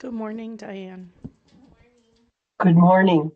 Good morning, Diane. Good morning.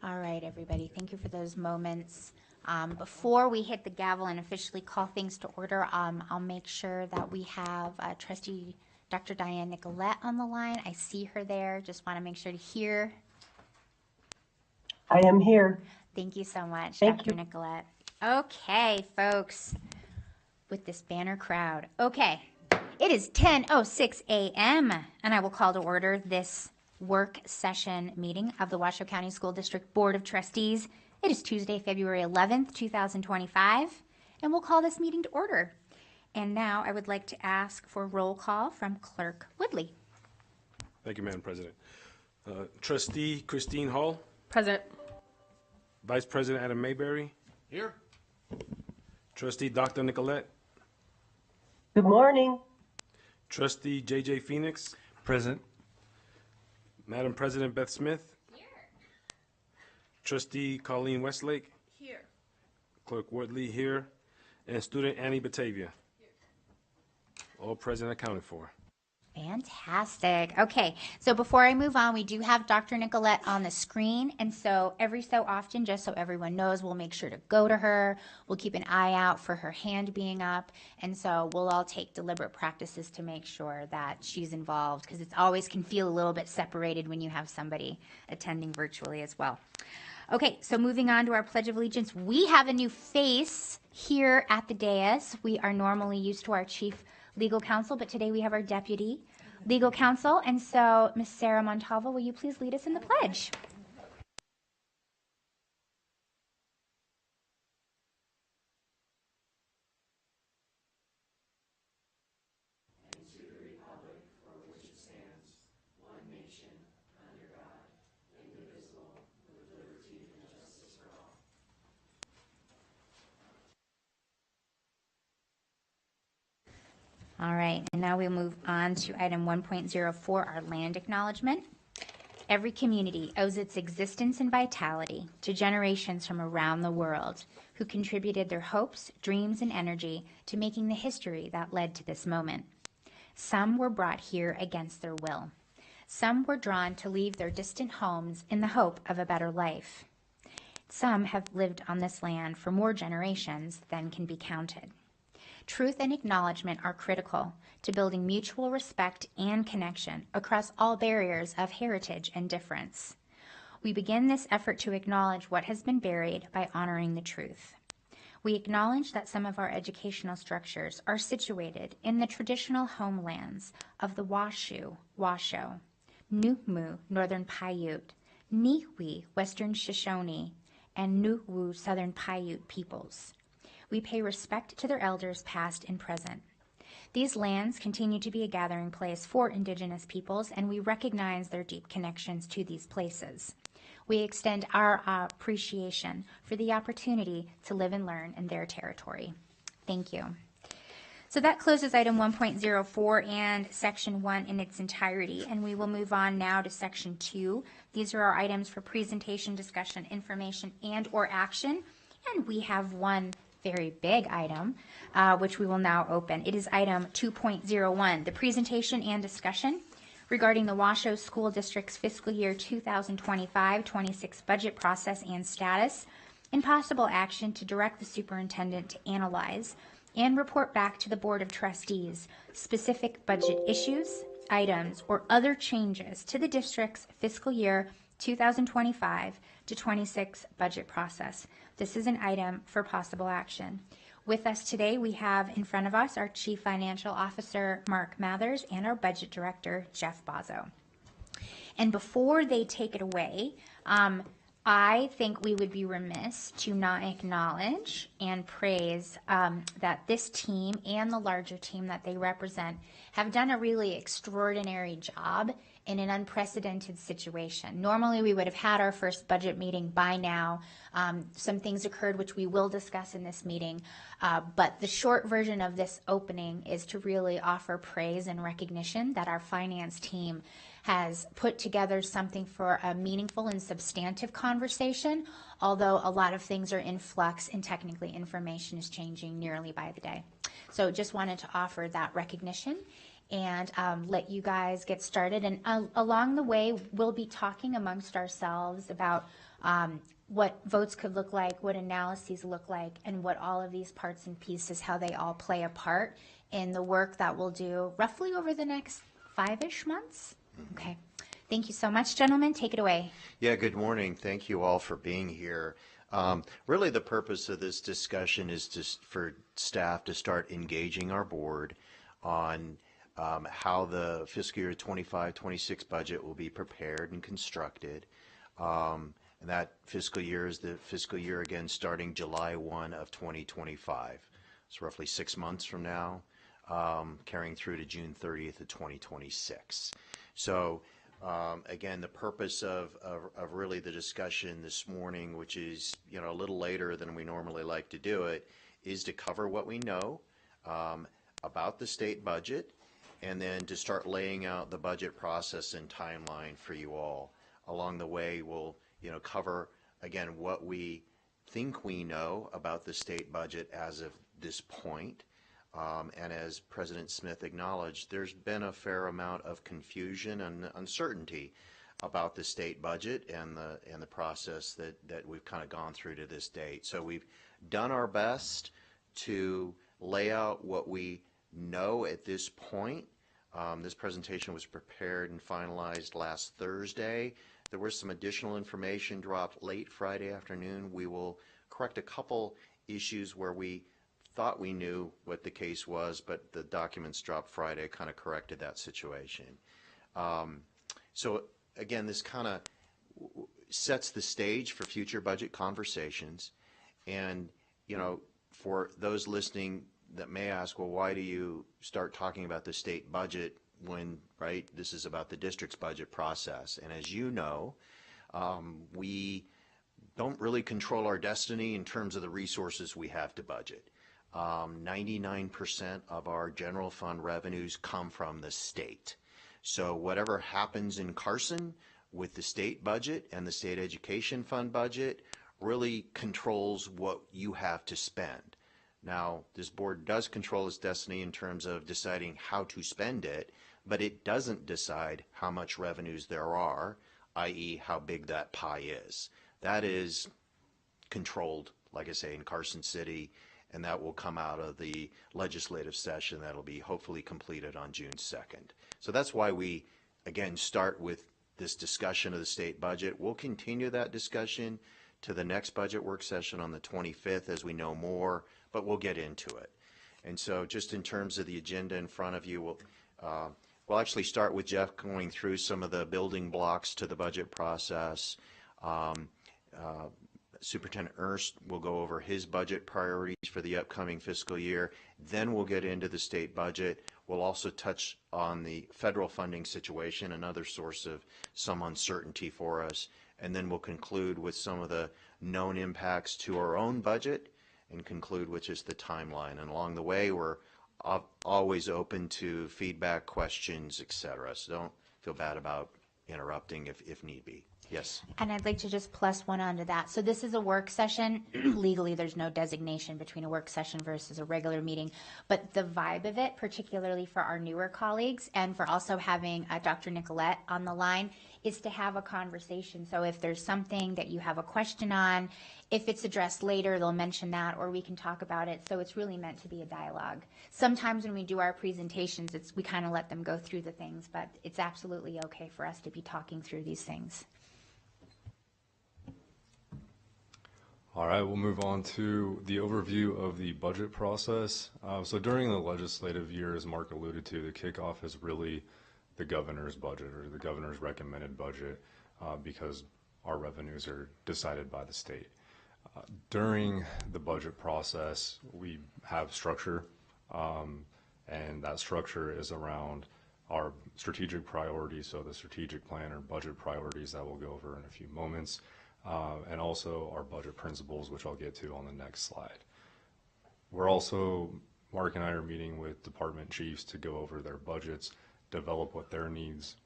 All right, everybody, thank you for those moments. Before we hit the gavel and officially call things to order, I'll make sure that we have Trustee Dr. Diane Nicolette on the line. I see her there. Just want to make sure to hear. I am here. Thank you so much, Thank Dr. you. Nicolette. Okay, folks, with this banner crowd. Okay, it is 10:06 a.m., and I will call to order this work session meeting of the Washoe County School District Board of Trustees. It is Tuesday, February 11th, 2025, and we'll call this meeting to order. And now I would like to ask for roll call from Clerk Woodley. Thank you, Madam President. Trustee Christine Hall, Present. Vice President Adam Mayberry, Here. Trustee Dr. Nicolette, Good morning. Trustee JJ Phoenix, Present. Madam President Beth Smith, Trustee Colleen Westlake, Here. Clerk Woodley here, and Student Annie Batavia. All present and accounted for. Fantastic. Okay, so before I move on, we do have Dr. Nicolette on the screen, and so every so often, just so everyone knows, we'll make sure to go to her. We'll keep an eye out for her hand being up, and so we'll all take deliberate practices to make sure that she's involved, because it always can feel a little bit separated when you have somebody attending virtually as well. Okay, so moving on to our Pledge of Allegiance, we have a new face here at the dais. We are normally used to our Chief Legal Counsel, but today we have our Deputy Legal Counsel. And so, Ms. Sarah Montalvo, will you please lead us in the pledge? All right, and now we'll move on to item 1.04, our land acknowledgement. Every community owes its existence and vitality to generations from around the world who contributed their hopes, dreams, and energy to making the history that led to this moment. Some were brought here against their will. Some were drawn to leave their distant homes in the hope of a better life. Some have lived on this land for more generations than can be counted. Truth and acknowledgement are critical to building mutual respect and connection across all barriers of heritage and difference. We begin this effort to acknowledge what has been buried by honoring the truth. We acknowledge that some of our educational structures are situated in the traditional homelands of the Washoe, Nukmu, Northern Paiute, Nihui, Western Shoshone, and Nukwu, Southern Paiute peoples. We pay respect to their elders past and present. These lands continue to be a gathering place for Indigenous peoples, and we recognize their deep connections to these places. We extend our appreciation for the opportunity to live and learn in their territory. Thank you. So that closes item 1.04 and section 1 in its entirety, and we will move on now to section 2. These are our items for presentation, discussion, information, and or action, and we have one very big item, which we will now open. It is item 2.01, the presentation and discussion regarding the Washoe School District's fiscal year 2025-26 budget process and status, and possible action to direct the superintendent to analyze and report back to the Board of Trustees specific budget issues, items, or other changes to the district's fiscal year 2025 to 26 budget process. This is an item for possible action. With us today, we have in front of us our Chief Financial Officer, Mark Mathers, and our Budget Director, Jeff Bozzo. And before they take it away, I think we would be remiss to not acknowledge and praise that this team and the larger team that they represent have done a really extraordinary job in an unprecedented situation. Normally, we would have had our first budget meeting by now. Some things occurred, which we will discuss in this meeting. But the short version of this opening is to really offer praise and recognition that our finance team has put together something for a meaningful and substantive conversation, although a lot of things are in flux and technically information is changing nearly by the day. So just wanted to offer that recognition and let you guys get started. And along the way, we'll be talking amongst ourselves about what votes could look like, what analyses look like, and what all of these parts and pieces, how they all play a part in the work that we'll do roughly over the next 5-ish months. Okay. Thank you so much, gentlemen. Take it away. Yeah, good morning. Thank you all for being here. Really, the purpose of this discussion is just for staff to start engaging our board on how the fiscal year 25-26 budget will be prepared and constructed. And that fiscal year is the fiscal year, again, starting July 1 of 2025. It's roughly 6 months from now, carrying through to June 30th of 2026. So again, the purpose of really the discussion this morning, which is, you know, a little later than we normally like to do it, is to cover what we know about the state budget, and then to start laying out the budget process and timeline for you all. Along the way, we'll, you know, cover, again, what we think we know about the state budget as of this point. And as President Smith acknowledged, there's been a fair amount of confusion and uncertainty about the state budget and the process that we've kind of gone through to this date. So we've done our best to lay out what we know at this point. This presentation was prepared and finalized last Thursday. There was some additional information dropped late Friday afternoon. We will correct a couple issues where we thought we knew what the case was, but the documents dropped Friday kind of corrected that situation. So again, this kind of sets the stage for future budget conversations. And, you know, for those listening that may ask, well, why do you start talking about the state budget when, right, this is about the district's budget process? And as you know, we don't really control our destiny in terms of the resources we have to budget. 99% of our general fund revenues come from the state. So whatever happens in Carson with the state budget and the state education fund budget really controls what you have to spend. Now, this board does control its destiny in terms of deciding how to spend it, but it doesn't decide how much revenues there are, i.e. how big that pie is. That is controlled, like I say, in Carson City, and that will come out of the legislative session that'll be hopefully completed on June 2nd. So that's why we, again, start with this discussion of the state budget. We'll continue that discussion to the next budget work session on the 25th as we know more, but we'll get into it. And so just in terms of the agenda in front of you, we'll actually start with Jeff going through some of the building blocks to the budget process. Superintendent Ernst will go over his budget priorities for the upcoming fiscal year. Then we'll get into the state budget. We'll also touch on the federal funding situation, another source of some uncertainty for us. And then we'll conclude with some of the known impacts to our own budget and conclude with just the timeline. And along the way, we're always open to feedback, questions, etc. So don't feel bad about interrupting if need be. Yes. And I'd like to just plus one onto that. So this is a work session. Legally, there's no designation between a work session versus a regular meeting. But the vibe of it, particularly for our newer colleagues and for also having Dr. Nicolette on the line, is to have a conversation. So if there's something that you have a question on, if it's addressed later, they'll mention that, or we can talk about it. So it's really meant to be a dialogue. Sometimes when we do our presentations, we kind of let them go through the things, but it's absolutely okay for us to be talking through these things. All right, we'll move on to the overview of the budget process. So during the legislative year, as Mark alluded to, the kickoff is really the governor's budget or the governor's recommended budget because our revenues are decided by the state. During the budget process, we have structure, and that structure is around our strategic priorities, so the strategic plan or budget priorities that we'll go over in a few moments. And also our budget principles, which I'll get to on the next slide. We're also, Mark and I are meeting with department chiefs to go over their budgets, develop what their needs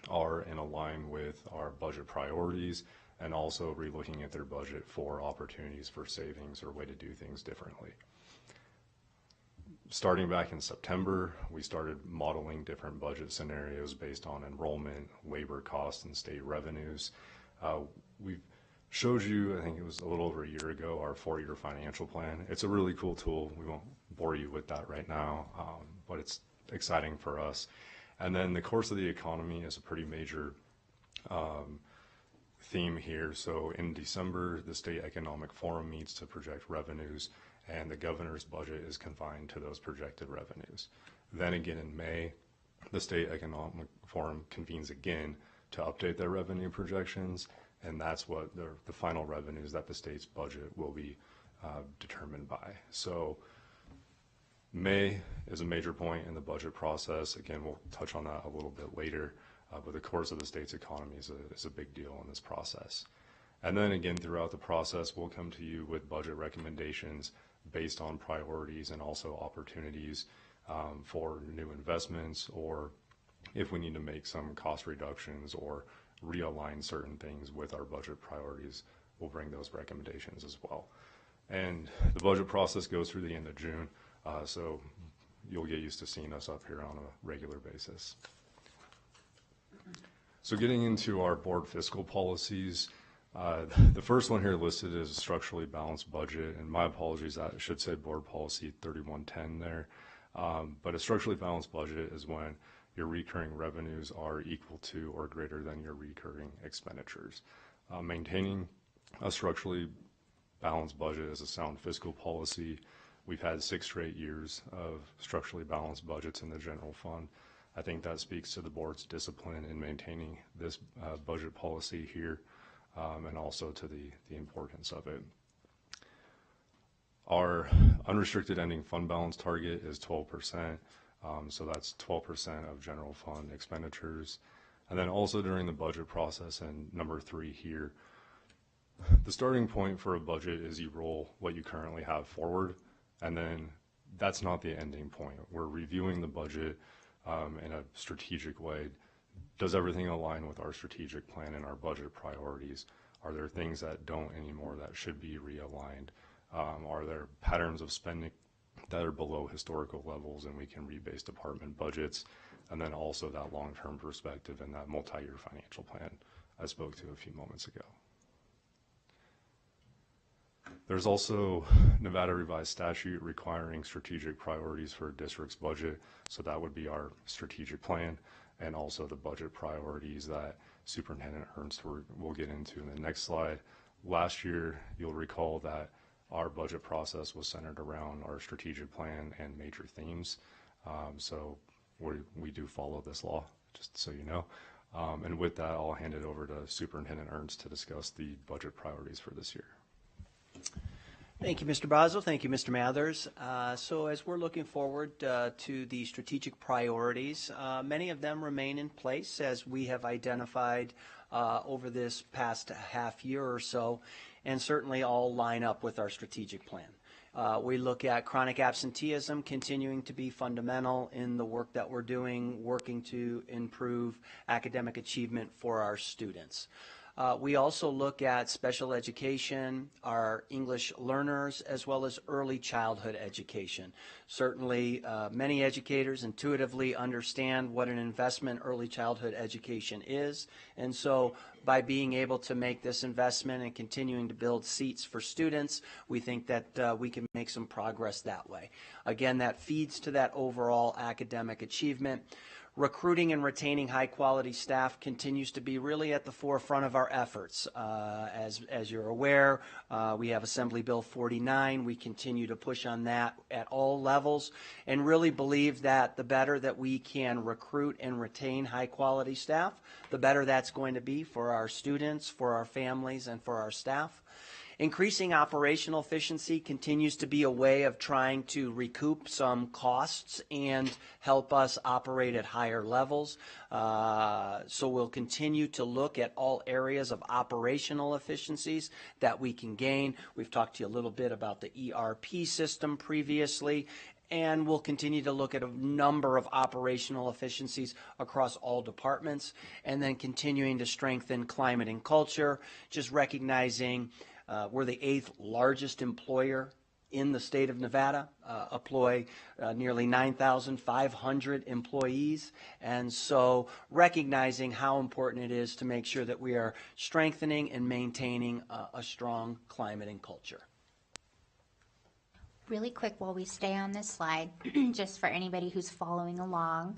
are and align with our budget priorities, and also re-looking at their budget for opportunities for savings or way to do things differently. Starting back in September, we started modeling different budget scenarios based on enrollment, labor costs, and state revenues. We've showed you, I think it was a little over a year ago, our 4-year financial plan. It's a really cool tool. We won't bore you with that right now, but it's exciting for us. And then the course of the economy is a pretty major theme here. So in December, the State Economic Forum meets to project revenues, and the governor's budget is confined to those projected revenues. Then again in May, the State Economic Forum convenes again to update their revenue projections, and that's what the final revenues that the state's budget will be determined by. So May is a major point in the budget process. Again, we'll touch on that a little bit later, but the course of the state's economy is a big deal in this process. And then again, throughout the process, we'll come to you with budget recommendations based on priorities and also opportunities for new investments, or if we need to make some cost reductions or realign certain things with our budget priorities, we'll bring those recommendations as well. And the budget process goes through the end of June, so you'll get used to seeing us up here on a regular basis. So getting into our board fiscal policies, the first one here listed is a structurally balanced budget, and my apologies, that should say board policy 3110 there. But a structurally balanced budget is when your recurring revenues are equal to or greater than your recurring expenditures. Maintaining a structurally balanced budget is a sound fiscal policy. We've had 6 straight years of structurally balanced budgets in the general fund. I think that speaks to the board's discipline in maintaining this budget policy here, and also to the importance of it. Our unrestricted ending fund balance target is 12%, so that's 12% of general fund expenditures. And then also during the budget process, and number 3 here, the starting point for a budget is you roll what you currently have forward, and then that's not the ending point. We're reviewing the budget in a strategic way. Does everything align with our strategic plan and our budget priorities? Are there things that don't anymore that should be realigned? Are there patterns of spending that are below historical levels and we can rebase department budgets? And then also that long-term perspective and that multi-year financial plan I spoke to a few moments ago. There's also Nevada revised statute requiring strategic priorities for a district's budget. So that would be our strategic plan, and also the budget priorities that Superintendent Ernst will get into in the next slide. Last year, you'll recall that our budget process was centered around our strategic plan and major themes. So we do follow this law, just so you know. And with that, I'll hand it over to Superintendent Ernst to discuss the budget priorities for this year. Thank you, Mr. Brazel. Thank you, Mr. Mathers. So as we're looking forward to the strategic priorities, many of them remain in place as we have identified over this past half year or so, and certainly all line up with our strategic plan. We look at chronic absenteeism continuing to be fundamental in the work that we're doing, working to improve academic achievement for our students. We also look at special education, our English learners, as well as early childhood education. Certainly, many educators intuitively understand what an investment early childhood education is, and so by being able to make this investment and continuing to build seats for students, we think that we can make some progress that way. Again, that feeds to that overall academic achievement. Recruiting and retaining high-quality staff continues to be really at the forefront of our efforts. As you're aware, we have Assembly Bill 49. We continue to push on that at all levels and really believe that the better that we can recruit and retain high-quality staff, the better that's going to be for our students, for our families, and for our staff. Increasing operational efficiency continues to be a way of trying to recoup some costs and help us operate at higher levels. So we'll continue to look at all areas of operational efficiencies that we can gain. We've talked to you a little bit about the ERP system previously, and we'll continue to look at a number of operational efficiencies across all departments, and then continuing to strengthen climate and culture, just recognizing we're the 8th largest employer in the state of Nevada, employ nearly 9,500 employees. And so recognizing how important it is to make sure that we are strengthening and maintaining a strong climate and culture. Really quick while we stay on this slide, just for anybody who's following along,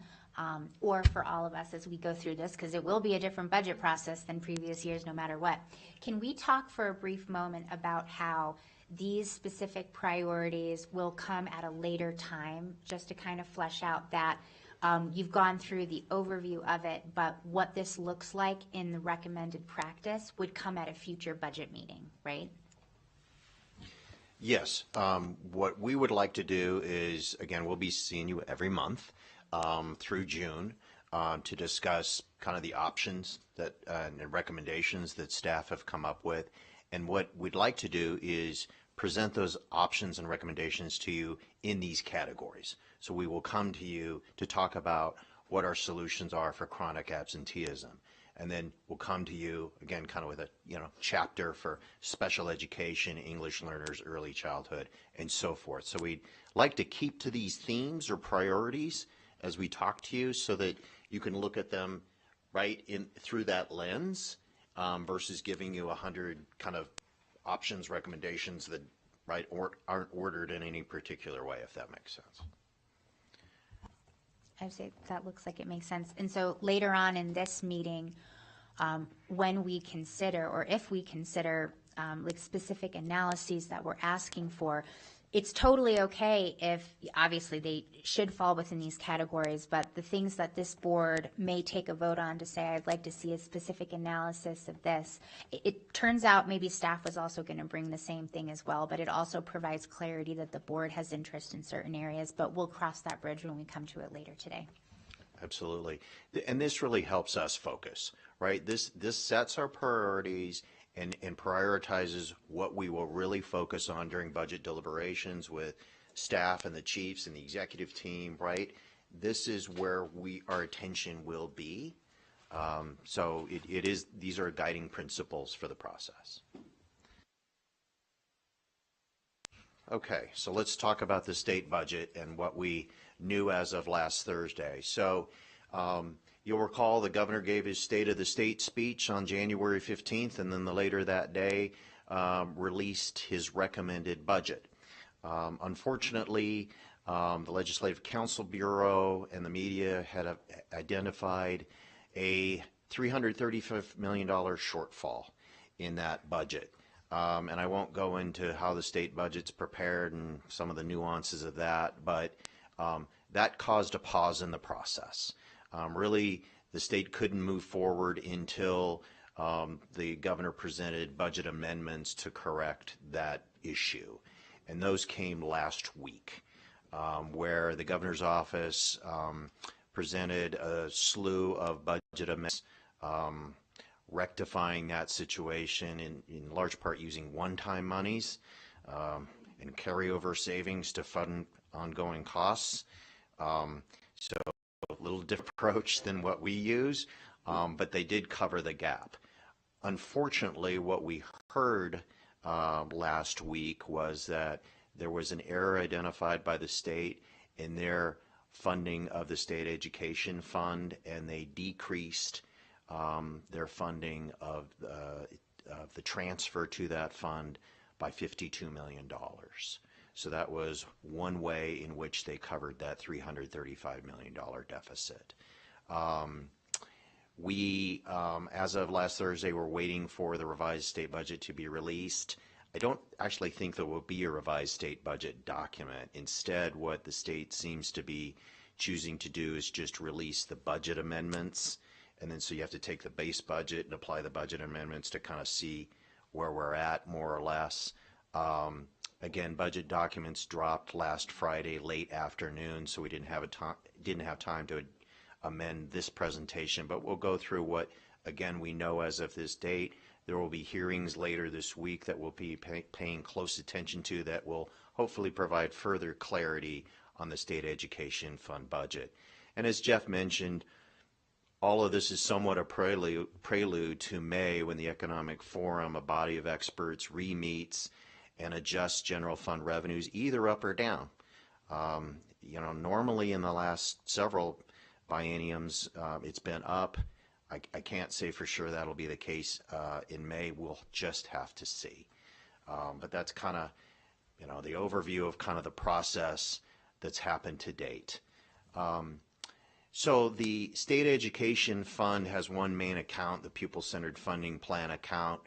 or for all of us as we go through this, because it will be a different budget process than previous years no matter what. Can we talk for a brief moment about how these specific priorities will come at a later time, just to kind of flesh out that you've gone through the overview of it, but what this looks like in the recommended practice would come at a future budget meeting, right? Yes. What we would like to do is, again, we'll be seeing you every month through June to discuss kind of the options that and recommendations that staff have come up with. And what we'd like to do is present those options and recommendations to you in these categories. So we will come to you to talk about what our solutions are for chronic absenteeism. And then we'll come to you again kind of with a chapter for special education, English learners, early childhood, and so forth. So we'd like to keep to these themes or priorities as we talk to you so that you can look at them right in through that lens versus giving you 100 kind of options, recommendations that aren't ordered in any particular way, if that makes sense. I would say that looks like it makes sense. And so later on in this meeting, when we consider, or if we consider like specific analyses that we're asking for, it's totally okay if, obviously they should fall within these categories, but the things that this board may take a vote on to say, I'd like to see a specific analysis of this. It turns out maybe staff was also going to bring the same thing as well, but it also provides clarity that the board has interest in certain areas, but we'll cross that bridge when we come to it later today. Absolutely. And this really helps us focus, right? This sets our priorities and prioritizes what we will really focus on during budget deliberations with staff and the chiefs and the executive team, right? This is where our attention will be. So it is, these are guiding principles for the process. Okay, so let's talk about the state budget and what we knew as of last Thursday. So you'll recall the governor gave his State of the State speech on January 15th, and then later that day released his recommended budget. Unfortunately, the Legislative Council Bureau and the media had identified a $335 million shortfall in that budget. And I won't go into how the state budget's prepared and some of the nuances of that, but that caused a pause in the process. Really, the state couldn't move forward until the governor presented budget amendments to correct that issue. And those came last week, where the governor's office presented a slew of budget amendments rectifying that situation in large part using one-time monies and carryover savings to fund ongoing costs. So a little different approach than what we use, but they did cover the gap. Unfortunately, what we heard last week was that there was an error identified by the state in their funding of the state education fund, and they decreased their funding of the transfer to that fund by $52 million. So that was one way in which they covered that $335 million deficit. We, as of last Thursday, were waiting for the revised state budget to be released. I don't actually think there will be a revised state budget document. Instead, what the state seems to be choosing to do is just release the budget amendments. And then so you have to take the base budget and apply the budget amendments to kind of see where we're at, more or less. Again, budget documents dropped last Friday late afternoon, so we didn't have time to amend this presentation. But we'll go through what, again, we know as of this date. There will be hearings later this week that we'll be paying close attention to that will hopefully provide further clarity on the state education fund budget. And as Jeff mentioned, all of this is somewhat a prelude to May, when the Economic Forum, a body of experts, re-meets and adjust general fund revenues either up or down. Normally in the last several bienniums, it's been up. I can't say for sure that'll be the case in May. We'll just have to see. But that's kind of, the overview of kind of the process that's happened to date. So the state education fund has one main account, the pupil-centered funding plan account,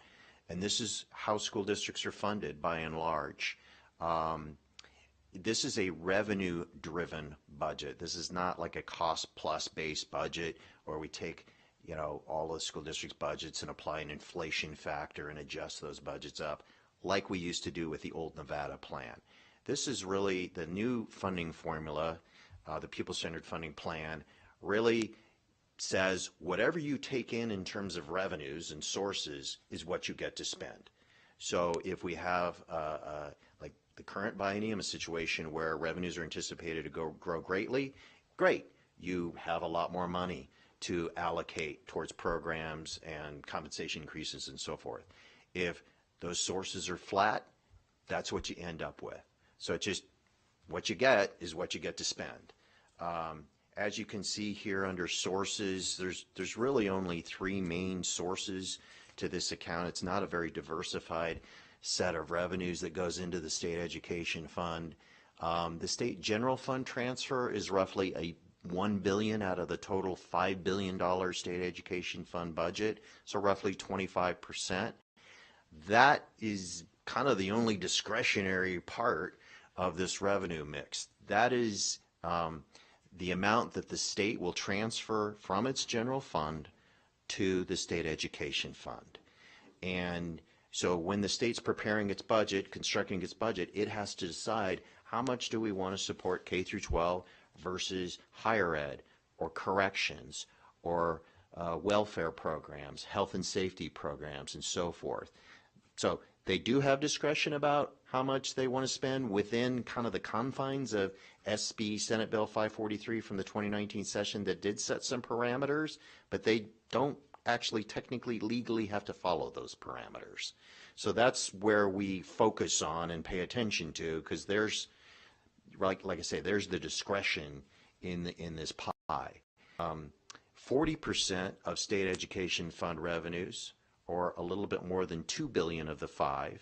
and this is how school districts are funded by and large. This is a revenue-driven budget. This is not like a cost-plus based budget where we take, all the school districts' budgets and apply an inflation factor and adjust those budgets up like we used to do with the old Nevada plan. This is really the new funding formula, the pupil-centered funding plan, really says whatever you take in terms of revenues and sources is what you get to spend. So if we have, like the current biennium, a situation where revenues are anticipated to grow greatly, great. You have a lot more money to allocate towards programs and compensation increases and so forth. If those sources are flat, that's what you end up with. So it's just what you get is what you get to spend. As you can see here under sources, there's really only three main sources to this account. It's not a very diversified set of revenues that goes into the state education fund. The state general fund transfer is roughly a $1 billion out of the total $5 billion state education fund budget, so roughly 25%. That is kind of the only discretionary part of this revenue mix. That is the amount that the state will transfer from its general fund to the state education fund. And so when the state's preparing its budget, constructing its budget, it has to decide how much do we want to support K through 12 versus higher ed or corrections or welfare programs, health and safety programs, and so forth. So they do have discretion about how much they want to spend within kind of the confines of SB Senate Bill 543 from the 2019 session that did set some parameters, but they don't actually technically legally have to follow those parameters. So that's where we focus on and pay attention to, because there's, like I say, there's the discretion in this pie. 40% of state education fund revenues, or a little bit more than $2 billion of the $5 billion,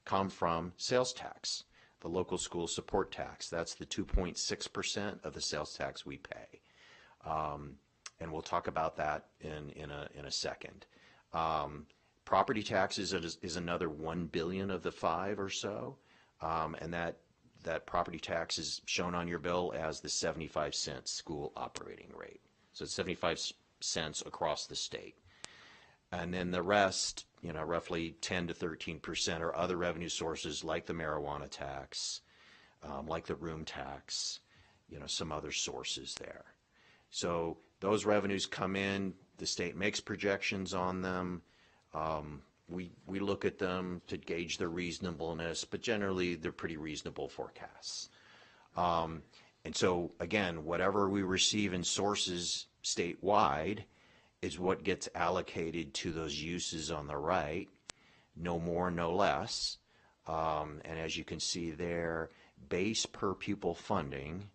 come from sales tax, the local school support tax. That's the 2.6% of the sales tax we pay. And we'll talk about that in a second. Property taxes is another $1 billion of the $5 billion or so, and that property tax is shown on your bill as the 75-cent school operating rate. So it's 75 cents across the state. And then the rest, roughly 10 to 13% are other revenue sources like the marijuana tax, like the room tax, some other sources there. So those revenues come in, the state makes projections on them. We look at them to gauge their reasonableness, but generally they're pretty reasonable forecasts. And so again, whatever we receive in sources statewide is what gets allocated to those uses on the right, no more, no less. And as you can see there, base per pupil funding,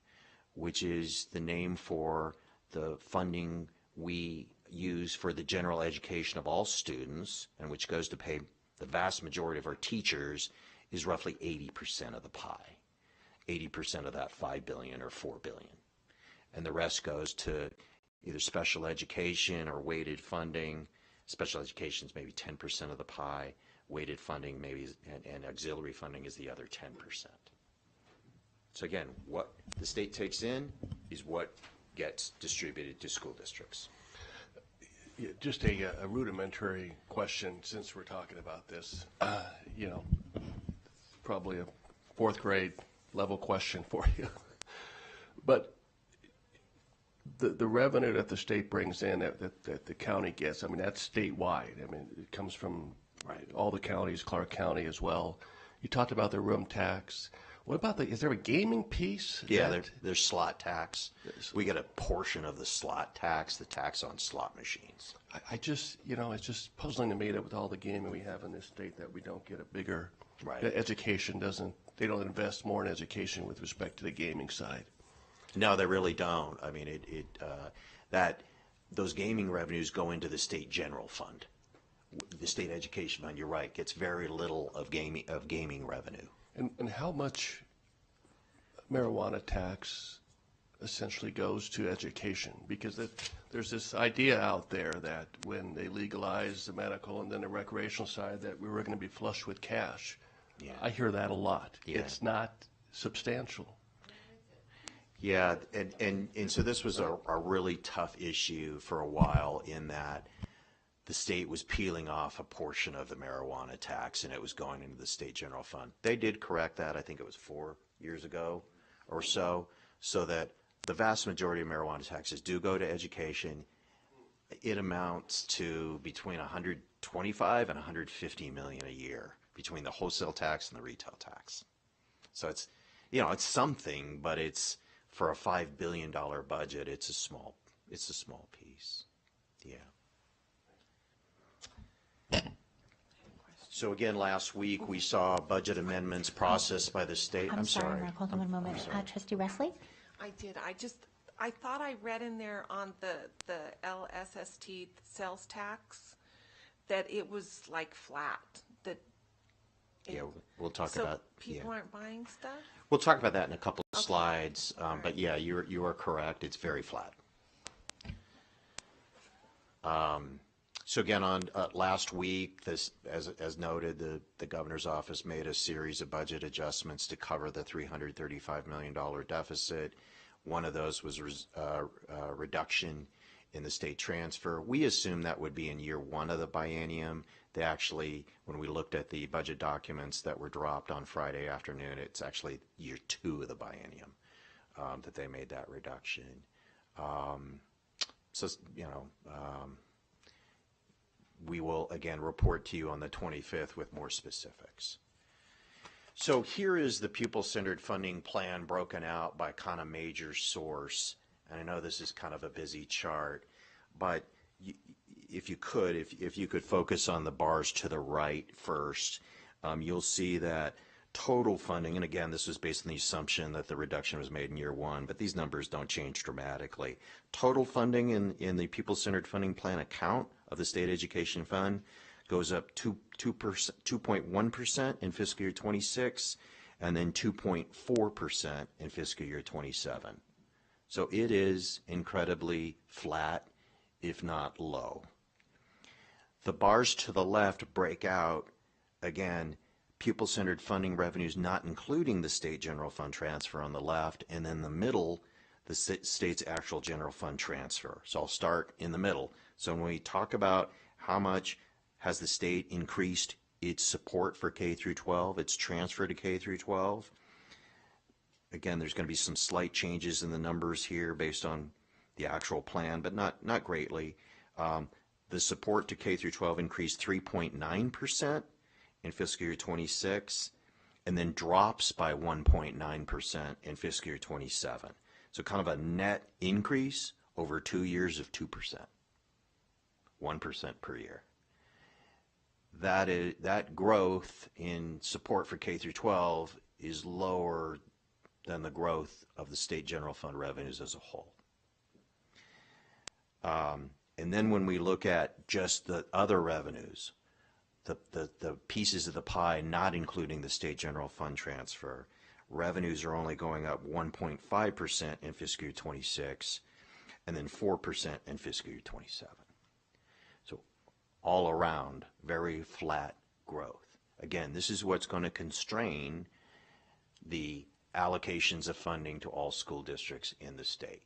which is the name for the funding we use for the general education of all students, and which goes to pay the vast majority of our teachers, is roughly 80% of the pie. 80% of that $5 billion or $4 billion. And the rest goes to either special education or weighted funding. Special education is maybe 10% of the pie. Weighted funding maybe, and auxiliary funding is the other 10%. So again, what the state takes in is what gets distributed to school districts. Yeah, just a rudimentary question, since we're talking about this. Probably a fourth grade level question for you. But the revenue that the state brings in that the county gets, I mean, that's statewide. I mean, it comes from all the counties, Clark County as well. You talked about the room tax. What about is there a gaming piece? Yeah, there's slot tax. We get a portion of the slot tax, the tax on slot machines. I just, it's just puzzling to me that with all the gaming we have in this state that we don't get a bigger Right. The education they don't invest more in education with respect to the gaming side. No, they really don't. I mean, those gaming revenues go into the state general fund. The state education fund, you're right, gets very little of gaming revenue. And how much marijuana tax essentially goes to education? Because there's this idea out there that when they legalize the medical and then the recreational side, that we were going to be flush with cash. Yeah. I hear that a lot. Yeah. It's not substantial. Yeah, and so this was a really tough issue for a while in that the state was peeling off a portion of the marijuana tax and it was going into the state general fund. They did correct that, I think it was 4 years ago or so that the vast majority of marijuana taxes do go to education. It amounts to between 125 and 150 million a year between the wholesale tax and the retail tax. So it's, it's something, but it's, for a $5 billion budget, it's a small piece. Yeah. So again, last week we saw budget amendments processed by the state. I'm sorry, Mark, hold on one moment. sorry. Trustee Wesley? I did. I thought I read in there on the LSST sales tax that it was like flat. Yeah, we'll talk So about. people Yeah. aren't buying stuff? We'll talk about that in a couple of slides. But yeah, you are correct. It's very flat. So again, on last week, this, as noted, the governor's office made a series of budget adjustments to cover the $335 million deficit. One of those was a reduction in the state transfer. We assumed that would be in year one of the biennium. They actually, when we looked at the budget documents that were dropped on Friday afternoon, it's actually year two of the biennium that they made that reduction. We will again report to you on the 25th with more specifics. So here is the pupil-centered funding plan broken out by kind of major source. And I know this is kind of a busy chart, but if you could focus on the bars to the right first, you'll see that total funding, and again, this was based on the assumption that the reduction was made in year one, but these numbers don't change dramatically. Total funding in the pupil-centered funding plan account of the state education fund goes up 2.1% in fiscal year 26, and then 2.4% in fiscal year 27. So it is incredibly flat, if not low. The bars to the left break out, again, pupil-centered funding revenues not including the state general fund transfer on the left, and in the middle, the state's actual general fund transfer. So I'll start in the middle. So when we talk about how much has the state increased its support for K through 12, its transfer to K through 12, again, there's going to be some slight changes in the numbers here based on the actual plan, but not greatly. The support to K through 12 increased 3.9% in fiscal year 26, and then drops by 1.9% in fiscal year 27. So kind of a net increase over 2 years of 2%, 1% per year. That growth in support for K through 12 is lower than the growth of the state general fund revenues as a whole. And then when we look at just the other revenues, the pieces of the pie not including the state general fund transfer, revenues are only going up 1.5% in fiscal year 26, and then 4% in fiscal year 27. So all around, very flat growth. Again, this is what's going to constrain the allocations of funding to all school districts in the state.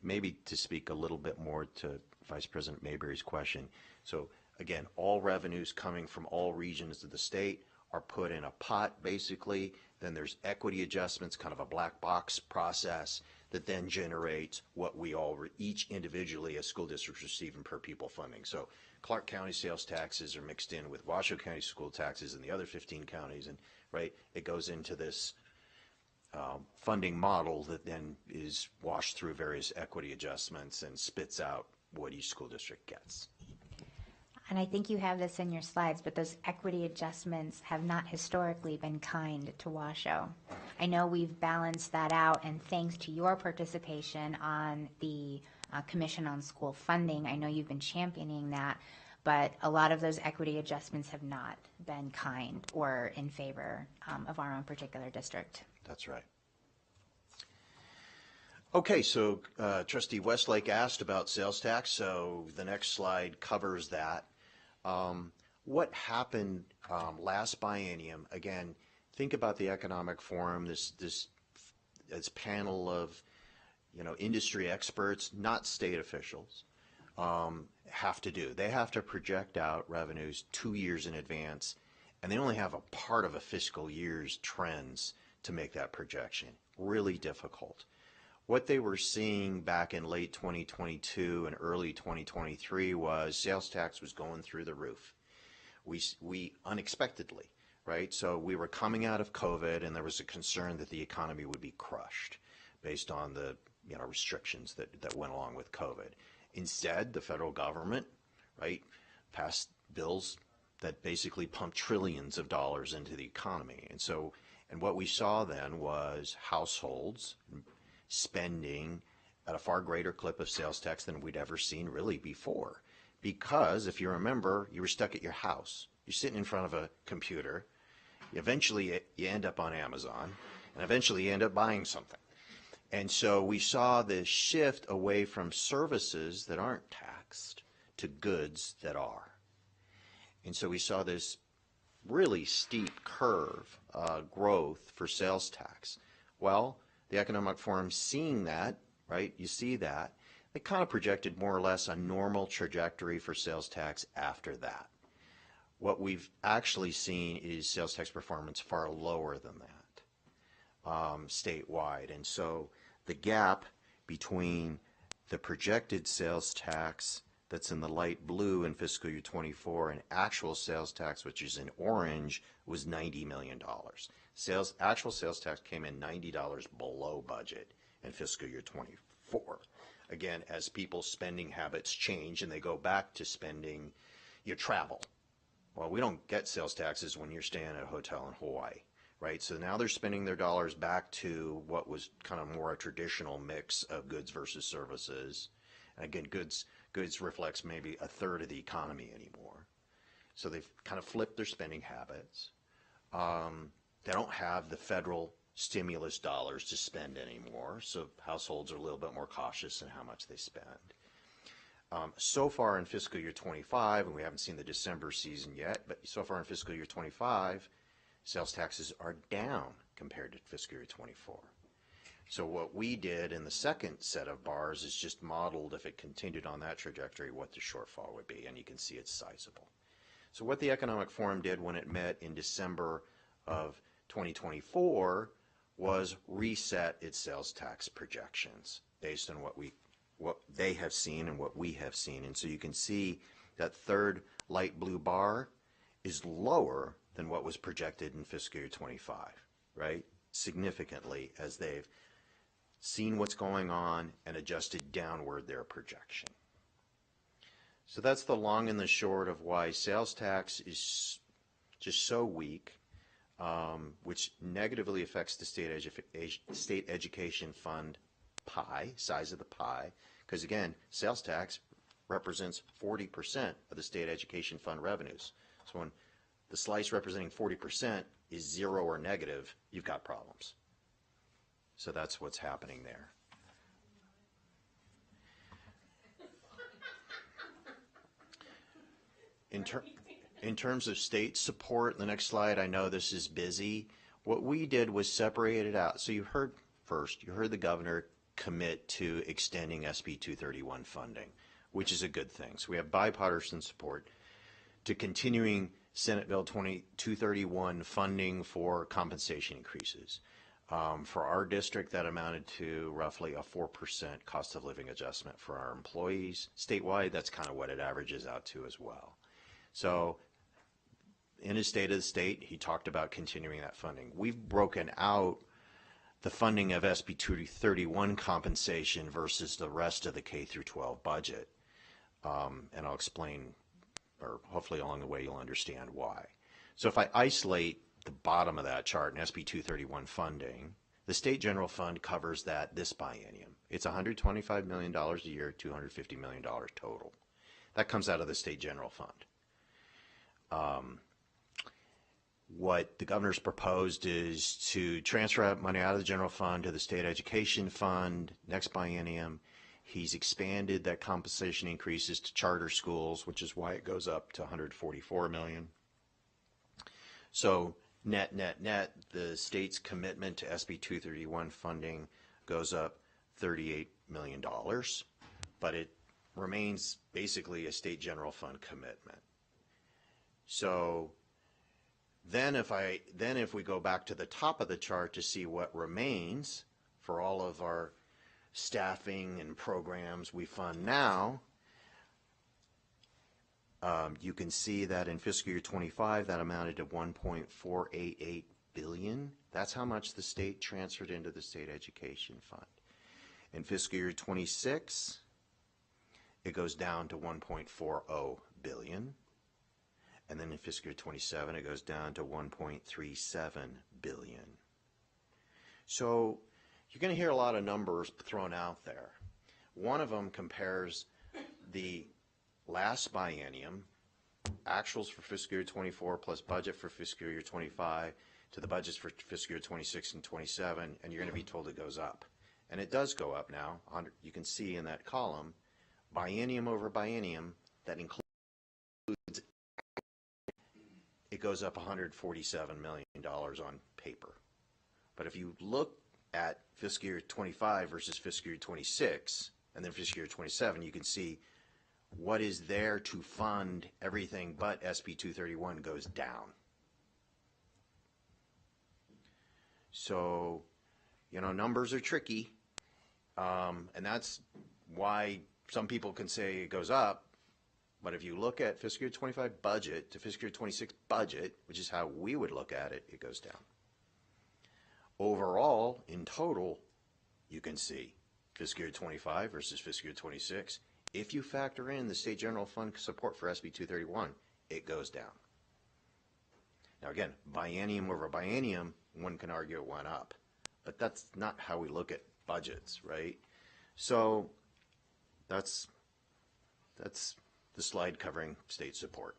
Maybe to speak a little bit more to Vice President Mayberry's question. So again, all revenues coming from all regions of the state are put in a pot basically. Then there's equity adjustments, kind of a black box process that then generates what we all each individually as school districts receive in per pupil funding. So Clark County sales taxes are mixed in with Washoe County school taxes and the other 15 counties, and right, it goes into this funding model that then is washed through various equity adjustments and spits out what each school district gets. And I think you have this in your slides, but those equity adjustments have not historically been kind to Washoe. I know we've balanced that out, and thanks to your participation on the Commission on School Funding, I know you've been championing that, but a lot of those equity adjustments have not been kind or in favor of our own particular district. That's right. Okay, so Trustee Westlake asked about sales tax, so the next slide covers that. What happened last biennium? Again, think about the Economic Forum, this panel of industry experts, not state officials, have to do. They have to project out revenues 2 years in advance, and they only have a part of a fiscal year's trends to make that projection. Really difficult. What they were seeing back in late 2022 and early 2023 was sales tax was going through the roof. We unexpectedly, right? So we were coming out of COVID, and there was a concern that the economy would be crushed based on the restrictions that went along with COVID. Instead, the federal government, right, passed bills that basically pumped trillions of dollars into the economy. And what we saw then was households spending at a far greater clip of sales tax than we'd ever seen really before. Because if you remember, you were stuck at your house. You're sitting in front of a computer. Eventually you end up on Amazon, and eventually you end up buying something. And so we saw this shift away from services that aren't taxed to goods that are. And so we saw this really steep curve growth for sales tax. Well, the Economic Forum, seeing that, right, you see that, they kind of projected more or less a normal trajectory for sales tax after that. What we've actually seen is sales tax performance far lower than that statewide. And so the gap between the projected sales tax that's in the light blue in fiscal year 24 and actual sales tax, which is in orange, was $90 million. Actual sales tax came in $90 below budget in fiscal year 24. Again, as people's spending habits change and they go back to spending your travel. Well, we don't get sales taxes when you're staying at a hotel in Hawaii, right? So now they're spending their dollars back to what was kind of more a traditional mix of goods versus services. And again, goods reflects maybe a third of the economy anymore. So they've kind of flipped their spending habits. They don't have the federal stimulus dollars to spend anymore, so households are a little bit more cautious in how much they spend. So far in fiscal year 25, and we haven't seen the December season yet, but so far in fiscal year 25, sales taxes are down compared to fiscal year 24. So what we did in the second set of bars is just modeled, if it continued on that trajectory, what the shortfall would be, and you can see it's sizable. So what the Economic Forum did when it met in December of 2024 was reset its sales tax projections based on what they have seen and what we have seen. And so you can see that third light blue bar is lower than what was projected in fiscal year 25, right? Significantly, as they've seen what's going on and adjusted downward their projection. So that's the long and the short of why sales tax is just so weak, which negatively affects the state education fund pie, size of the pie, because again, sales tax represents 40% of the state education fund revenues. So when the slice representing 40% is zero or negative, you've got problems. So that's what's happening there. In terms of state support, the next slide, I know this is busy. What we did was separate it out. So you heard the governor commit to extending SB 231 funding, which is a good thing. So we have bipartisan support to continuing Senate Bill 231 funding for compensation increases. For our district, that amounted to roughly a 4% cost of living adjustment for our employees. Statewide, that's kind of what it averages out to as well. So in his State of the State, he talked about continuing that funding. We've broken out the funding of SB 231 compensation versus the rest of the K through 12 budget. And I'll explain or hopefully along the way you'll understand why. So if I isolate the bottom of that chart in SB 231 funding, the state general fund covers that this biennium. It's $125 million a year, $250 million total. That comes out of the state general fund. What the governor's proposed is to transfer money out of the general fund to the state education fund next biennium. He's expanded that compensation increases to charter schools, which is why it goes up to $144 million. So net, the state's commitment to SB 231 funding goes up $38 million, but it remains basically a state general fund commitment. So then if we go back to the top of the chart to see what remains for all of our staffing and programs we fund now, you can see that in fiscal year 25 that amounted to $1.488 billion. That's how much the state transferred into the state education fund. In fiscal year 26, it goes down to $1.40 billion. And then in fiscal year 27, it goes down to $1.37 billion. So you're going to hear a lot of numbers thrown out there. One of them compares the last biennium, actuals for fiscal year 24 plus budget for fiscal year 25 to the budgets for fiscal year 26 and 27, and you're going to be told it goes up. And it does go up now. You can see in that column, biennium over biennium, that includes, it goes up $147 million on paper. But if you look at fiscal year 25 versus fiscal year 26, and then fiscal year 27, you can see what is there to fund everything but SB 231 goes down. So, numbers are tricky, and that's why some people can say it goes up. But if you look at fiscal year 25 budget to fiscal year 26 budget, which is how we would look at it, it goes down. Overall, in total, you can see fiscal year 25 versus fiscal year 26. If you factor in the state general fund support for SB 231, it goes down. Now again, biennium over biennium, one can argue it went up, but that's not how we look at budgets, right? So that's the slide covering state support.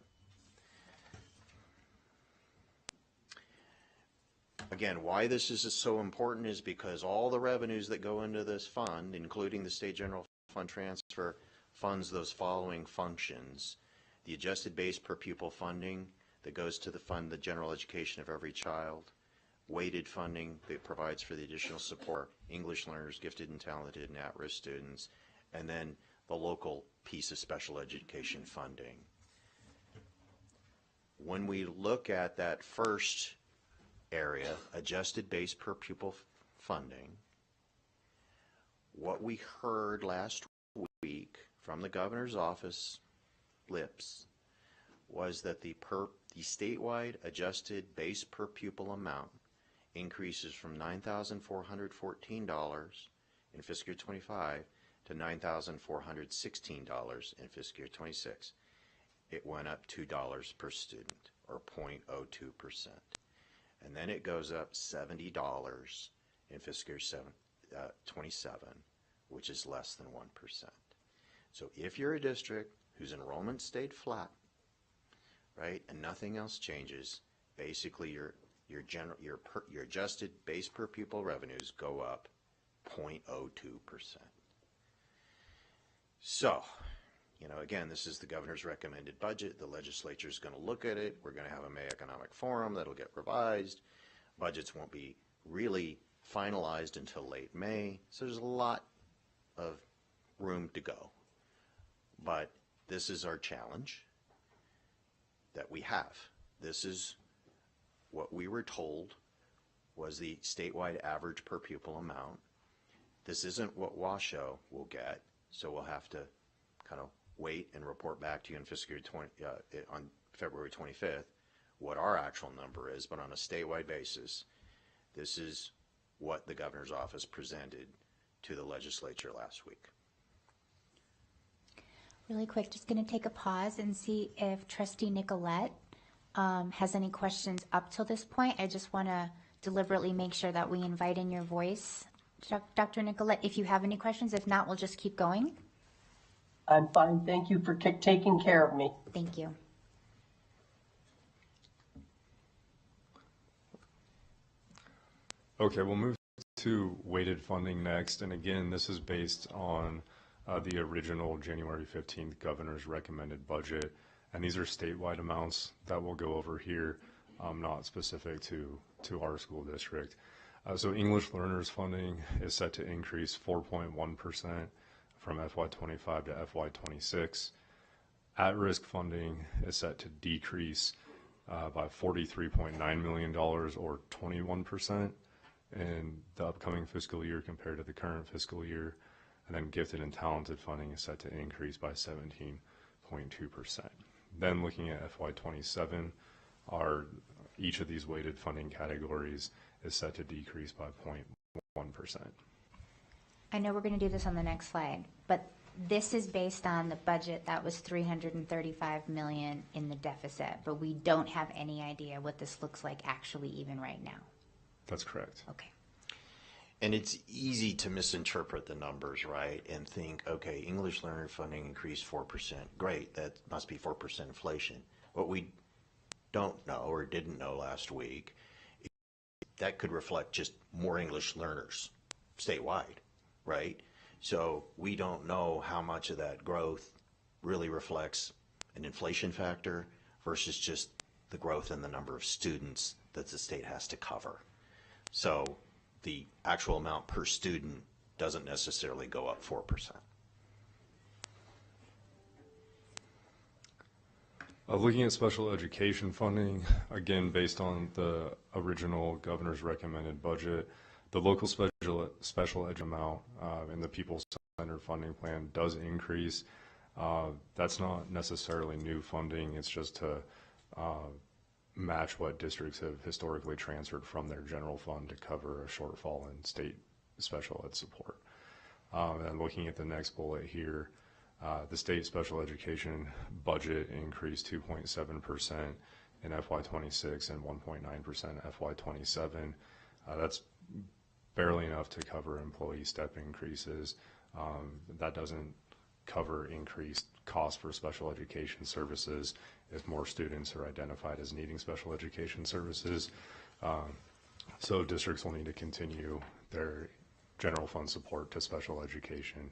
Again, why this is so important is because all the revenues that go into this fund, including the state general fund transfer, funds those following functions. The adjusted base per pupil funding that goes to fund the general education of every child, weighted funding that provides for the additional support, English learners, gifted and talented and at-risk students, and then the local piece of special education funding. When we look at that first area, adjusted base per pupil funding, what we heard last week from the governor's office lips was that the statewide adjusted base per pupil amount increases from $9,414 in fiscal year 25 to $9,416 in fiscal year 26. It went up $2 per student, or 0.02%. And then it goes up $70 in fiscal year 27, which is less than 1%. So if you're a district whose enrollment stayed flat, right, and nothing else changes, basically your adjusted base per pupil revenues go up 0.02%. So, again, this is the governor's recommended budget. The legislature is going to look at it. We're going to have a May Economic Forum that'll get revised. Budgets won't be really finalized until late May. So there's a lot of room to go. But this is our challenge that we have. This is what we were told was the statewide average per pupil amount. This isn't what Washoe will get, so we'll have to kind of wait and report back to you in fiscal year on February 25th what our actual number is, but on a statewide basis, this is what the governor's office presented to the legislature last week. Really quick, just going to take a pause and see if Trustee Nicolette has any questions up till this point. I just want to deliberately make sure that we invite in your voice. Dr. Nicolette, if you have any questions, if not, we'll just keep going. I'm fine. Thank you for taking care of me. Thank you. Okay, we'll move to weighted funding next. And again, this is based on the original January 15th governor's recommended budget. And these are statewide amounts that we'll go over here, not specific to our school district. So English learners funding is set to increase 4.1% from FY25 to FY26. At-risk funding is set to decrease by $43.9 million or 21% in the upcoming fiscal year compared to the current fiscal year. And then gifted and talented funding is set to increase by 17.2%. Then looking at FY27, each of these weighted funding categories is set to decrease by 0.1%. I know we're going to do this on the next slide, but this is based on the budget that was $335 million in the deficit, but we don't have any idea what this looks like actually even right now. That's correct. Okay. And it's easy to misinterpret the numbers, right? And think, okay, English learner funding increased 4%. Great, that must be 4% inflation. What we don't know or didn't know last week, that could reflect just more English learners statewide, right? So we don't know how much of that growth really reflects an inflation factor versus just the growth in the number of students that the state has to cover. So the actual amount per student doesn't necessarily go up 4%. Looking at special education funding, again, based on the original governor's recommended budget, the local special ed amount in the people-centered funding plan does increase. That's not necessarily new funding. It's just to match what districts have historically transferred from their general fund to cover a shortfall in state special ed support. And looking at the next bullet here, the state special education budget increased 2.7% in FY26 and 1.9% FY27. That's barely enough to cover employee step increases. That doesn't cover increased costs for special education services if more students are identified as needing special education services. So districts will need to continue their general fund support to special education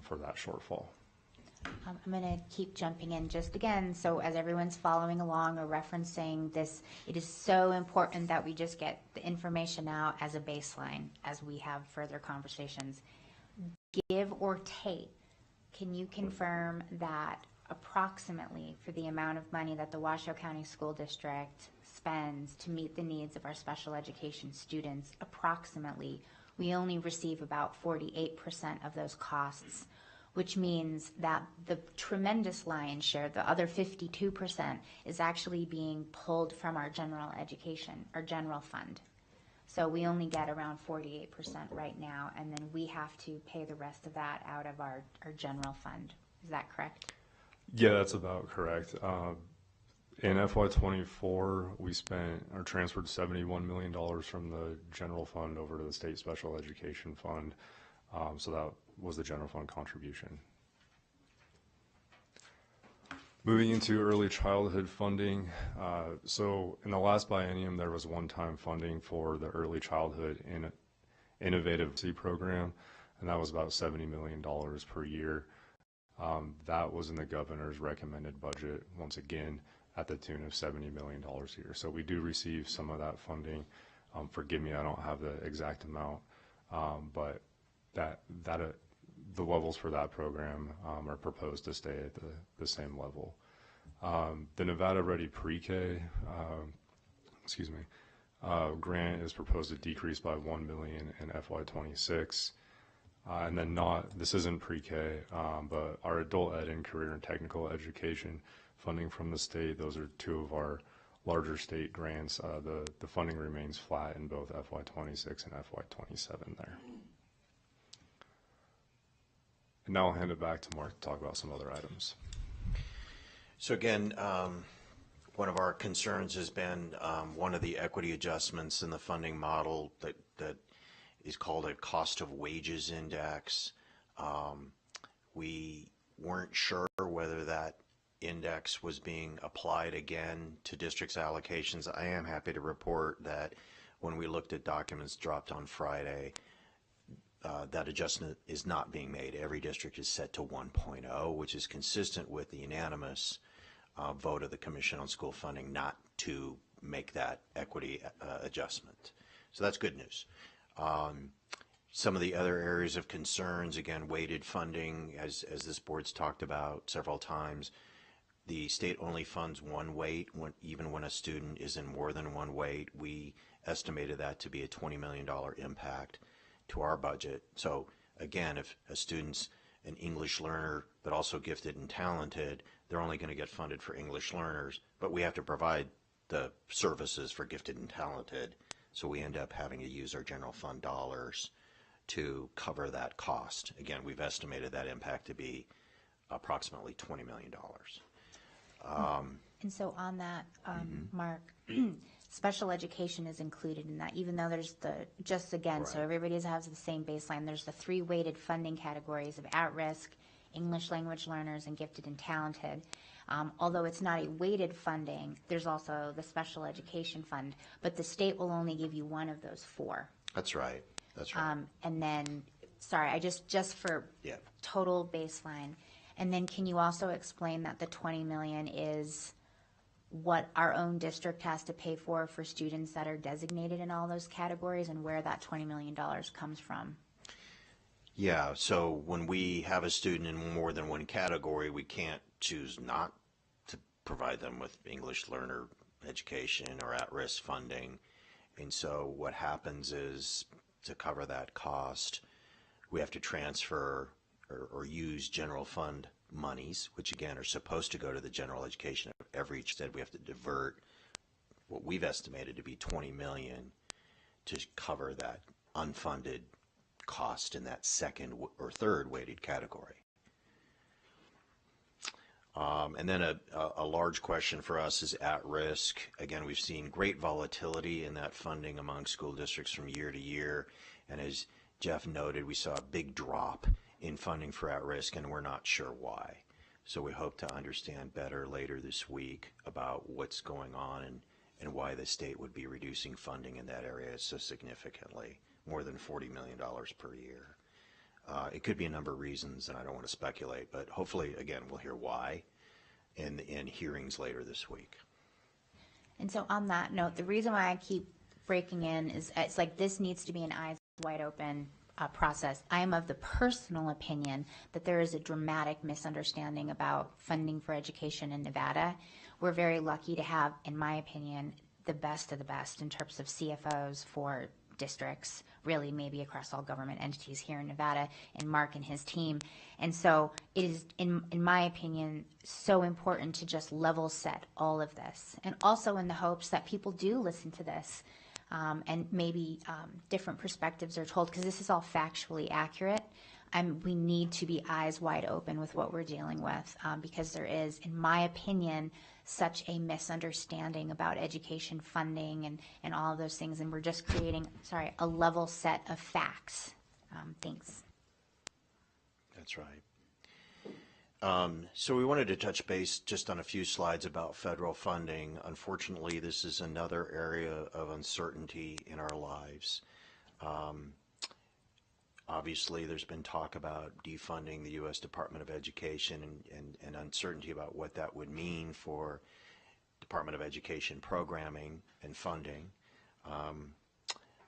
for that shortfall. I'm going to keep jumping in just again, so as everyone's following along or referencing this, it is so important that we just get the information out as a baseline as we have further conversations. Give or take, can you confirm that approximately for the amount of money that the Washoe County School District spends to meet the needs of our special education students, approximately, we only receive about 48% of those costs, which means that the tremendous lion's share, the other 52%, is actually being pulled from our general education, our general fund. So we only get around 48% right now, and then we have to pay the rest of that out of our general fund. Is that correct? Yeah, that's about correct. In FY24, we spent or transferred $71 million from the general fund over to the state special education fund. So that was the general fund contribution. Moving into early childhood funding. So in the last biennium, there was one-time funding for the early childhood innovative program, and that was about $70 million per year. That was in the governor's recommended budget, once again, at the tune of $70 million a year. So we do receive some of that funding. Forgive me, I don't have the exact amount, but the levels for that program are proposed to stay at the same level. The Nevada Ready Pre-K, grant is proposed to decrease by $1 million in FY26. And then this isn't pre-K, but our adult ed and career and technical education funding from the state, those are two of our larger state grants. The funding remains flat in both FY26 and FY27 there. And now I'll hand it back to Mark to talk about some other items. So again, one of our concerns has been one of the equity adjustments in the funding model that is called a cost of wages index. We weren't sure whether that index was being applied again to districts' allocations. I am happy to report that when we looked at documents dropped on Friday, that adjustment is not being made. Every district is set to 1.0, which is consistent with the unanimous vote of the Commission on School Funding not to make that equity adjustment. So that's good news. Some of the other areas of concerns, again, weighted funding, as this board's talked about several times. The state only funds one weight, even when a student is in more than one weight. We estimated that to be a $20 million impact to our budget. So again, if a student's an English learner but also gifted and talented, they're only going to get funded for English learners, but we have to provide the services for gifted and talented, so we end up having to use our general fund dollars to cover that cost. Again, we've estimated that impact to be approximately $20 million. And so on that, Mark, special education is included in that, even though there's so Right. everybody has the same baseline, there's the three weighted funding categories of at-risk, English language learners, and gifted and talented. Although it's not a weighted funding, there's also the special education fund, but the state will only give you one of those four. That's right. That's right. And then, sorry, I just for Yeah. total baseline. And then can you also explain that the 20 million is what our own district has to pay for students that are designated in all those categories, and where that $20 million comes from? Yeah, so when we have a student in more than one category, we can't choose not to provide them with English learner education or at-risk funding. And so what happens is, to cover that cost, we have to transfer or use general fund monies, which again are supposed to go to the general education of every. Instead, we have to divert what we've estimated to be 20 million to cover that unfunded cost in that second or third weighted category. And then a large question for us is at risk. Again, we've seen great volatility in that funding among school districts from year to year. And as Jeff noted, we saw a big drop in funding for at risk, and we're not sure why. So we hope to understand better later this week about what's going on and why the state would be reducing funding in that area so significantly, more than $40 million per year. It could be a number of reasons, and I don't want to speculate, but hopefully, again, we'll hear why in hearings later this week. And so on that note, the reason why I keep breaking in is it's like this needs to be an eyes wide open process. I am of the personal opinion that there is a dramatic misunderstanding about funding for education in Nevada. We're very lucky to have, in my opinion, the best of the best in terms of CFOs for districts, really maybe across all government entities here in Nevada, and Mark and his team. And so it is, in my opinion, so important to just level set all of this. And also in the hopes that people do listen to this and maybe different perspectives are told, because this is all factually accurate. We need to be eyes wide open with what we're dealing with because there is, in my opinion, such a misunderstanding about education funding and all of those things, and we're just creating, a level set of facts. Thanks. That's right. So we wanted to touch base just on a few slides about federal funding. Unfortunately, this is another area of uncertainty in our lives. Obviously, there's been talk about defunding the U.S. Department of Education and uncertainty about what that would mean for Department of Education programming and funding.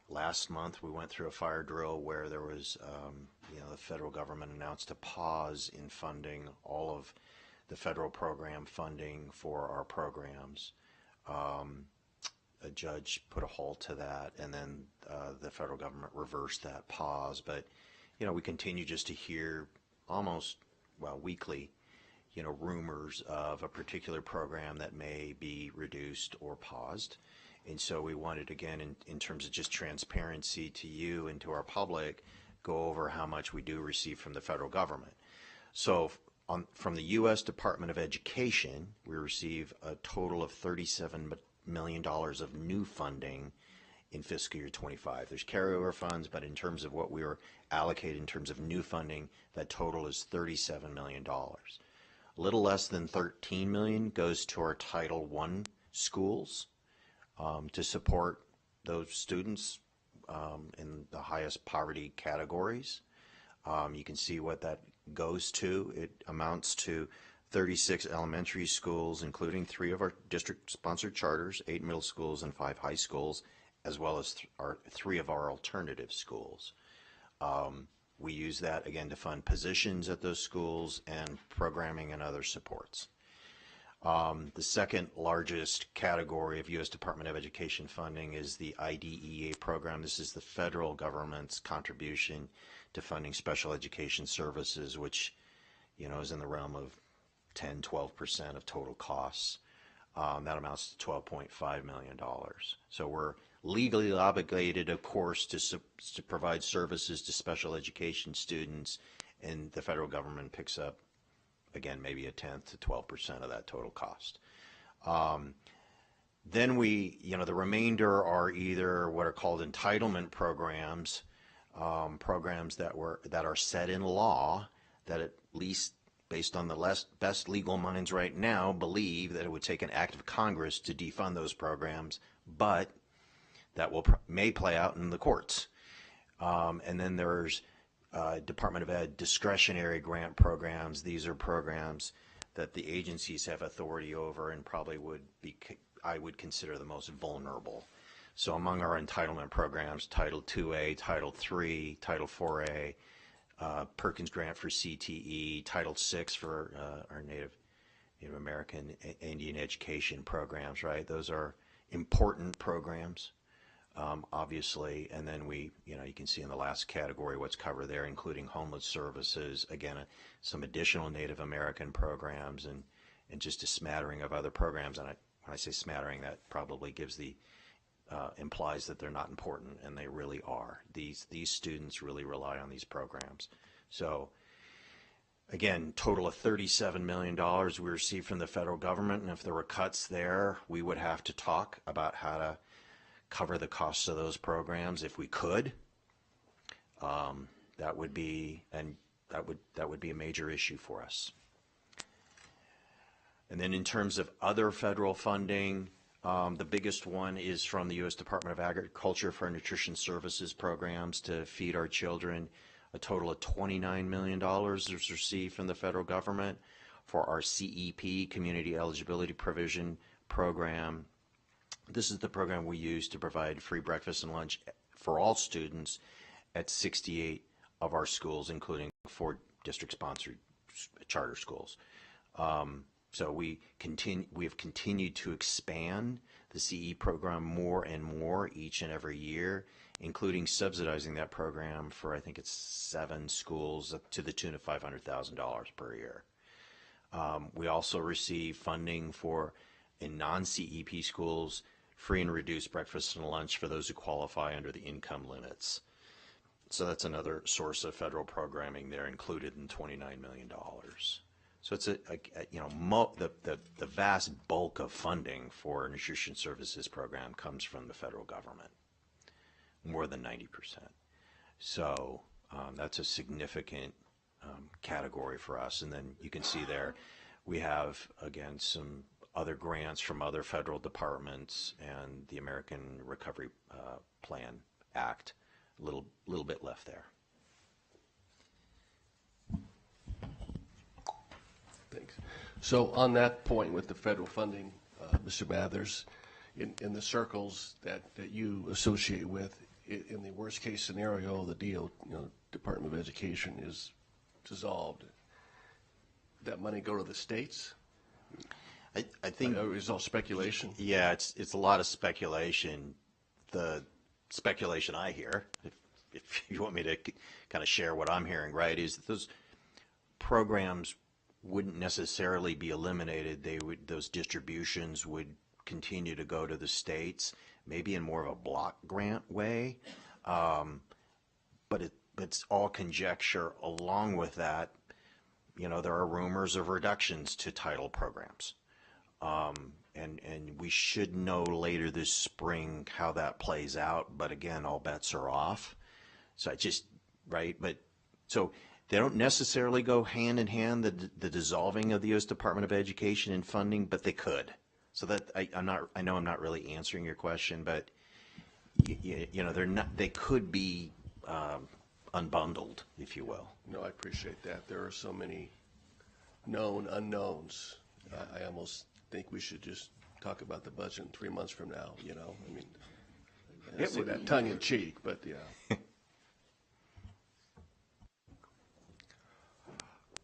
Last month, we went through a fire drill where there was, the federal government announced a pause in funding all of the federal program funding for our programs. A judge put a halt to that, and then the federal government reversed that pause. But, we continue just to hear almost, weekly, rumors of a particular program that may be reduced or paused. And so we wanted, again, in terms of just transparency to you and to our public, go over how much we do receive from the federal government. So from the U.S. Department of Education, we receive a total of $37 million of new funding in fiscal year 25. There's carryover funds, but in terms of what we were allocated in terms of new funding, that total is $37 million. A little less than $13 million goes to our Title I schools to support those students in the highest poverty categories. You can see what that goes to. It amounts to 36 elementary schools, including 3 of our district-sponsored charters, 8 middle schools, and 5 high schools, as well as 3 of our alternative schools. We use that, again, to fund positions at those schools and programming and other supports. The second largest category of U.S. Department of Education funding is the IDEA program. This is the federal government's contribution to funding special education services, which, is in the realm of 10-12% of total costs. That amounts to $12.5 million. So we're legally obligated, of course, to provide services to special education students, and the federal government picks up, again, maybe a 10th to 12% of that total cost. Then the remainder are either what are called entitlement programs, programs that are set in law, that at least based on the best legal minds right now believe that it would take an act of Congress to defund those programs, but that may play out in the courts. And then there's Department of Ed discretionary grant programs. These are programs that the agencies have authority over and probably I would consider the most vulnerable. So among our entitlement programs, Title IIA, Title III, Title IVA, Perkins Grant for CTE, Title VI for our Native American Indian education programs, right? Those are important programs. Obviously, and then you can see in the last category what's covered there, including homeless services, again, some additional Native American programs, and just a smattering of other programs. And when I say smattering, that probably implies that they're not important, and they really are. These students really rely on these programs. So, again, total of $37 million we received from the federal government, and if there were cuts there, we would have to talk about how to cover the costs of those programs if we could. That would be a major issue for us. And then in terms of other federal funding, the biggest one is from the U.S. Department of Agriculture for nutrition services programs to feed our children. A total of $29 million is received from the federal government for our CEP, Community Eligibility Provision Program. This is the program we use to provide free breakfast and lunch for all students at 68 of our schools, including 4 district-sponsored charter schools. So we have continued to expand the CE program more and more each and every year, including subsidizing that program for, I think it's 7 schools, up to the tune of $500,000 per year. We also receive funding in non-CEP schools, free and reduced breakfast and lunch for those who qualify under the income limits. So that's another source of federal programming there, included in $29 million. So it's the vast bulk of funding for a nutrition services program comes from the federal government, more than 90%. So that's a significant category for us. And then you can see there we have, again, some other grants from other federal departments and the American Recovery Plan Act, a little bit left there. Thanks. So on that point with the federal funding, Mr. Mathers, in the circles that you associate with, in the worst case scenario, the Department of Education is dissolved, that money go to the states? I think it's all speculation. Yeah, it's a lot of speculation. The speculation I hear, if you want me to kind of share what I'm hearing, right, is that those programs wouldn't necessarily be eliminated. Those distributions would continue to go to the states, maybe in more of a block grant way. But it's all conjecture. Along with that, there are rumors of reductions to title programs. And we should know later this spring how that plays out, but again, all bets are off. So right, but, so they don't necessarily go hand in hand, the dissolving of the U.S. Department of Education and funding, but they could. So that, I know I'm not really answering your question, but, they could be unbundled, if you will. No, I appreciate that. There are so many known unknowns. I almost think we should just talk about the budget in 3 months from now, I mean, I say that tongue in cheek, but yeah.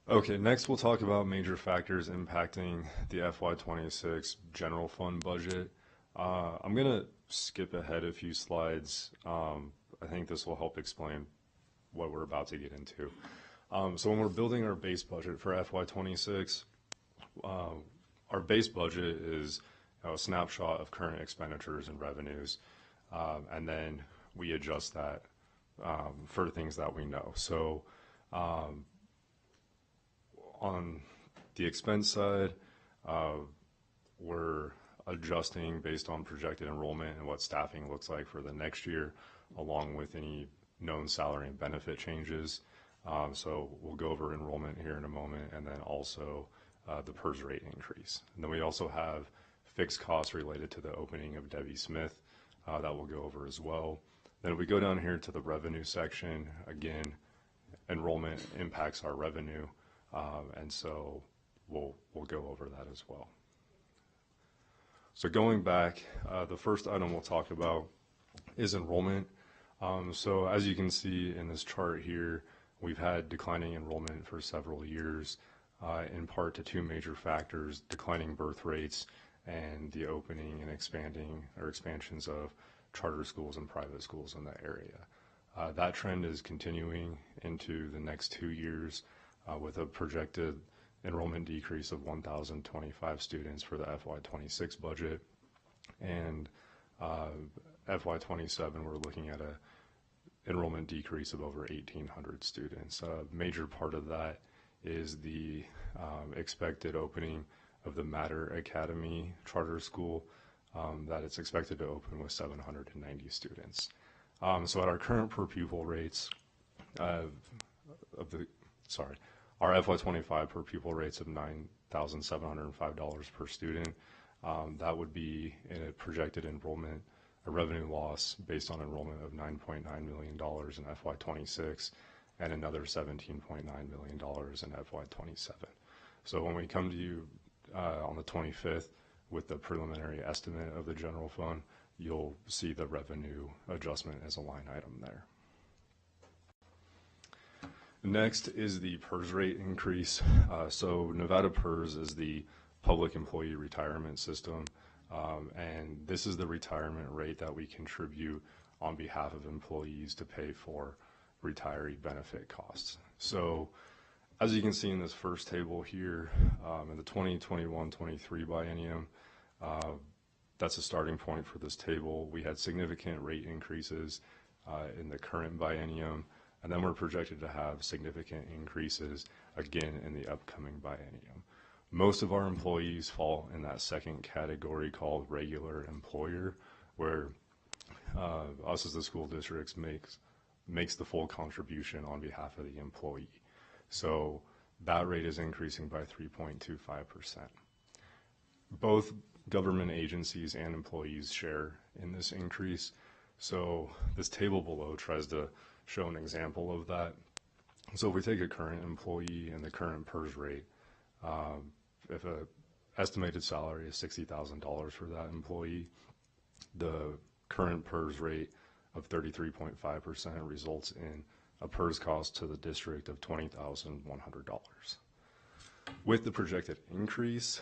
Okay, next we'll talk about major factors impacting the FY26 general fund budget. I'm going to skip ahead a few slides. I think this will help explain what we're about to get into. So when we're building our base budget for FY26, our base budget is a snapshot of current expenditures and revenues, and then we adjust that for things that we know. So on the expense side, we're adjusting based on projected enrollment and what staffing looks like for the next year, along with any known salary and benefit changes. So we'll go over enrollment here in a moment, and then also the PERS rate increase. And then we also have fixed costs related to the opening of Debbie Smith that we'll go over as well. Then if we go down here to the revenue section, again, enrollment impacts our revenue, and so we'll go over that as well. So going back, the first item we'll talk about is enrollment. So as you can see in this chart here, we've had declining enrollment for several years, in part to two major factors: declining birth rates and the opening and expansions of charter schools and private schools in the area. That trend is continuing into the next 2 years, with a projected enrollment decrease of 1,025 students for the FY26 budget. And FY27, we're looking at a enrollment decrease of over 1,800 students. A major part of that is the expected opening of the Matter Academy charter school that it's expected to open with 790 students. So at our current per pupil rates our FY25 per pupil rates of $9,705 per student, that would be in a projected enrollment, a revenue loss based on enrollment of $9.9 million in FY26 and another $17.9 million in FY27. So when we come to you on the 25th with the preliminary estimate of the general fund, you'll see the revenue adjustment as a line item there. Next is the PERS rate increase. So Nevada PERS is the Public Employee Retirement System, and this is the retirement rate that we contribute on behalf of employees to pay for retiree benefit costs. So as you can see in this first table here, in the 2021-23 biennium, that's a starting point for this table. We had significant rate increases in the current biennium, and then we're projected to have significant increases again in the upcoming biennium. Most of our employees fall in that second category called regular employer, where us as the school districts makes the full contribution on behalf of the employee. So that rate is increasing by 3.25%. Both government agencies and employees share in this increase. So this table below tries to show an example of that. So if we take a current employee and the current PERS rate, if an estimated salary is $60,000 for that employee, the current PERS rate of 33.5% results in a PERS cost to the district of $20,100. With the projected increase,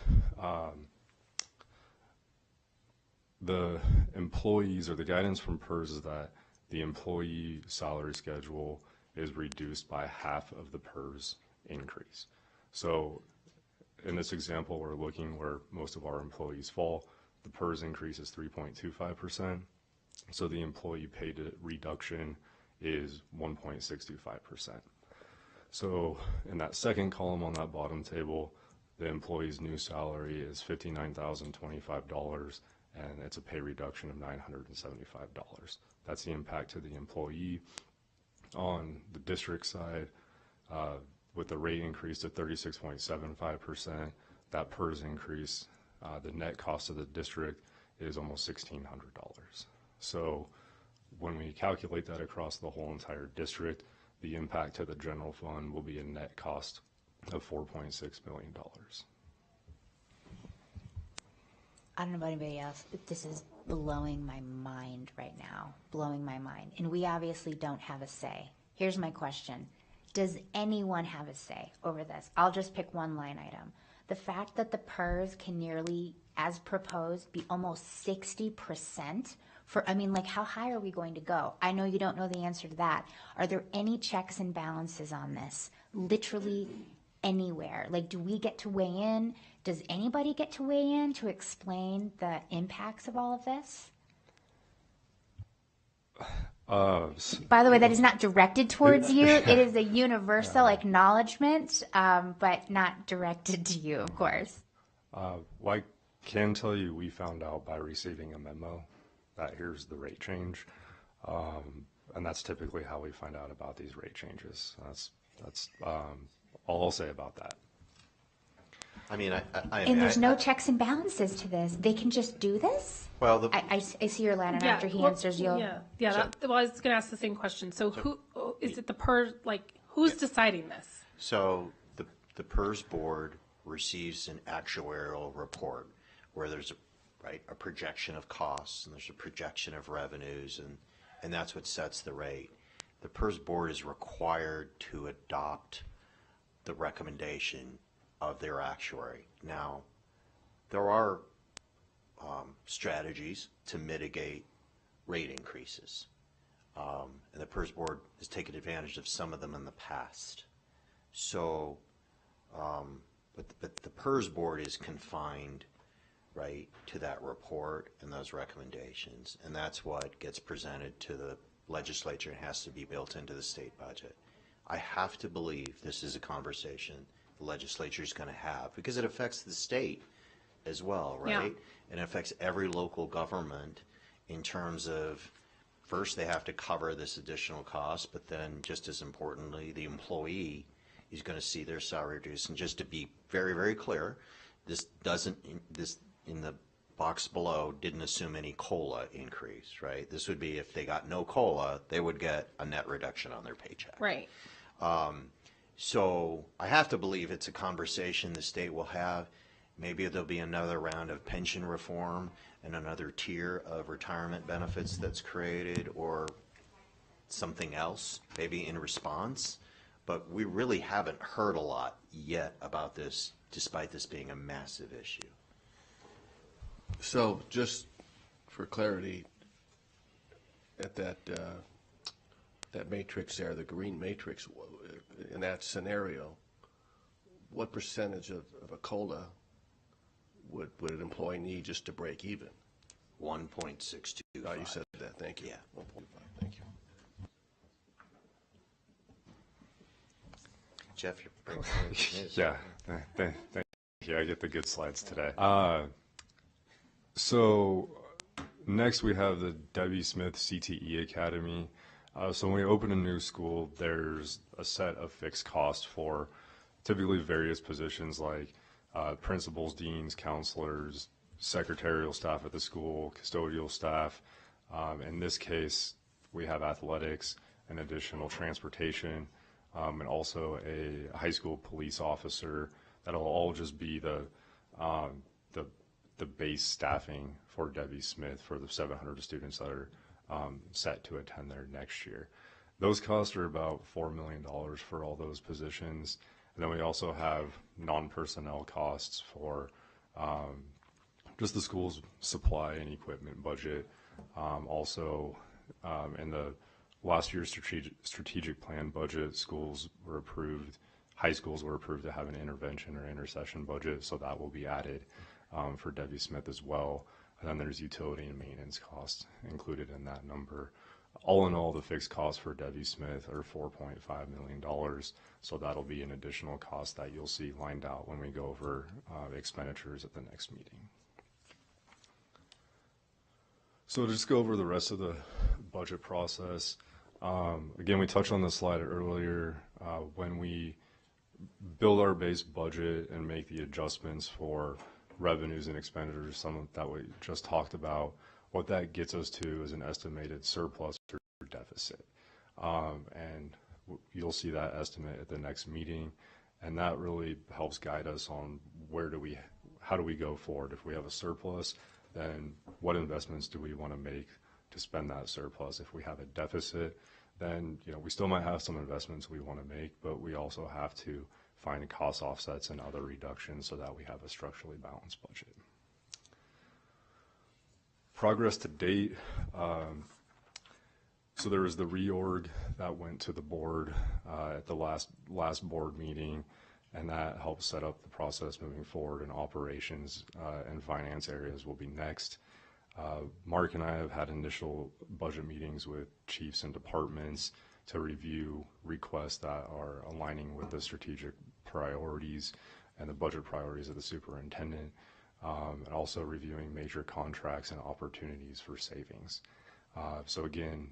the employees, or the guidance from PERS, is that the employee salary schedule is reduced by half of the PERS increase. So in this example, we're looking where most of our employees fall. The PERS increase is 3.25%. So the employee paid reduction is 1.625%. So in that second column on that bottom table, the employee's new salary is $59,025, and it's a pay reduction of $975. That's the impact to the employee. On the district side, with the rate increase to 36.75%, that PERS increase, the net cost of the district is almost $1,600. So when we calculate that across the whole entire district, the impact to the general fund will be a net cost of $4.6 million. I don't know about anybody else, but this is blowing my mind right now, blowing my mind. And we obviously don't have a say. Here's my question. Does anyone have a say over this? I'll just pick one line item. The fact that the PERS can nearly, as proposed, be almost 60% for, I mean, like, how high are we going to go? I know you don't know the answer to that. Are there any checks and balances on this? Literally anywhere? Like, do we get to weigh in? Does anybody get to weigh in to explain the impacts of all of this? By the way, that is not directed towards you. It is a universal acknowledgement, but not directed to you, of course. Well, I can tell you we found out by receiving a memo that here's the rate change. And that's typically how we find out about these rate changes. That's all I'll say about that. I mean, And there's no checks and balances to this. They can just do this? well, I see your line, and after he answers, you'll. Well, I was going to ask the same question. So who is it? Who's deciding this? So the PERS board receives an actuarial report where there's a projection of costs and there's a projection of revenues, and that's what sets the rate. The PERS board is required to adopt the recommendation of their actuary. Now, there are strategies to mitigate rate increases, and the PERS board has taken advantage of some of them in the past. So, but the PERS board is confined, right, to that report and those recommendations, and that's what gets presented to the legislature and has to be built into the state budget. I have to believe this is a conversation the legislature is going to have because it affects the state as well, right? Yeah. And it affects every local government in terms of, first they have to cover this additional cost, but then just as importantly, the employee is going to see their salary reduced. And just to be very, very clear, this in the box below didn't assume any COLA increase, right? This would be if they got no COLA, they would get a net reduction on their paycheck. Right. So I have to believe it's a conversation the state will have. Maybe there'll be another round of pension reform and another tier of retirement benefits that's created or something else, maybe in response. But we really haven't heard a lot yet about this, despite this being a massive issue. So just for clarity, at that matrix there, the green matrix, in that scenario, what percentage of a COLA would an employee need just to break even? 1.625. Oh, you said that. Thank you. Yeah. 1.5. Thank you. Jeff, you're bringing Yeah, thank you. I get the good slides today. So next we have the Debbie Smith CTE Academy. So when we open a new school, there's a set of fixed costs for typically various positions like principals, deans, counselors, secretarial staff at the school, custodial staff. In this case, we have athletics and additional transportation, and also a high school police officer. That'll all just be the base staffing for Debbie Smith for the 700 students that are set to attend there next year. Those costs are about $4 million for all those positions. And then we also have non-personnel costs for just the school's supply and equipment budget. Also, in the last year's strategic plan budget, high schools were approved to have an intervention or intercession budget, so that will be added for Debbie Smith as well. And then there's utility and maintenance costs included in that number. all in all, the fixed costs for Debbie Smith are $4.5 million. So that'll be an additional cost that you'll see lined out when we go over expenditures at the next meeting. So to just go over the rest of the budget process, again, we touched on this slide earlier. When we build our base budget and make the adjustments for revenues and expenditures, some that we just talked about, what that gets us to is an estimated surplus or deficit. And you'll see that estimate at the next meeting, and that really helps guide us on how do we go forward. If we have a surplus, then what investments do we want to make to spend that surplus? If we have a deficit, then we still might have some investments we want to make, but we also have to find cost offsets and other reductions so that we have a structurally balanced budget. Progress to date. So there was the reorg that went to the board at the last board meeting, and that helped set up the process moving forward, and operations and finance areas will be next. Mark and I have had initial budget meetings with chiefs and departments to review requests that are aligning with the strategic priorities and the budget priorities of the superintendent, and also reviewing major contracts and opportunities for savings. So again,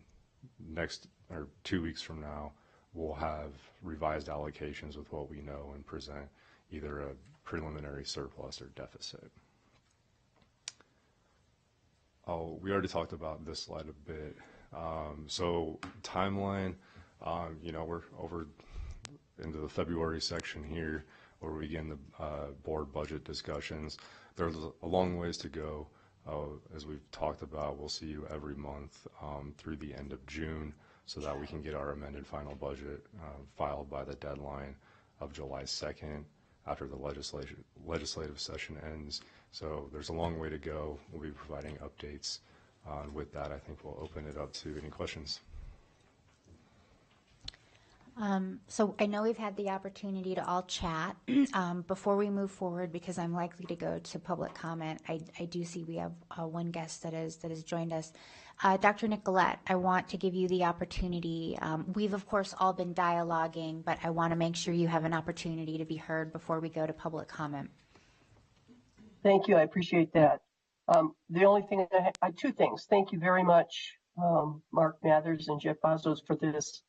next or 2 weeks from now, we'll have revised allocations with what we know and present either a preliminary surplus or deficit. We already talked about this slide a bit. So timeline, we're over into the February section here where we begin the board budget discussions. There's a long ways to go. As we've talked about, we'll see you every month through the end of June so that we can get our amended final budget filed by the deadline of July 2nd after the legislative session ends. So there's a long way to go. We'll be providing updates. With that, I think we'll open it up to any questions. So I know we've had the opportunity to all chat. Before we move forward, because I'm likely to go to public comment, I do see we have one guest that has joined us. Dr. Nicolette, I want to give you the opportunity. We've, of course, all been dialoguing, but I want to make sure you have an opportunity to be heard before we go to public comment. Thank you. I appreciate that. The only thing, two things. Thank you very much, Mark Mathers and Jeff Bozos, for this.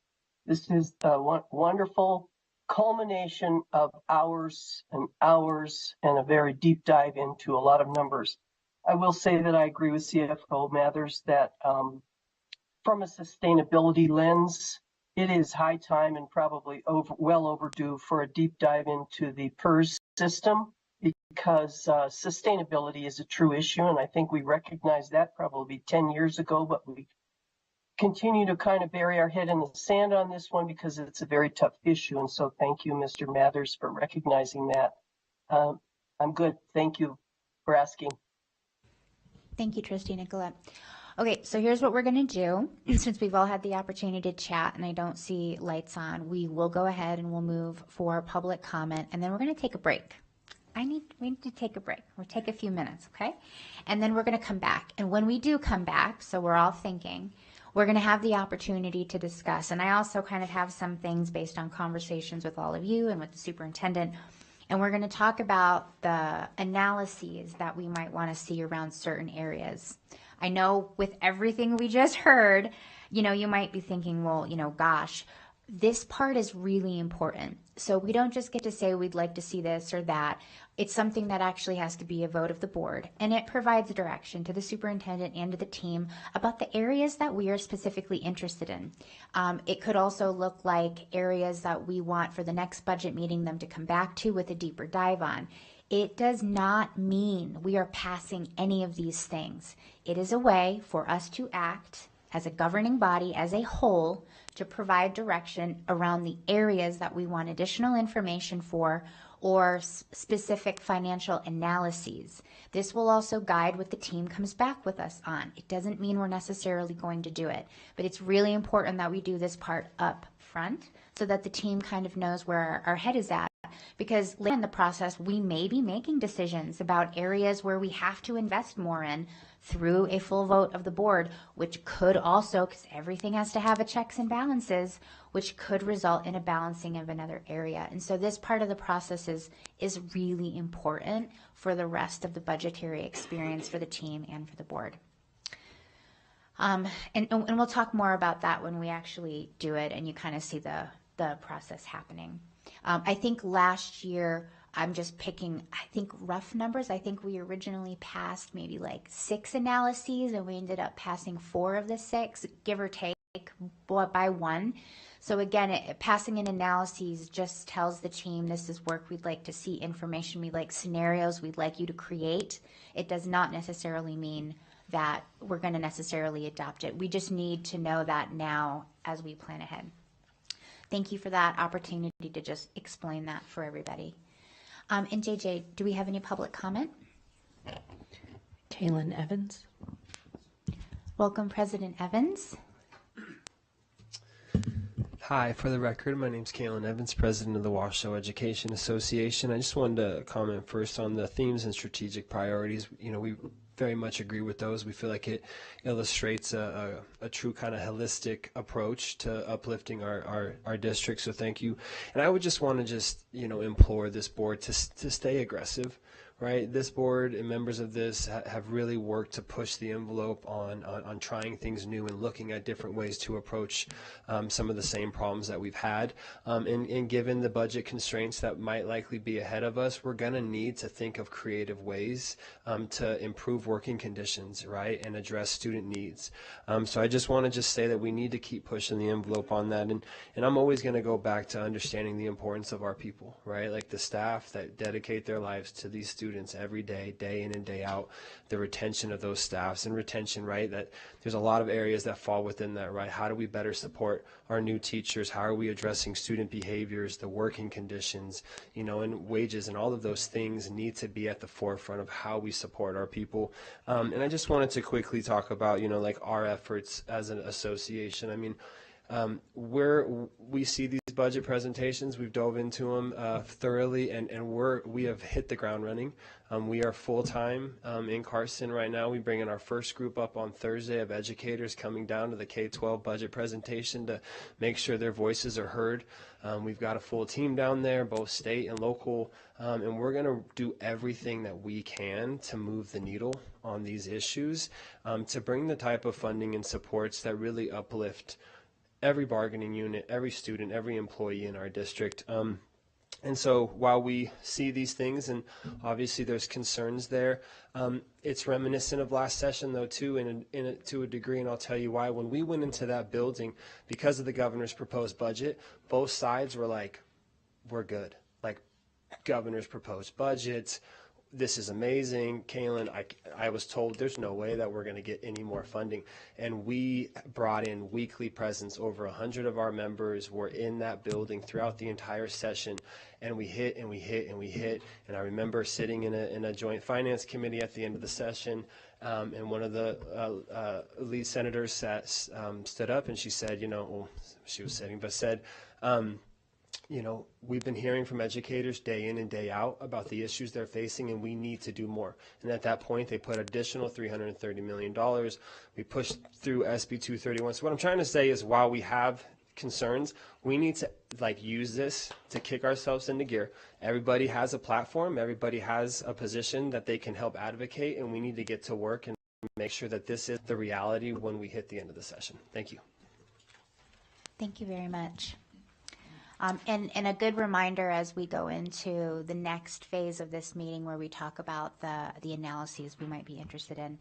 This is a wonderful culmination of hours and hours and a very deep dive into a lot of numbers. I will say that I agree with CFO Mathers that from a sustainability lens, it is high time and probably well overdue for a deep dive into the PERS system, because sustainability is a true issue, and I think we recognized that probably 10 years ago, but we continue to kind of bury our head in the sand on this one because it's a very tough issue. And so thank you, Mr. Mathers, for recognizing that. I'm good. Thank you for asking. Thank you, Trustee Nicolette. Okay, so here's what we're going to do. Since we've all had the opportunity to chat and I don't see lights on, we will go ahead and we'll move for public comment, and then we're going to take a break. We need to take a break. We'll take a few minutes, okay? And then we're going to come back. And when we do come back, so we're all thinking, we're going to have the opportunity to discuss. And I also kind of have some things based on conversations with all of you and with the superintendent. And we're going to talk about the analyses that we might want to see around certain areas. I know with everything we just heard, you might be thinking, well, gosh, this part is really important. So we don't just get to say we'd like to see this or that. It's something that actually has to be a vote of the board, and it provides direction to the superintendent and to the team about the areas that we are specifically interested in. It could also look like areas that we want for the next budget meeting them to come back to with a deeper dive on. It does not mean we are passing any of these things. It is a way for us to act as a governing body, as a whole, to provide direction around the areas that we want additional information for or specific financial analyses. This will also guide what the team comes back with us on. It doesn't mean we're necessarily going to do it, but it's really important that we do this part up front so that the team kind of knows where our head is at because later in the process, we may be making decisions about areas where we have to invest more in through a full vote of the board, which could also, because everything has to have a checks and balances, which could result in a balancing of another area. And so this part of the process is really important for the rest of the budgetary experience for the team and for the board. And we'll talk more about that when we actually do it and you kind of see the process happening. I think last year, I'm just picking, I think rough numbers, I think we originally passed maybe like 6 analyses and we ended up passing 4 of the 6, give or take by 1. So again, passing in analyses just tells the team this is work we'd like to see, information we'd like, scenarios we'd like you to create. It does not necessarily mean that we're going to necessarily adopt it. We just need to know that now as we plan ahead. Thank you for that opportunity to just explain that for everybody. And JJ, do we have any public comment? Kaylin Evans. Welcome, President Evans. Hi, for the record, my name is Kaylin Evans, President of the Washoe Education Association. I just wanted to comment first on the themes and strategic priorities. You know, we very much agree with those. We feel like it illustrates a true kind of holistic approach to uplifting our district, so thank you. And I would just want to implore this board to stay aggressive. Right, this board and members of this have really worked to push the envelope on trying things new and looking at different ways to approach some of the same problems that we've had. And given the budget constraints that might likely be ahead of us, we're going to need to think of creative ways to improve working conditions, right, and address student needs. So I just want to say that we need to keep pushing the envelope on that. And I'm always going to go back to understanding the importance of our people, right, like the staff that dedicate their lives to these students every day, day in and day out, the retention of those staffs and retention, right, that there's a lot of areas that fall within that, right? How do we better support our new teachers? How are we addressing student behaviors, the working conditions, and wages, and all of those things need to be at the forefront of how we support our people. And I just wanted to quickly talk about, like our efforts as an association. I mean, we see these budget presentations, we've dove into them thoroughly, and we have hit the ground running. We are full-time in Carson right now. We bring in our first group up on Thursday of educators coming down to the K-12 budget presentation to make sure their voices are heard. We've got a full team down there, both state and local, and we're going to do everything that we can to move the needle on these issues, to bring the type of funding and supports that really uplift every bargaining unit, every student, every employee in our district. And so while we see these things, and obviously there's concerns there, it's reminiscent of last session though too, to a degree, and I'll tell you why. When we went into that building, because of the governor's proposed budget, both sides were like, we're good. Like, governor's proposed budget, this is amazing. Kaylin, I was told there's no way that we're going to get any more funding. And we brought in weekly presence. Over 100 of our members were in that building throughout the entire session. And we hit and we hit and we hit. And I remember sitting in a joint finance committee at the end of the session. And one of the lead senators stood up and she said, she was sitting, but said, we've been hearing from educators day in and day out about the issues they're facing, and we need to do more. And at that point, they put additional $330 million. We pushed through SB 231. So what I'm trying to say is, while we have concerns, we need to use this to kick ourselves into gear. Everybody has a platform. Everybody has a position that they can help advocate, and we need to get to work and make sure that this is the reality when we hit the end of the session. Thank you. Thank you very much. And a good reminder as we go into the next phase of this meeting where we talk about the analyses we might be interested in.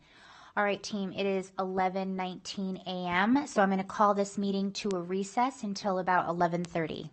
All right, team, it is 11:19 a.m., so I'm going to call this meeting to a recess until about 11:30.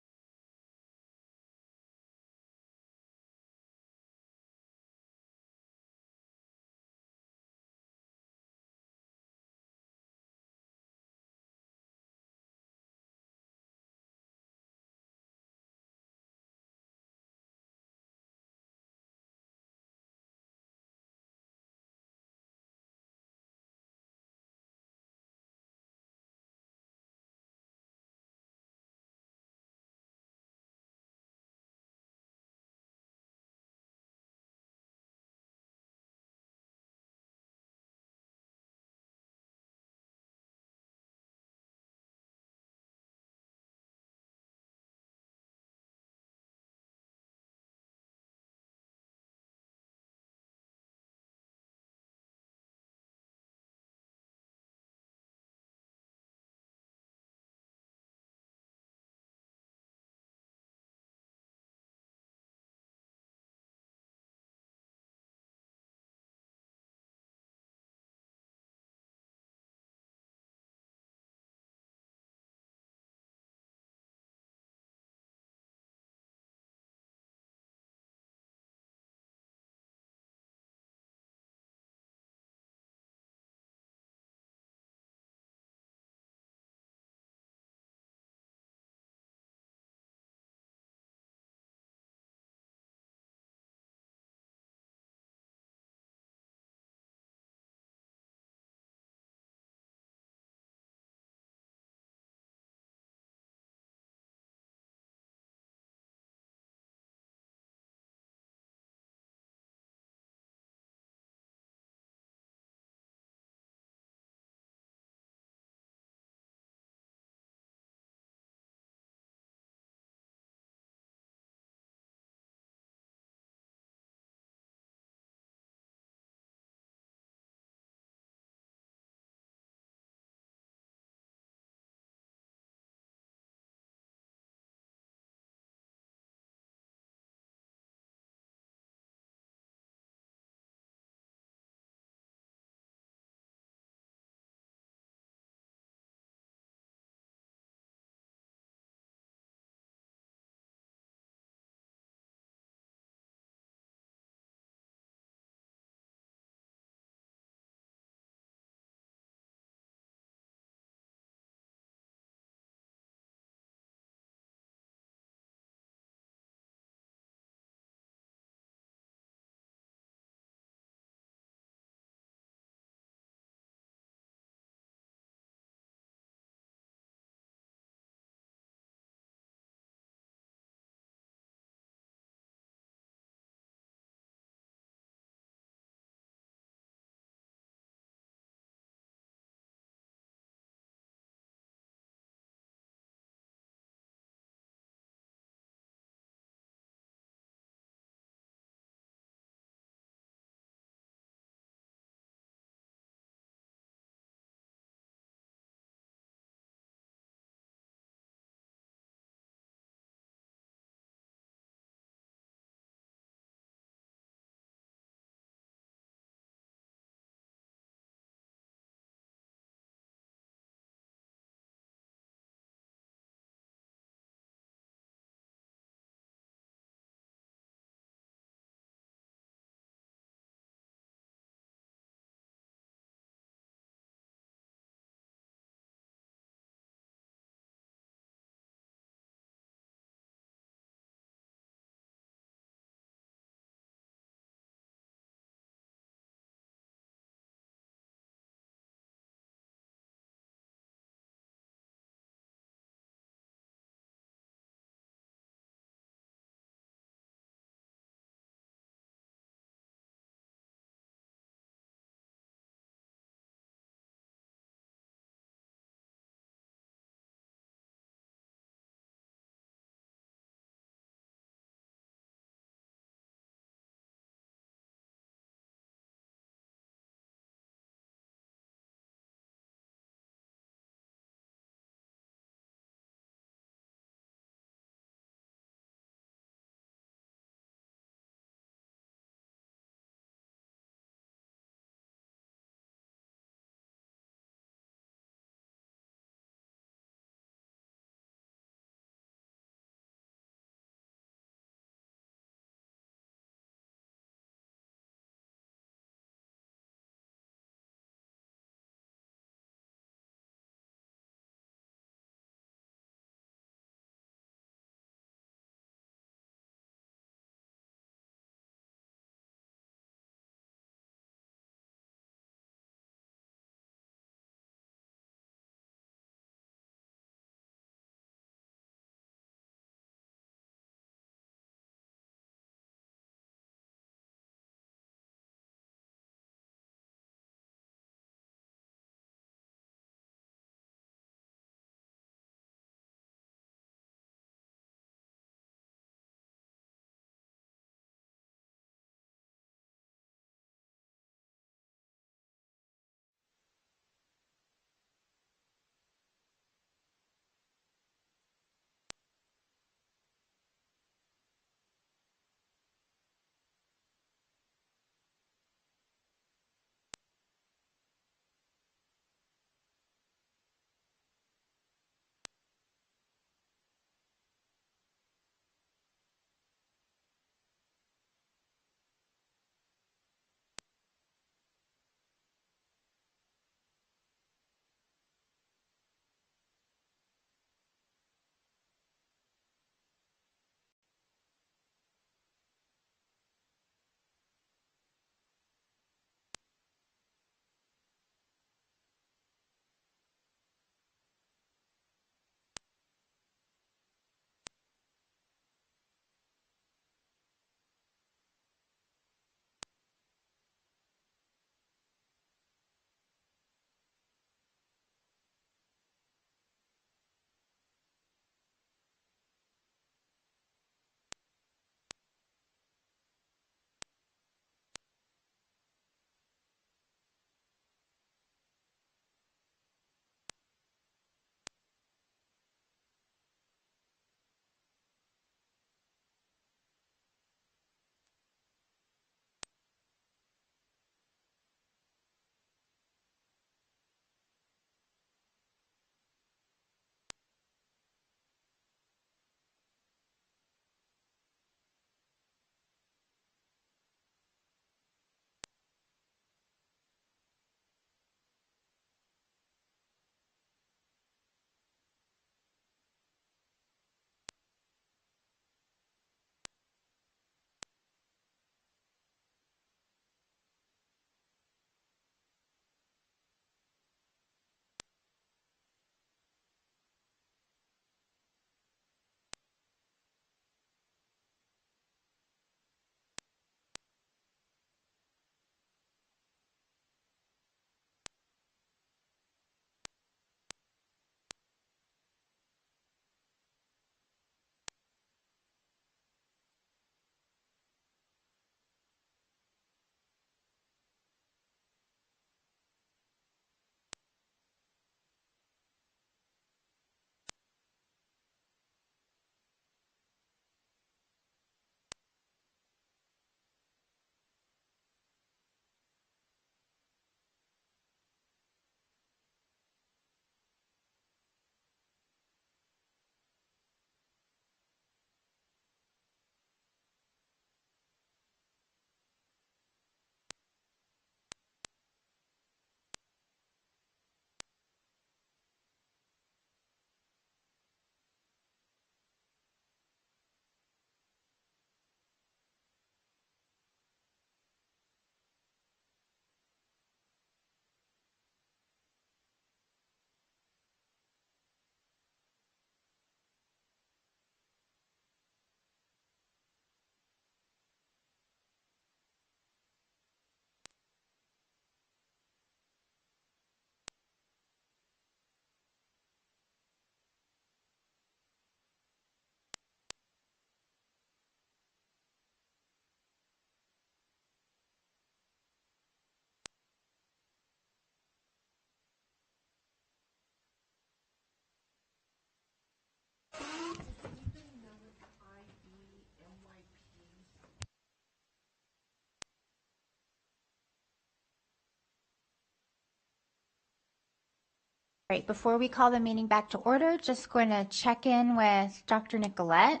Right, before we call the meeting back to order, just going to check in with Dr. Nicolette.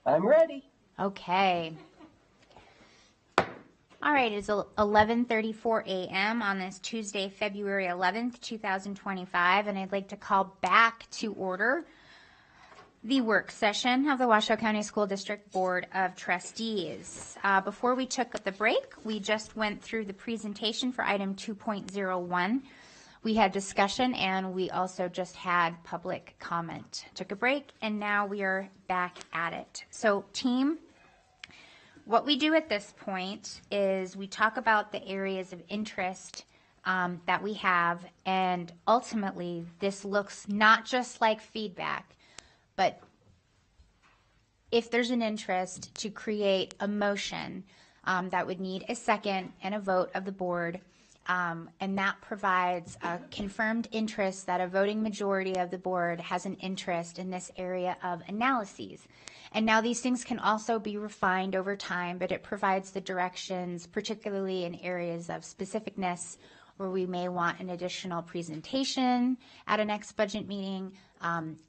I'm ready. Okay. All right, it's 11:34 a.m. on this Tuesday, February 11th, 2025, and I'd like to call back to order the work session of the Washoe County School District Board of Trustees. Before we took the break, we just went through the presentation for item 2.01. We had discussion and we also just had public comment. Took a break and now we are back at it. So team, what we do at this point is we talk about the areas of interest that we have, and ultimately this looks not just like feedback, but if there's an interest to create a motion that would need a second and a vote of the board, and that provides a confirmed interest that a voting majority of the board has an interest in this area of analyses. And now these things can also be refined over time, but it provides the directions, particularly in areas of specificness where we may want an additional presentation at a next budget meeting,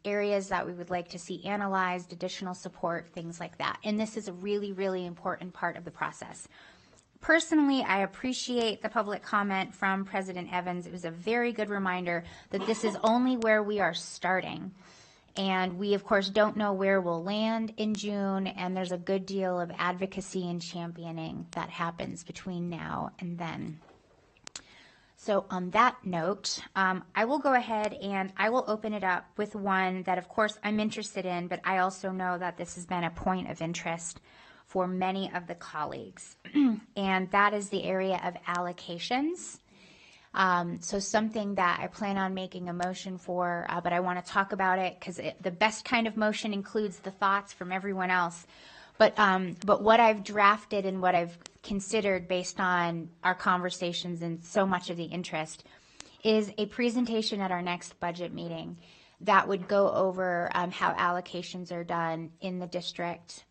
areas that we would like to see analyzed, additional support, things like that. And this is a really, really important part of the process. Personally, I appreciate the public comment from President Evans. It was a very good reminder that this is only where we are starting. And we, of course, don't know where we'll land in June, and there's a good deal of advocacy and championing that happens between now and then. So on that note, I will go ahead and I will open it up with one that, of course, I'm interested in, but I also know that this has been a point of interest for many of the colleagues, and that is the area of allocations. So something that I plan on making a motion for, but I want to talk about it because the best kind of motion includes the thoughts from everyone else. But what I've drafted and what I've considered based on our conversations and so much of the interest is a presentation at our next budget meeting that would go over how allocations are done in the district,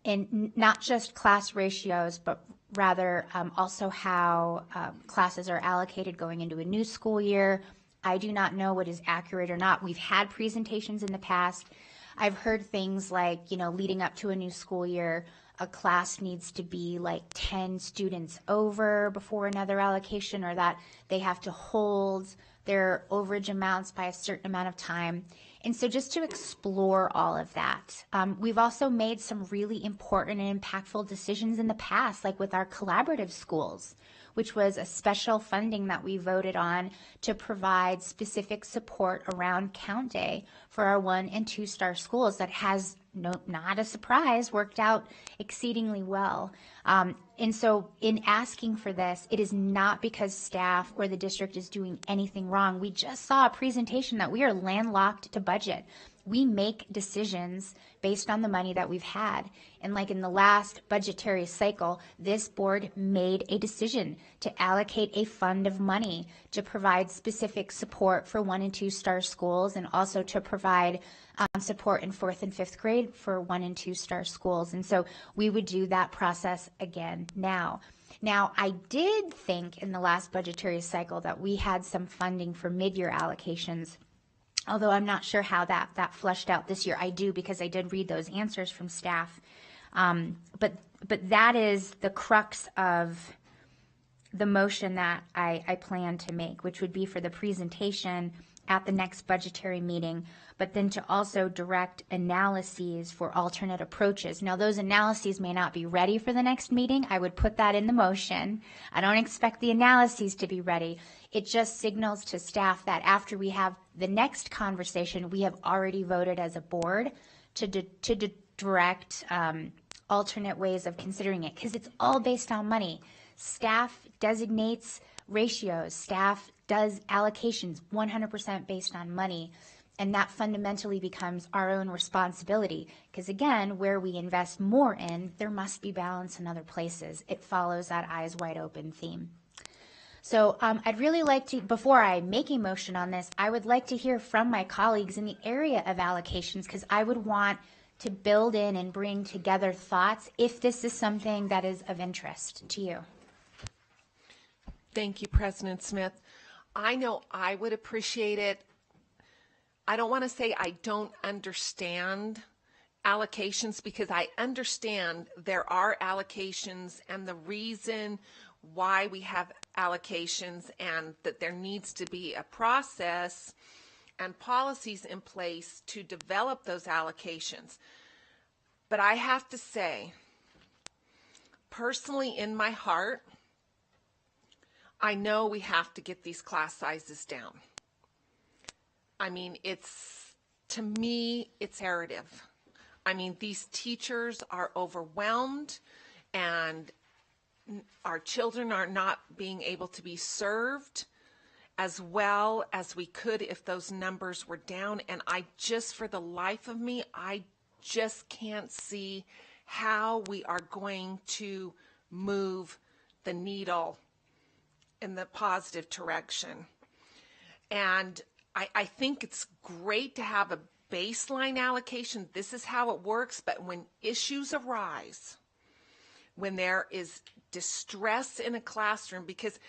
and not just class ratios, but rather also how classes are allocated going into a new school year. I do not know what is accurate or not. We've had presentations in the past. I've heard things like, leading up to a new school year, a class needs to be like 10 students over before another allocation, or that they have to hold their overage amounts by a certain amount of time. And so just to explore all of that, we've also made some really important and impactful decisions in the past, like with our collaborative schools, which was a special funding that we voted on to provide specific support around Count Day for our 1- and 2-star schools that has, not a surprise, worked out exceedingly well. And so in asking for this, it is not because staff or the district is doing anything wrong. We just saw a presentation that we are landlocked to budget. We make decisions based on the money that we've had. And like in the last budgetary cycle, this board made a decision to allocate a fund of money to provide specific support for 1- and 2-star schools, and also to provide support in 4th and 5th grade for 1- and 2-star schools. And so we would do that process again now. Now, I did think in the last budgetary cycle that we had some funding for mid-year allocations, although I'm not sure how that flushed out this year. I do, because I did read those answers from staff. But that is the crux of the motion that I plan to make, which would be for the presentation at the next budgetary meeting, but then to also direct analyses for alternate approaches. Now, those analyses may not be ready for the next meeting. I would put that in the motion. I don't expect the analyses to be ready. It just signals to staff that after we have the next conversation, we have already voted as a board to direct alternate ways of considering it, because it's all based on money. Staff designates ratios. Staff does allocations 100% based on money. And that fundamentally becomes our own responsibility, because again, where we invest more in, there must be balance in other places. It follows that eyes wide open theme. So I'd really like to, before I make a motion on this, I would like to hear from my colleagues in the area of allocations, because I would want to build in and bring together thoughts if this is something that is of interest to you. Thank you, President Smith. I know I would appreciate it. I don't want to say I don't understand allocations, because I understand there are allocations and the reason why we have allocations, and that there needs to be a process and policies in place to develop those allocations. But I have to say, personally in my heart, I know we have to get these class sizes down. I mean, to me, it's imperative. I mean, these teachers are overwhelmed, and our children are not being able to be served as well as we could if those numbers were down. And I just, for the life of me, I just can't see how we are going to move the needle in the positive direction. And I think it's great to have a baseline allocation. This is how it works. But when issues arise, when there is distress in a classroom, because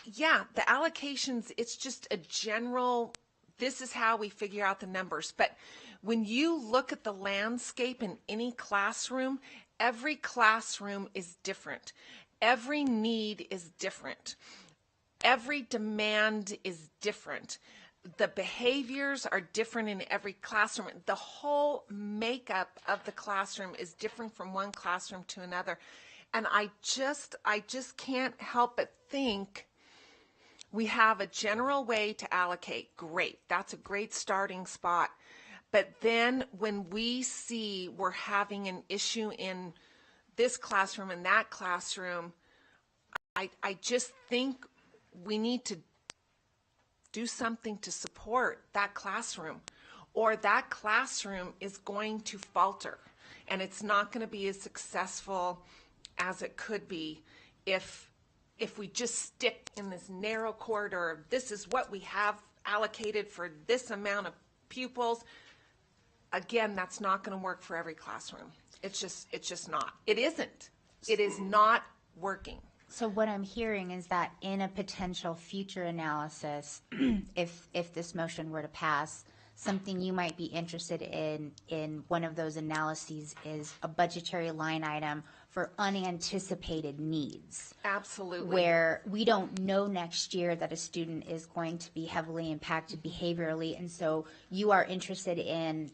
yeah, the allocations, it's just a general, this is how we figure out the numbers. But when you look at the landscape in any classroom, every classroom is different. Every need is different. Every demand is different. The behaviors are different in every classroom. The whole makeup of the classroom is different from one classroom to another. And I just can't help but think we have a general way to allocate. Great. That's a great starting spot. But then when we see we're having an issue in this classroom and that classroom, I just think we need to do something to support that classroom, or that classroom is going to falter, and it's not going to be as successful as it could be if we just stick in this narrow corridor of this is what we have allocated for this amount of pupils. Again, that's not going to work for every classroom. It's just not. It isn't. It is not working. So what I'm hearing is that in a potential future analysis, if this motion were to pass, something you might be interested in one of those analyses is a budgetary line item for unanticipated needs. Absolutely. Where we don't know next year that a student is going to be heavily impacted behaviorally, and so you are interested in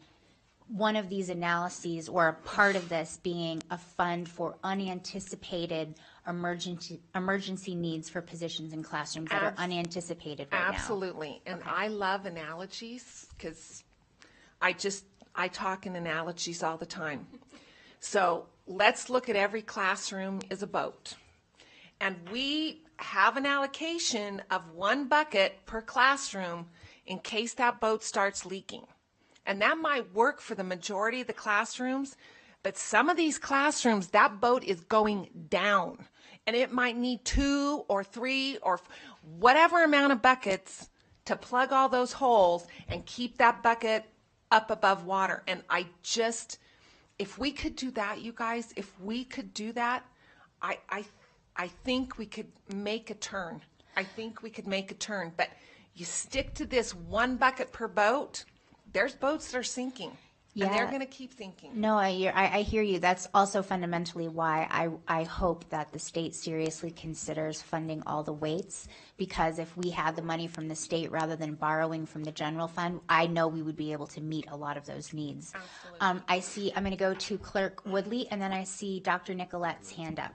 one of these analyses, or a part of this being a fund for unanticipated emergency needs for positions in classrooms that are unanticipated right now. Absolutely. And okay. I love analogies, because I talk in analogies all the time. So let's look at every classroom as a boat. And we have an allocation of one bucket per classroom in case that boat starts leaking. And that might work for the majority of the classrooms, but some of these classrooms, that boat is going down, and it might need 2 or 3 or whatever amount of buckets to plug all those holes and keep that bucket up above water. And if we could do that, you guys, if we could do that, I think we could make a turn. I think we could make a turn. But you stick to this one bucket per boat, there's boats that are sinking. Yeah. And they're going to keep sinking. No, I hear you. That's also fundamentally why I hope that the state seriously considers funding all the weights, because if we had the money from the state rather than borrowing from the general fund, I know we would be able to meet a lot of those needs. Absolutely. I'm going to go to Clerk Woodley, and then I see Dr. Nicolette's hand up.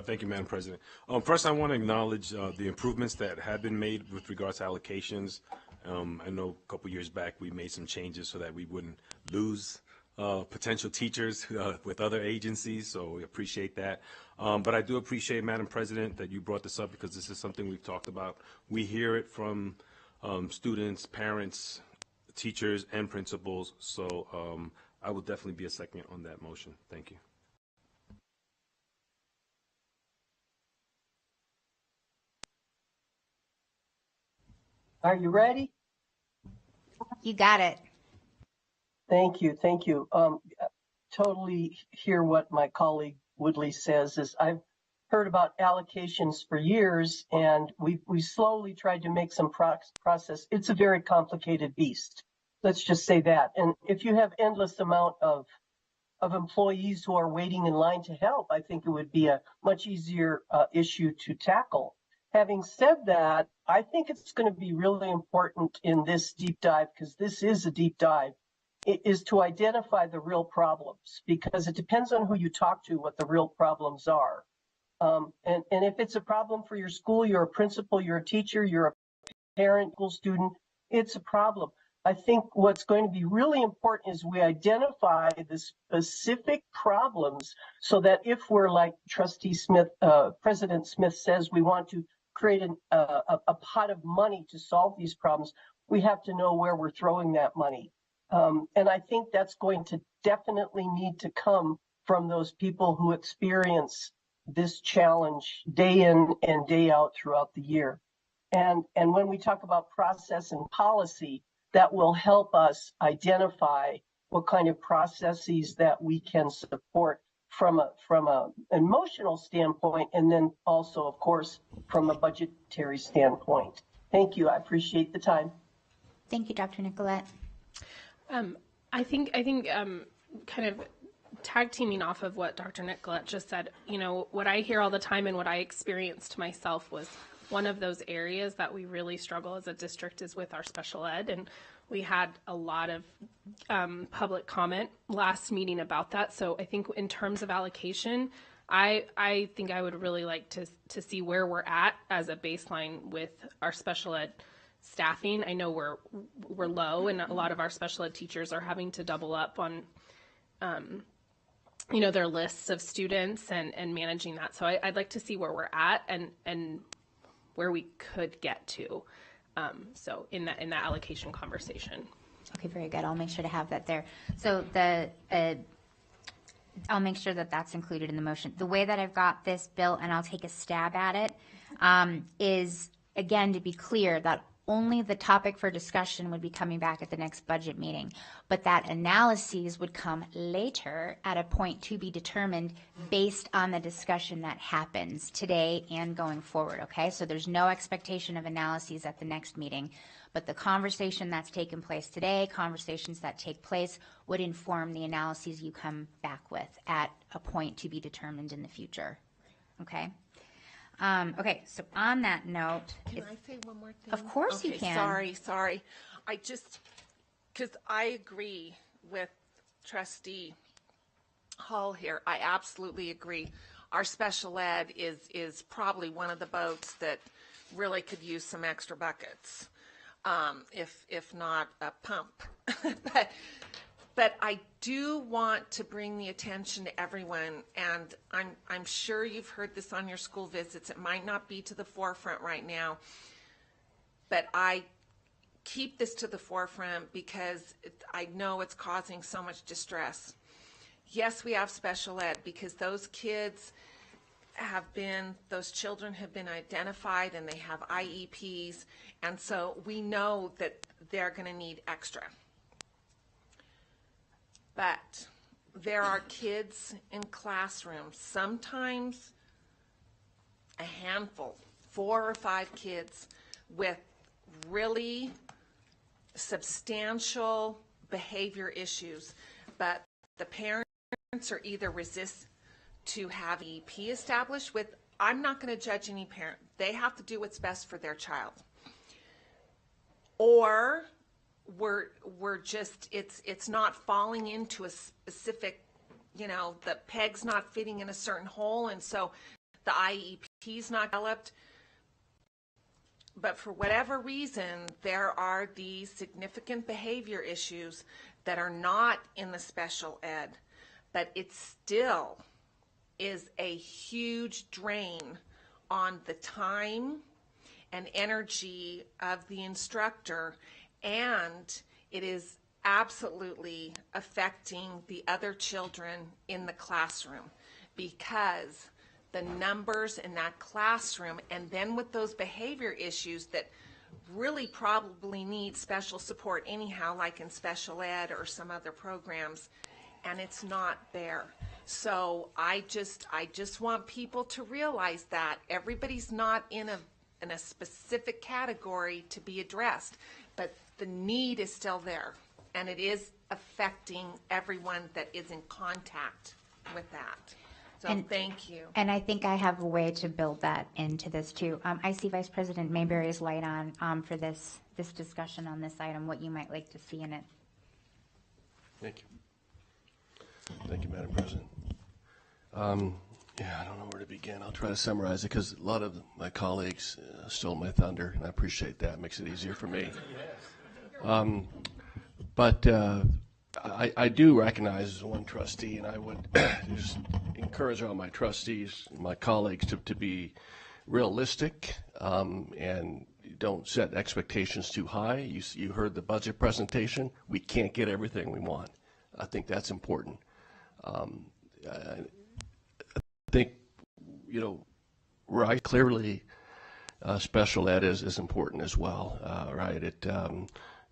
Thank you, Madam President. First, I want to acknowledge the improvements that have been made with regards to allocations. I know a couple years back we made some changes so that we wouldn't lose potential teachers with other agencies, so we appreciate that. But I do appreciate, Madam President, that you brought this up, because this is something we've talked about. We hear it from students, parents, teachers, and principals, so I will definitely be a second on that motion. Thank you. Are you ready? You got it. Thank you. Thank you. Totally hear what my colleague Woodley says. Is heard about allocations for years, and we slowly tried to make some process. It's a very complicated beast. Let's just say that. And if you have endless amount of employees who are waiting in line to help, I think it would be a much easier issue to tackle. Having said that, I think it's going to be really important in this deep dive, because this is a deep dive, is to identify the real problems, because it depends on who you talk to what the real problems are. And if it's a problem for your school, you're a principal, you're a teacher, you're a parent, school student, it's a problem. I think what's going to be really important is we identify the specific problems, so that if we're like Trustee Smith, President Smith says, we want to create a pot of money to solve these problems, we have to know where we're throwing that money. And I think that's going to definitely need to come from those people who experience this challenge day in and day out throughout the year. And when we talk about process and policy, that will help us identify what kind of processes that we can support from a emotional standpoint, and then also, of course, from a budgetary standpoint. Thank you. I appreciate the time. Thank you, Dr. Nicolette. I think kind of tag teaming off of what Dr. Nicolette just said, you know, what I hear all the time and what I experienced myself was one of those areas that we really struggle as a district is with our special ed. And we had a lot of public comment last meeting about that. So I think in terms of allocation, I think I would really like to see where we're at as a baseline with our special ed staffing. I know we're low, and a lot of our special ed teachers are having to double up on you know, their lists of students and managing that. So I'd like to see where we're at and where we could get to. So in that allocation conversation. Okay, very good. I'll make sure to have that there. So I'll make sure that that's included in the motion. The way that I've got this, Bill, and I'll take a stab at it, is, again, to be clear, that only the topic for discussion would be coming back at the next budget meeting, but that analyses would come later at a point to be determined based on the discussion that happens today and going forward, okay? So there's no expectation of analyses at the next meeting, but the conversation that's taken place today, conversations that take place, would inform the analyses you come back with at a point to be determined in the future, okay? Okay, so on that note. Can I say one more thing? Of course you can. Sorry. Because I agree with Trustee Hall here. I absolutely agree. Our special ed is probably one of the boats that really could use some extra buckets, if not a pump. But I do want to bring the attention to everyone, and I'm sure you've heard this on your school visits. It might not be to the forefront right now, but I keep this to the forefront because I know it's causing so much distress. Yes, we have special ed because those children have been identified and they have IEPs, and so we know that they're going to need extra. But there are kids in classrooms, sometimes a handful, 4 or 5 kids with really substantial behavior issues, but the parents are either resist to have EP established with, I'm not going to judge any parent. They have to do what's best for their child. Or we're just, it's not falling into a specific, you know, the peg's not fitting in a certain hole, and so the IEP's not developed. But for whatever reason, there are these significant behavior issues that are not in the special ed, but it still is a huge drain on the time and energy of the instructor, and it is absolutely affecting the other children in the classroom because the numbers in that classroom, and then with those behavior issues that really probably need special support anyhow, like in special ed or some other programs, and it's not there. So I just want people to realize that everybody's not in a specific category to be addressed, but the need is still there, and it is affecting everyone that is in contact with that. So thank you. And I think I have a way to build that into this too. I see Vice President Mayberry's light on for this discussion on this item, what you might like to see in it. Thank you. Thank you, Madam President. Yeah, I don't know where to begin. I'll try to summarize it because a lot of my colleagues stole my thunder, and I appreciate that. It makes it easier for me. But I do recognize as one trustee, and I would just encourage all my trustees and my colleagues to be realistic and don't set expectations too high. You heard the budget presentation. We can't get everything we want. I think that's important. I think, right, clearly special ed is important as well, right?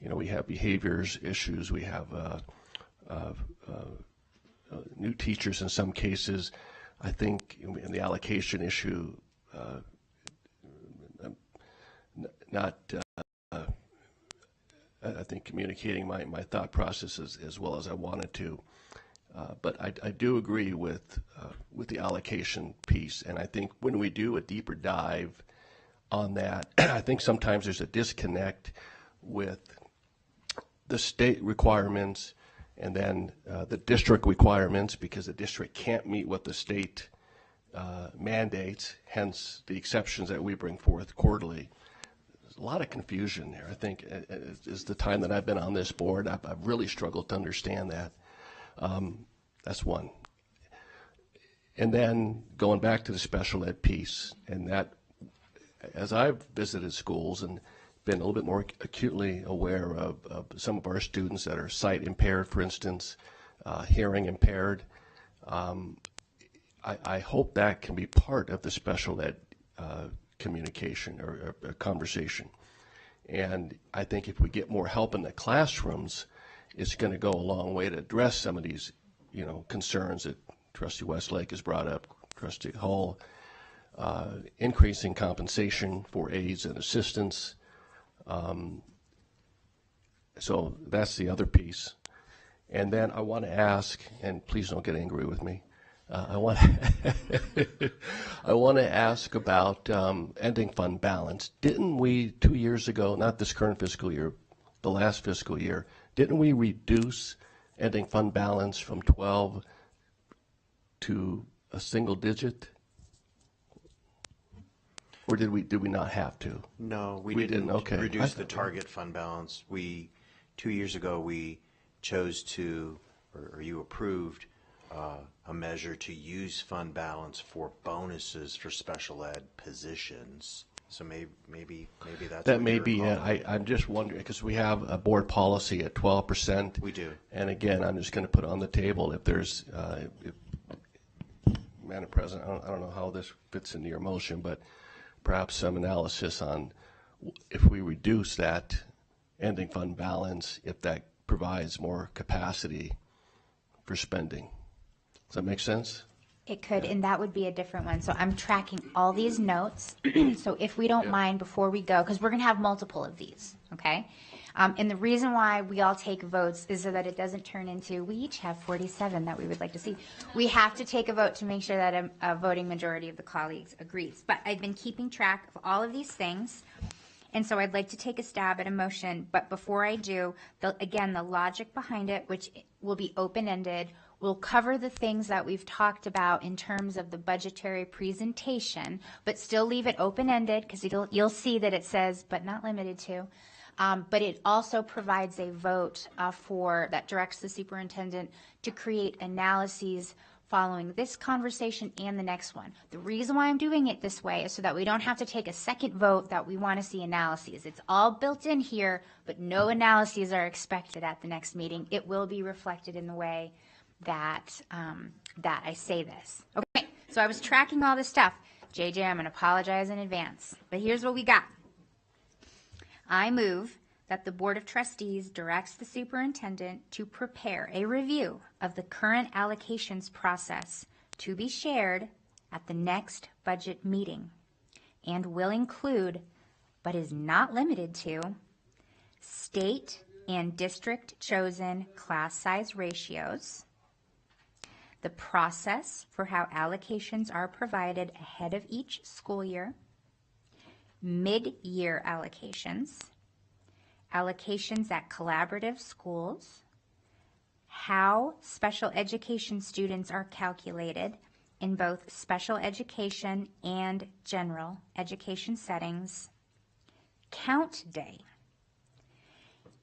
We have behaviors issues. We have new teachers in some cases. I think in the allocation issue, I think communicating my thought processes as well as I wanted to. But I do agree with the allocation piece, and I think when we do a deeper dive on that, I think sometimes there's a disconnect with the state requirements and then the district requirements, because the district can't meet what the state mandates, hence the exceptions that we bring forth quarterly. There's a lot of confusion there. I think as the time that I've been on this board, I've really struggled to understand that. That's one. And then going back to the special ed piece, and that, as I've visited schools and been a little bit more acutely aware of some of our students that are sight impaired, for instance, hearing impaired, I hope that can be part of the special ed communication or conversation. And I think if we get more help in the classrooms, it's going to go a long way to address some of these, concerns that Trustee Westlake has brought up, Trustee Hull, increasing compensation for aides and assistants. So that's the other piece. And then I want to ask, and please don't get angry with me, I want to ask about ending fund balance. Didn't we 2 years ago, not this current fiscal year, the last fiscal year, didn't we reduce ending fund balance from 12 to a single digit? Or did we not have to? No, we didn't. Okay. Reduce the target fund balance. 2 years ago, we chose to, or you approved a measure to use fund balance for bonuses for special ed positions. So maybe that's that what may you're be it. calling. I'm just wondering because we have a board policy at 12%. We do. And again, I'm just going to put on the table if there's, Madam President, I don't know how this fits into your motion, but perhaps some analysis on if we reduce that ending fund balance, if that provides more capacity for spending. Does that make sense? It could, and that would be a different one. So I'm tracking all these notes. So if we don't mind before we go, because we're going to have multiple of these, okay? And the reason why we all take votes is so that it doesn't turn into, we each have 47 that we would like to see. We have to take a vote to make sure that a voting majority of the colleagues agrees. But I've been keeping track of all of these things. And so I'd like to take a stab at a motion. But before I do, again, the logic behind it, which will be open-ended, we'll cover the things that we've talked about in terms of the budgetary presentation, but still leave it open-ended because you'll see that it says, but not limited to. But it also provides a vote that directs the superintendent to create analyses following this conversation and the next one. The reason why I'm doing it this way is so that we don't have to take a second vote that we want to see analyses. It's all built in here, but no analyses are expected at the next meeting. It will be reflected in the way that I say this. Okay, so I was tracking all this stuff. JJ, I'm going to apologize in advance, but here's what we got. I move that the Board of Trustees directs the superintendent to prepare a review of the current allocations process to be shared at the next budget meeting and will include, but is not limited to, state and district chosen class size ratios, the process for how allocations are provided ahead of each school year, mid-year allocations, allocations at collaborative schools, how special education students are calculated in both special education and general education settings, count day,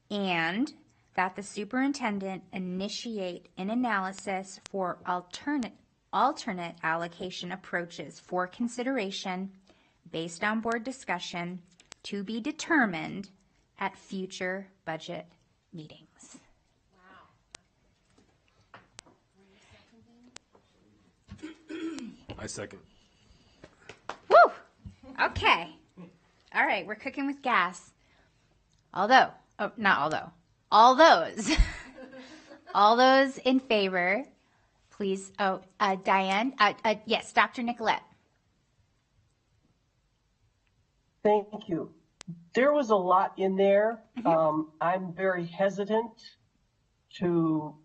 and that the superintendent initiate an analysis for alternate allocation approaches for consideration based on board discussion to be determined at future budget meetings. I second. Woo! Okay. All right, we're cooking with gas. All those, all those in favor, please, Diane, yes, Dr. Nicolette. Thank you. There was a lot in there. I'm very hesitant to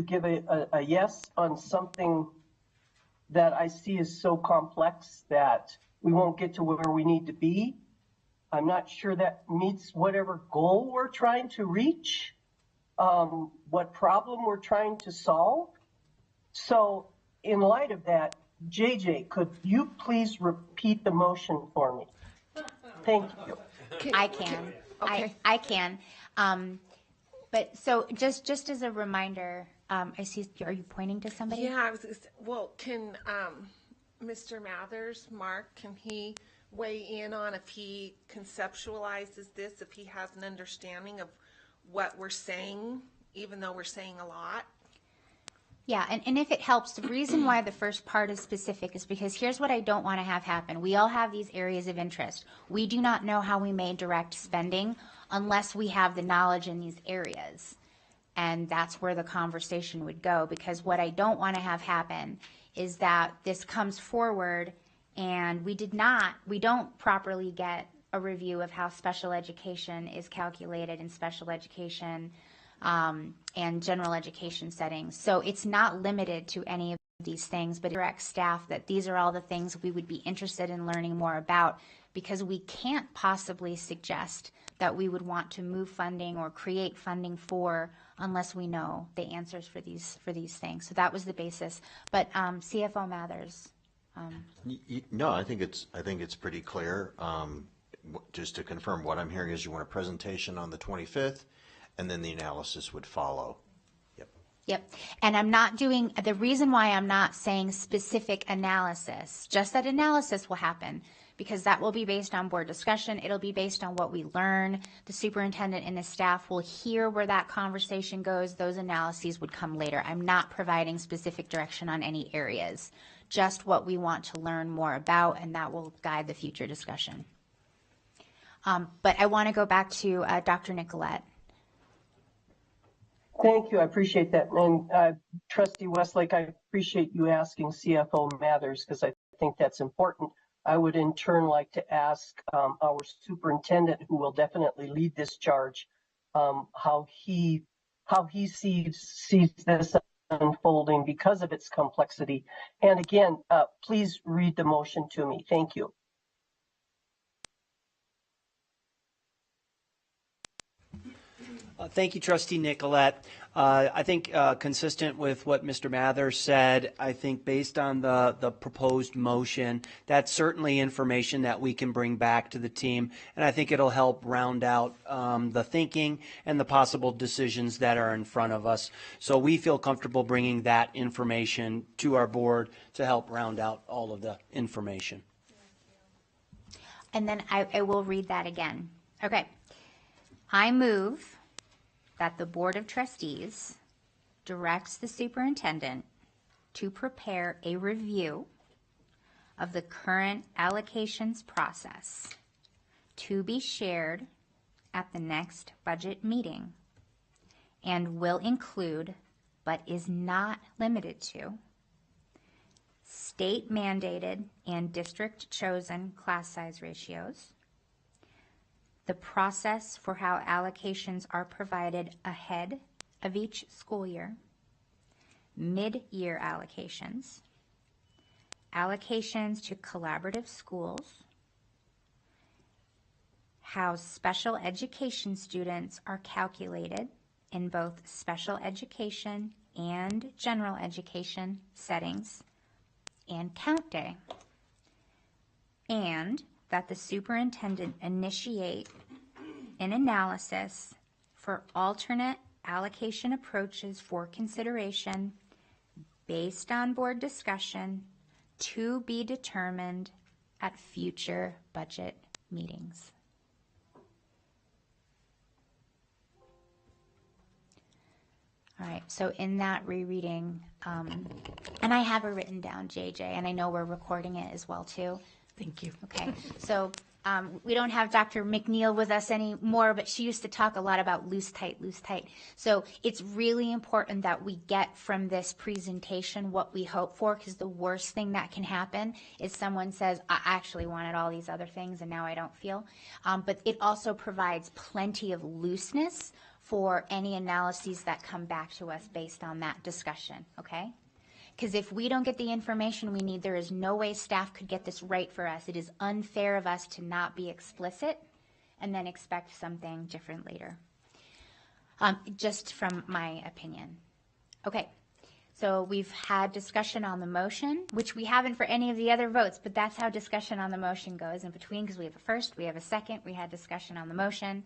give a yes on something that I see is so complex that we won't get to where we need to be. I'm not sure that meets whatever goal we're trying to reach, what problem we're trying to solve. So in light of that, JJ, could you please repeat the motion for me? Thank you. I can. Okay. I can. But so just as a reminder, I see, are you pointing to somebody? Yeah, well, can Mr. Mathers, Mark, can he weigh in on if he conceptualizes this, if he has an understanding of what we're saying, even though we're saying a lot? Yeah, and if it helps, the reason why the first part is specific is because here's what I don't want to have happen. We all have these areas of interest. We do not know how we may direct spending unless we have the knowledge in these areas. And that's where the conversation would go, because what I don't want to have happen is that this comes forward and we don't properly get a review of how special education is calculated in special education and general education settings. So it's not limited to any of these things, but direct staff that these are all the things we would be interested in learning more about, because we can't possibly suggest that we would want to move funding or create funding for unless we know the answers for these things. So that was the basis. But CFO Mathers. No, I think it's pretty clear. Just to confirm, what I'm hearing is you want a presentation on the 25th, and then the analysis would follow. Yep. And I'm not doing, the reason why I'm not saying specific analysis, just that analysis will happen, because that will be based on board discussion. It'll be based on what we learn. The superintendent and the staff will hear where that conversation goes. Those analyses would come later. I'm not providing specific direction on any areas, just what we want to learn more about, and that will guide the future discussion. But I want to go back to Dr. Nicolette. Thank you. I appreciate that. And Trustee Westlake, I appreciate you asking CFO Mathers, because I think that's important. I would in turn like to ask our superintendent, who will definitely lead this charge, how he sees this unfolding because of its complexity. And again, please read the motion to me. Thank you. Thank you, Trustee Nicolette. I think consistent with what Mr. Mather said, I think based on the proposed motion, that's certainly information that we can bring back to the team, and I think it'll help round out the thinking and the possible decisions that are in front of us. So we feel comfortable bringing that information to our board to help round out all of the information. And then I will read that again. Okay. I move that the Board of Trustees directs the superintendent to prepare a review of the current allocations process to be shared at the next budget meeting and will include, but is not limited to, state mandated and district chosen class size ratios, the process for how allocations are provided ahead of each school year, mid-year allocations, allocations to collaborative schools, how special education students are calculated in both special education and general education settings, and count day, and that the superintendent initiate an analysis for alternate allocation approaches for consideration based on board discussion to be determined at future budget meetings. All right, so in that rereading, and I have it written down, JJ, and I know we're recording it as well, too. Thank you. Okay, so we don't have Dr. McNeil with us anymore, but she used to talk a lot about loose, tight, loose, tight. So it's really important that we get from this presentation what we hope for, because the worst thing that can happen is someone says, I actually wanted all these other things and now I don't feel. But it also provides plenty of looseness for any analyses that come back to us based on that discussion, okay? Because if we don't get the information we need, there is no way staff could get this right for us. It is unfair of us to not be explicit and then expect something different later. Just from my opinion. Okay, so we've had discussion on the motion, which we haven't for any of the other votes, but that's how discussion on the motion goes in between, because we have a first, we have a second, we had discussion on the motion.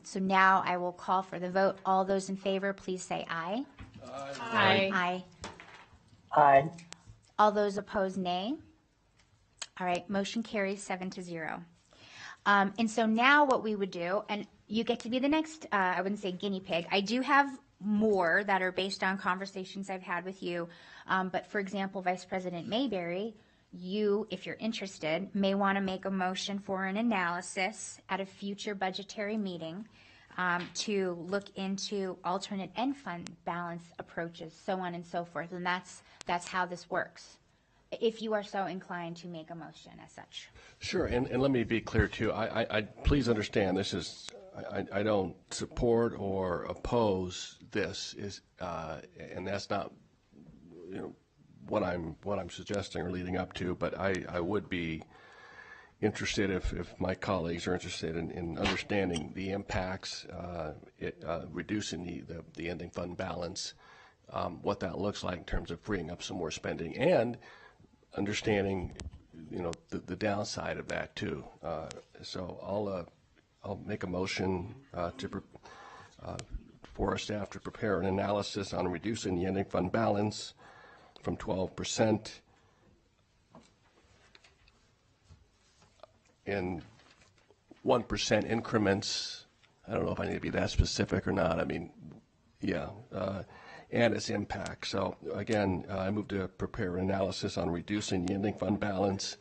So now I will call for the vote. All those in favor, please say aye. Aye. Aye. Aye. All those opposed, nay. All right, motion carries 7-0. And so now what we would do, and you get to be the next, I wouldn't say guinea pig. I do have more that are based on conversations I've had with you. But for example, Vice President Mayberry, you, if you're interested, may want to make a motion for an analysis at a future budgetary meeting to look into alternate end fund balance approaches, so on and so forth. And that's how this works, if you are so inclined to make a motion as such. Sure, and let me be clear too. I please understand this is I don't support or oppose this and that's not what I'm suggesting or leading up to. But I would be interested if my colleagues are interested in understanding the impacts, reducing the ending fund balance, what that looks like in terms of freeing up some more spending, and understanding the downside of that too. So I'll make a motion for our staff to prepare an analysis on reducing the ending fund balance from 12% in 1% increments. I don't know if I need to be that specific or not. I mean, yeah, and its impact. So again, I move to prepare an analysis on reducing the ending fund balance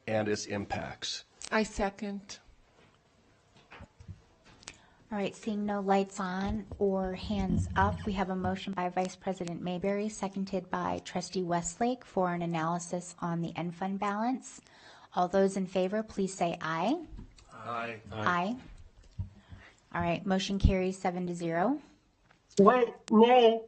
and its impacts. I second. All right, seeing no lights on or hands up, we have a motion by Vice President Mayberry, seconded by Trustee Westlake for an analysis on the end fund balance. All those in favor, please say aye. Aye. Aye. All right, motion carries 7-0. Wait, nay.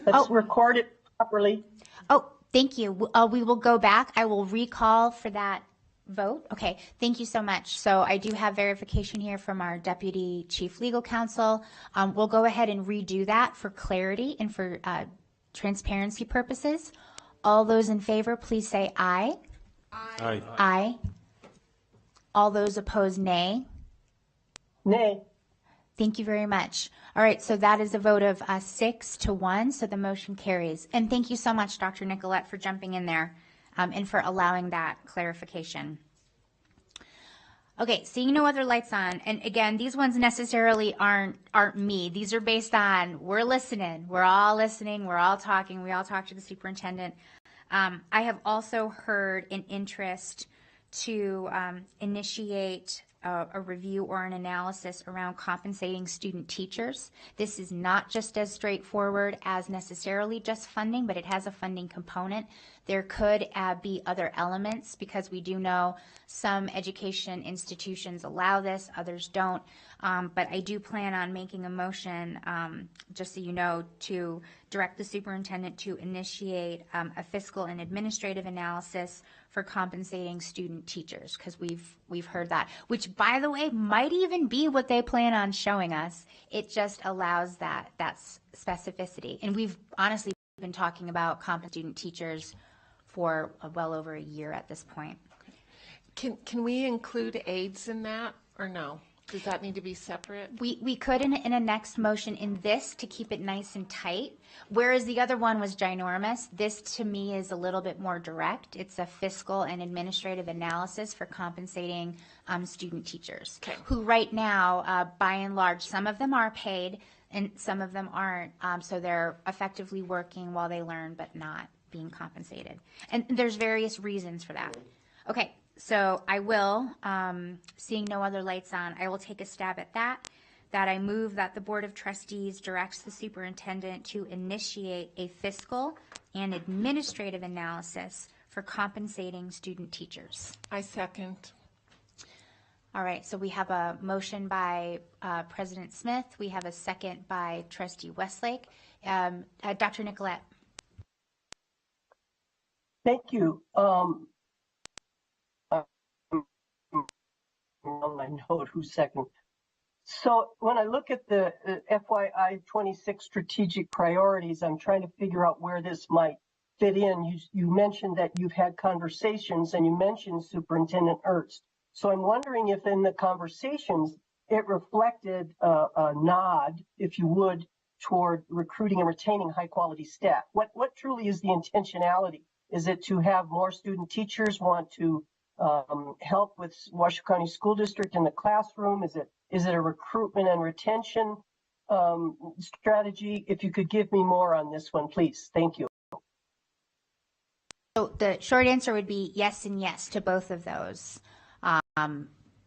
Let's record it properly. Oh, thank you. We will go back. I will recall for that vote. Okay, thank you so much. So I do have verification here from our Deputy Chief Legal Counsel. We'll go ahead and redo that for clarity and for transparency purposes. All those in favor, please say aye. Aye. Aye. All those opposed, nay. Nay. Thank you very much. All right, so that is a vote of 6-1, so the motion carries. And thank you so much, Dr. Nicolette, for jumping in there and for allowing that clarification. Okay, seeing no other lights on, and again, these ones necessarily aren't me. These are based on, we're listening, we're all listening, we're all talking, we all talk to the superintendent. I have also heard an interest to initiate a review or an analysis around compensating student teachers. This is not just as straightforward as necessarily just funding, but it has a funding component. There could be other elements because we do know some education institutions allow this, others don't. But I do plan on making a motion, just so you know, to direct the superintendent to initiate a fiscal and administrative analysis for compensating student teachers, because we've heard that, which, by the way, might even be what they plan on showing us. It just allows that specificity. And we've honestly been talking about compensating student teachers for well over a year at this point. Can we include aides in that or no? Does that need to be separate? We could in a next motion in this to keep it nice and tight, whereas the other one was ginormous. This to me is a little bit more direct. It's a fiscal and administrative analysis for compensating student teachers, Okay. who right now, by and large, some of them are paid and some of them aren't. So they're effectively working while they learn but not being compensated. And there's various reasons for that. Okay. So I will, seeing no other lights on, I will take a stab at that I move that the Board of Trustees directs the superintendent to initiate a fiscal and administrative analysis for compensating student teachers. I second. All right, so we have a motion by President Smith. We have a second by Trustee Westlake. Dr. Nicolette. Thank you. On my note, who's second? So when I look at the FYI 26 strategic priorities, I'm trying to figure out where this might fit in. You mentioned that you've had conversations and you mentioned Superintendent Ernst. So I'm wondering if in the conversations it reflected a nod, if you would, toward recruiting and retaining high quality staff. What truly is the intentionality? Is it to have more student teachers want to help with Washoe County School District in the classroom? Is it a recruitment and retention strategy? If you could give me more on this one, please. Thank you. So the short answer would be yes and yes to both of those,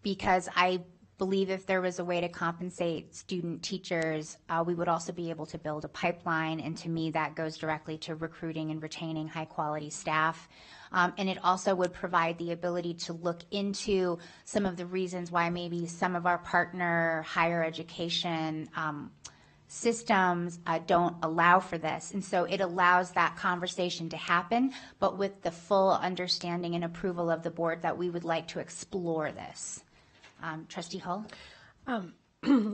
because I believe if there was a way to compensate student teachers, we would also be able to build a pipeline, and to me that goes directly to recruiting and retaining high quality staff. And it also would provide the ability to look into some of the reasons why maybe some of our partner higher education systems don't allow for this. And so it allows that conversation to happen, but with the full understanding and approval of the board that we would like to explore this. Trustee Hull?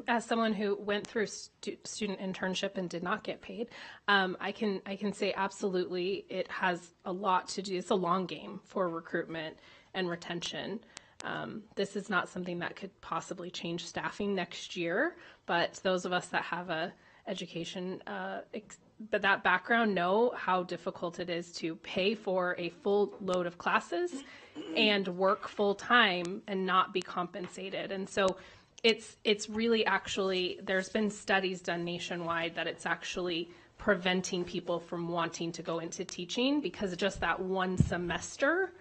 As someone who went through student internship and did not get paid, I can say absolutely it has a lot to do. It's a long game for recruitment and retention. This is not something that could possibly change staffing next year, but those of us that have a education that background know how difficult it is to pay for a full load of classes and work full time and not be compensated. And so it's really actually, there's been studies done nationwide that it's actually preventing people from wanting to go into teaching because of just that one semester.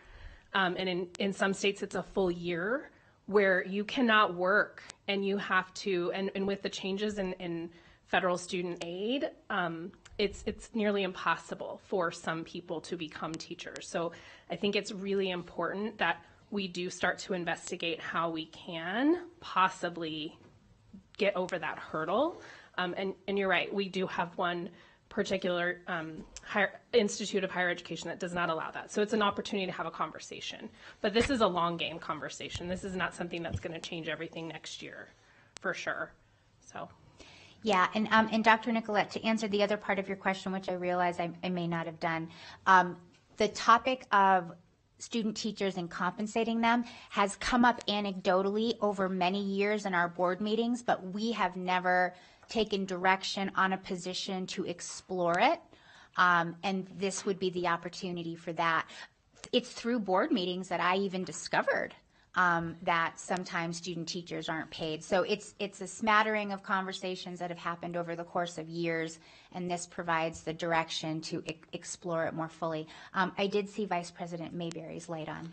And in some states, it's a full year where you cannot work and you have to, and with the changes in federal student aid, it's nearly impossible for some people to become teachers. So I think it's really important that we do start to investigate how we can possibly get over that hurdle. And you're right, we do have one particular institute of higher education that does not allow that. So it's an opportunity to have a conversation. But this is a long game conversation. This is not something that's going to change everything next year, for sure. So. Yeah, and Dr. Nicolette, to answer the other part of your question, which I realize I may not have done, the topic of student teachers and compensating them has come up anecdotally over many years in our board meetings, but we have never taken direction on a position to explore it, and this would be the opportunity for that. It's through board meetings that I even discovered that sometimes student teachers aren't paid. So it's a smattering of conversations that have happened over the course of years, and this provides the direction to explore it more fully. I did see Vice President Mayberry's light on.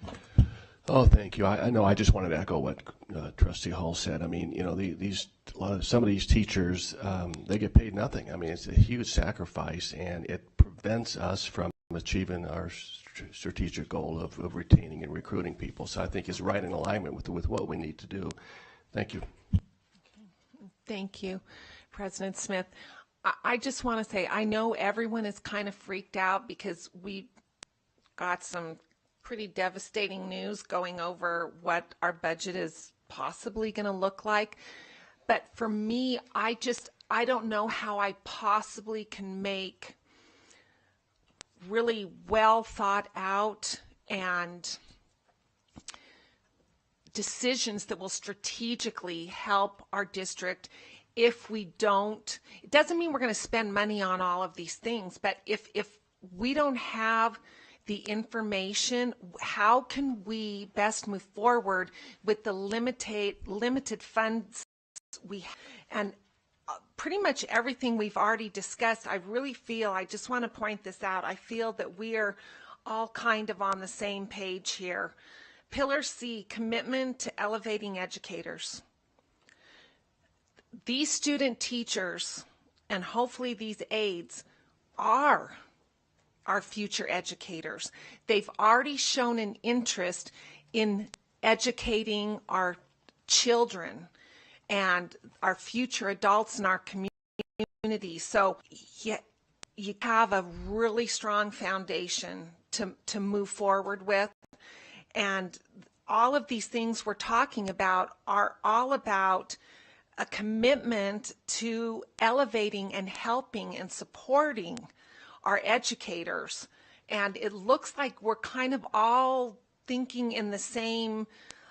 Oh, thank you. I know. I just wanted to echo what Trustee Hall said. I mean, you know, some of these teachers, they get paid nothing. I mean, it's a huge sacrifice, and it prevents us from achieving our strategic goal of retaining and recruiting people. So I think it's right in alignment with what we need to do. Thank you. Thank you, President Smith. I just want to say, I know everyone is kind of freaked out because we got some pretty devastating news going over what our budget is possibly going to look like. But for me, I don't know how I possibly can make really well thought out and decisions that will strategically help our district if we don't. It doesn't mean we're going to spend money on all of these things, but if we don't have the information, how can we best move forward with the limited funds we have? And pretty much everything we've already discussed, I really feel, I just want to point this out, I feel that we are all kind of on the same page here. Pillar C, commitment to elevating educators. These student teachers, and hopefully these aides, are our future educators. They've already shown an interest in educating our children and our future adults in our community. So you have a really strong foundation to move forward with. And all of these things we're talking about are all about a commitment to elevating and helping and supporting our educators. And it looks like we're kind of all thinking in the same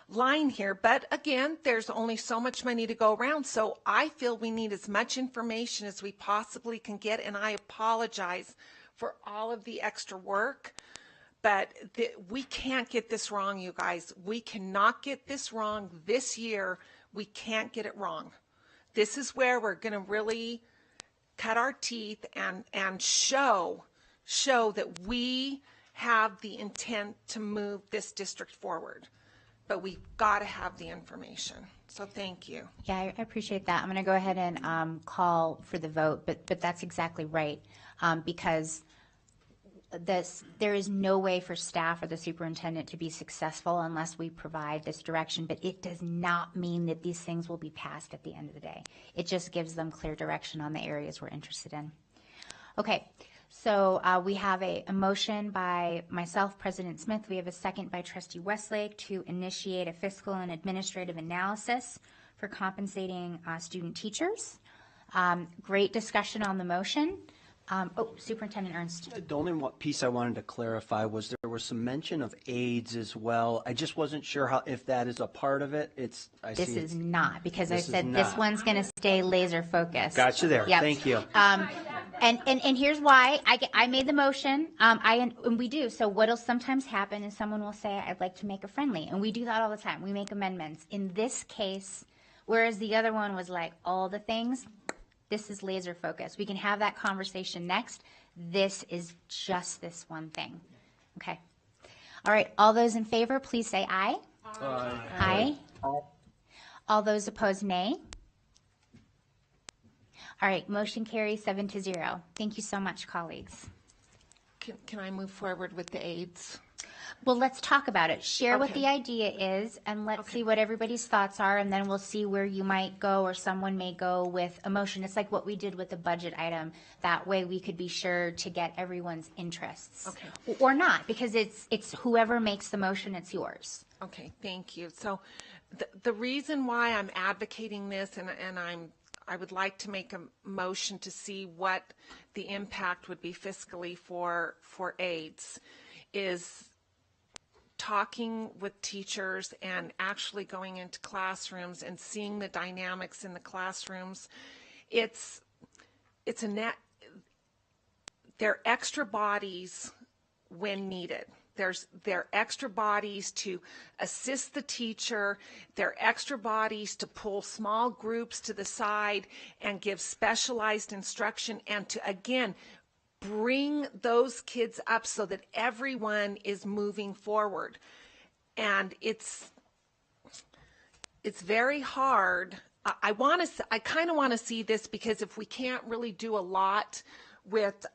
line here. But again, there's only so much money to go around. So I feel we need as much information as we possibly can get. And I apologize for all of the extra work. But we can't get this wrong, you guys. We cannot get this wrong this year. We can't get it wrong. This is where we're going to really cut our teeth and show that we have the intent to move this district forward. But we've got to have the information. So thank you. Yeah, I appreciate that. I'm going to go ahead and call for the vote, but that's exactly right, because there is no way for staff or the superintendent to be successful unless we provide this direction, but it does not mean that these things will be passed at the end of the day. It just gives them clear direction on the areas we're interested in. Okay, so we have a motion by myself, President Smith. We have a second by Trustee Westlake to initiate a fiscal and administrative analysis for compensating student teachers. Great discussion on the motion. Superintendent Ernst. The only piece I wanted to clarify was there was some mention of aides as well. I just wasn't sure if that is a part of it. This is not, because I said this one's going to stay laser focused. Got you there. Yep. Thank you. And here's why I made the motion. And we do. So what'll sometimes happen is someone will say, I'd like to make a friendly. And we do that all the time. We make amendments. In this case, whereas the other one was like all the things, this is laser focused. We can have that conversation next. This is just this one thing. Okay. All right. All those in favor, please say aye. Aye. Aye. Aye. All those opposed, nay. All right. Motion carries 7-0. Thank you so much, colleagues. Can I move forward with the aides? Well, let's talk about it. Share what the idea is, and let's see what everybody's thoughts are, and then we'll see where you might go or someone may go with a motion. It's like what we did with the budget item. That way we could be sure to get everyone's interests. Okay. Or not, because it's whoever makes the motion, it's yours. Okay, thank you. So the reason why I'm advocating this, and I would like to make a motion to see what the impact would be fiscally for aides, is talking with teachers and actually going into classrooms and seeing the dynamics in the classrooms. It's a net. They're extra bodies when needed. They're extra bodies to assist the teacher. They're extra bodies to pull small groups to the side and give specialized instruction, and to, again, bring those kids up so that everyone is moving forward. And it's very hard. I kind of want to see this, because if we can't really do a lot with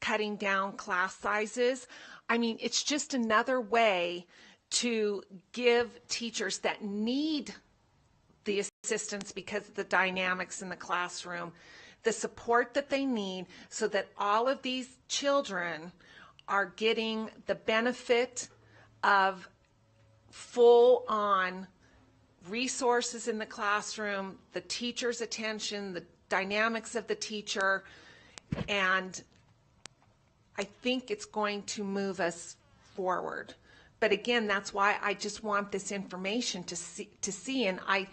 cutting down class sizes, I mean, it's just another way to give teachers that need the assistance because of the dynamics in the classroom the support that they need, so that all of these children are getting the benefit of full-on resources in the classroom, the teacher's attention, the dynamics of the teacher, and I think it's going to move us forward. But again, that's why I just want this information to see, and I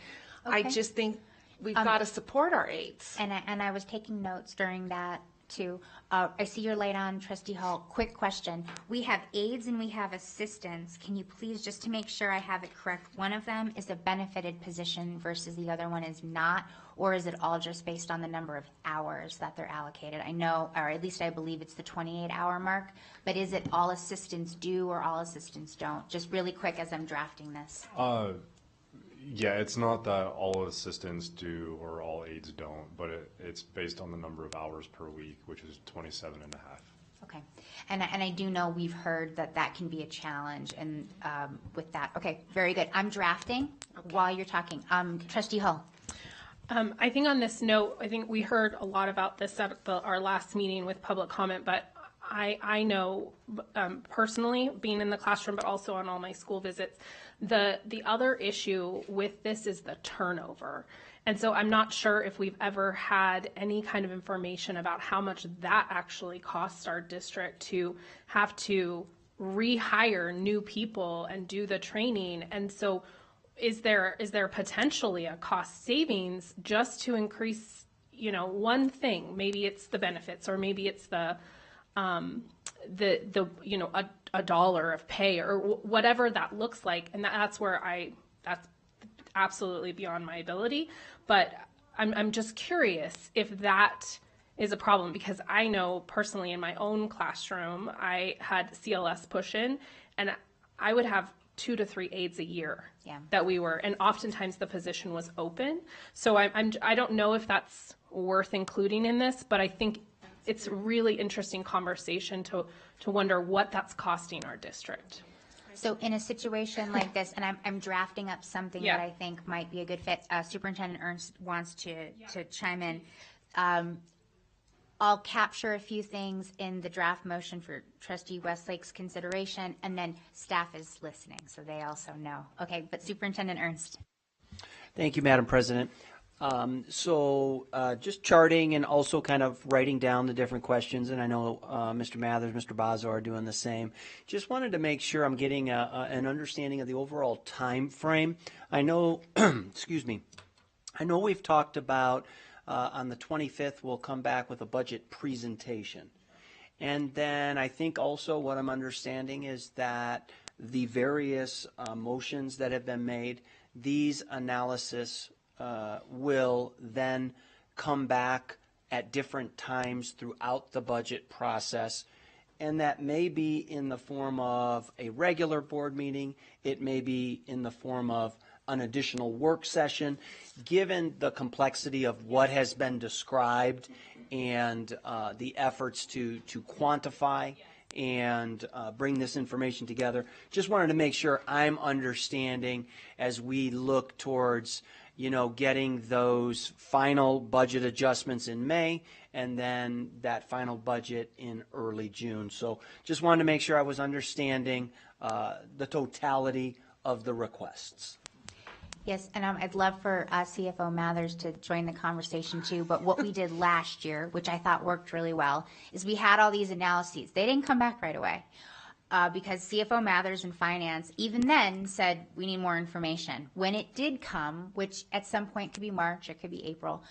just think we've got to support our aides. And I was taking notes during that too. I see your light on, Trustee Hall. Quick question. We have aides and we have assistants. Can you please, just to make sure I have it correct, one of them is a benefited position versus the other one is not? Or is it all just based on the number of hours that they're allocated? I know, or at least I believe it's the 28-hour mark, but is it all assistants do or all assistants don't? Just really quick as I'm drafting this. Yeah, it's not that all assistants do or all aides don't, but it's based on the number of hours per week, which is 27 and a half. Okay. And I do know we've heard that that can be a challenge and with that. Okay, very good. I'm drafting while you're talking. Trustee Hull. I think on this note, I think we heard a lot about this at our last meeting with public comment, but I know personally, being in the classroom, but also on all my school visits, the other issue with this is the turnover. And so I'm not sure if we've ever had any kind of information about how much that actually costs our district to have to rehire new people and do the training. And so is there potentially a cost savings just to increase, one thing? Maybe it's the benefits, or maybe it's the a dollar of pay, or whatever that looks like. And that's where that's absolutely beyond my ability. But I'm just curious if that is a problem, because I know personally in my own classroom, I had CLS push in, and I would have 2 to 3 aides a year that we were, and oftentimes the position was open. So I don't know if that's worth including in this, but I think it's a really interesting conversation to wonder what that's costing our district. So in a situation like this, and I'm drafting up something that I think might be a good fit, Superintendent Ernst wants to chime in. I'll capture a few things in the draft motion for Trustee Westlake's consideration, and then staff is listening, so they also know. Okay, but Superintendent Ernst. Thank you, Madam President. Just charting and also kind of writing down the different questions, and I know Mr. Mathers, Mr. Bazo are doing the same. Just wanted to make sure I'm getting an understanding of the overall time frame. I know, excuse me, I know we've talked about on the 25th we'll come back with a budget presentation. And then I think also what I'm understanding is that the various motions that have been made, these analysis will then come back at different times throughout the budget process, and that may be in the form of a regular board meeting, it may be in the form of an additional work session. Given the complexity of what has been described and the efforts to quantify and bring this information together, just wanted to make sure I'm understanding as we look towards getting those final budget adjustments in May and then that final budget in early June. So just wanted to make sure I was understanding the totality of the requests. Yes, and I'd love for CFO Mathers to join the conversation too, but what we did last year, which I thought worked really well, is we had all these analyses. They didn't come back right away. Because CFO Mathers and Finance even then said we need more information. When it did come, which at some point could be March, it could be April,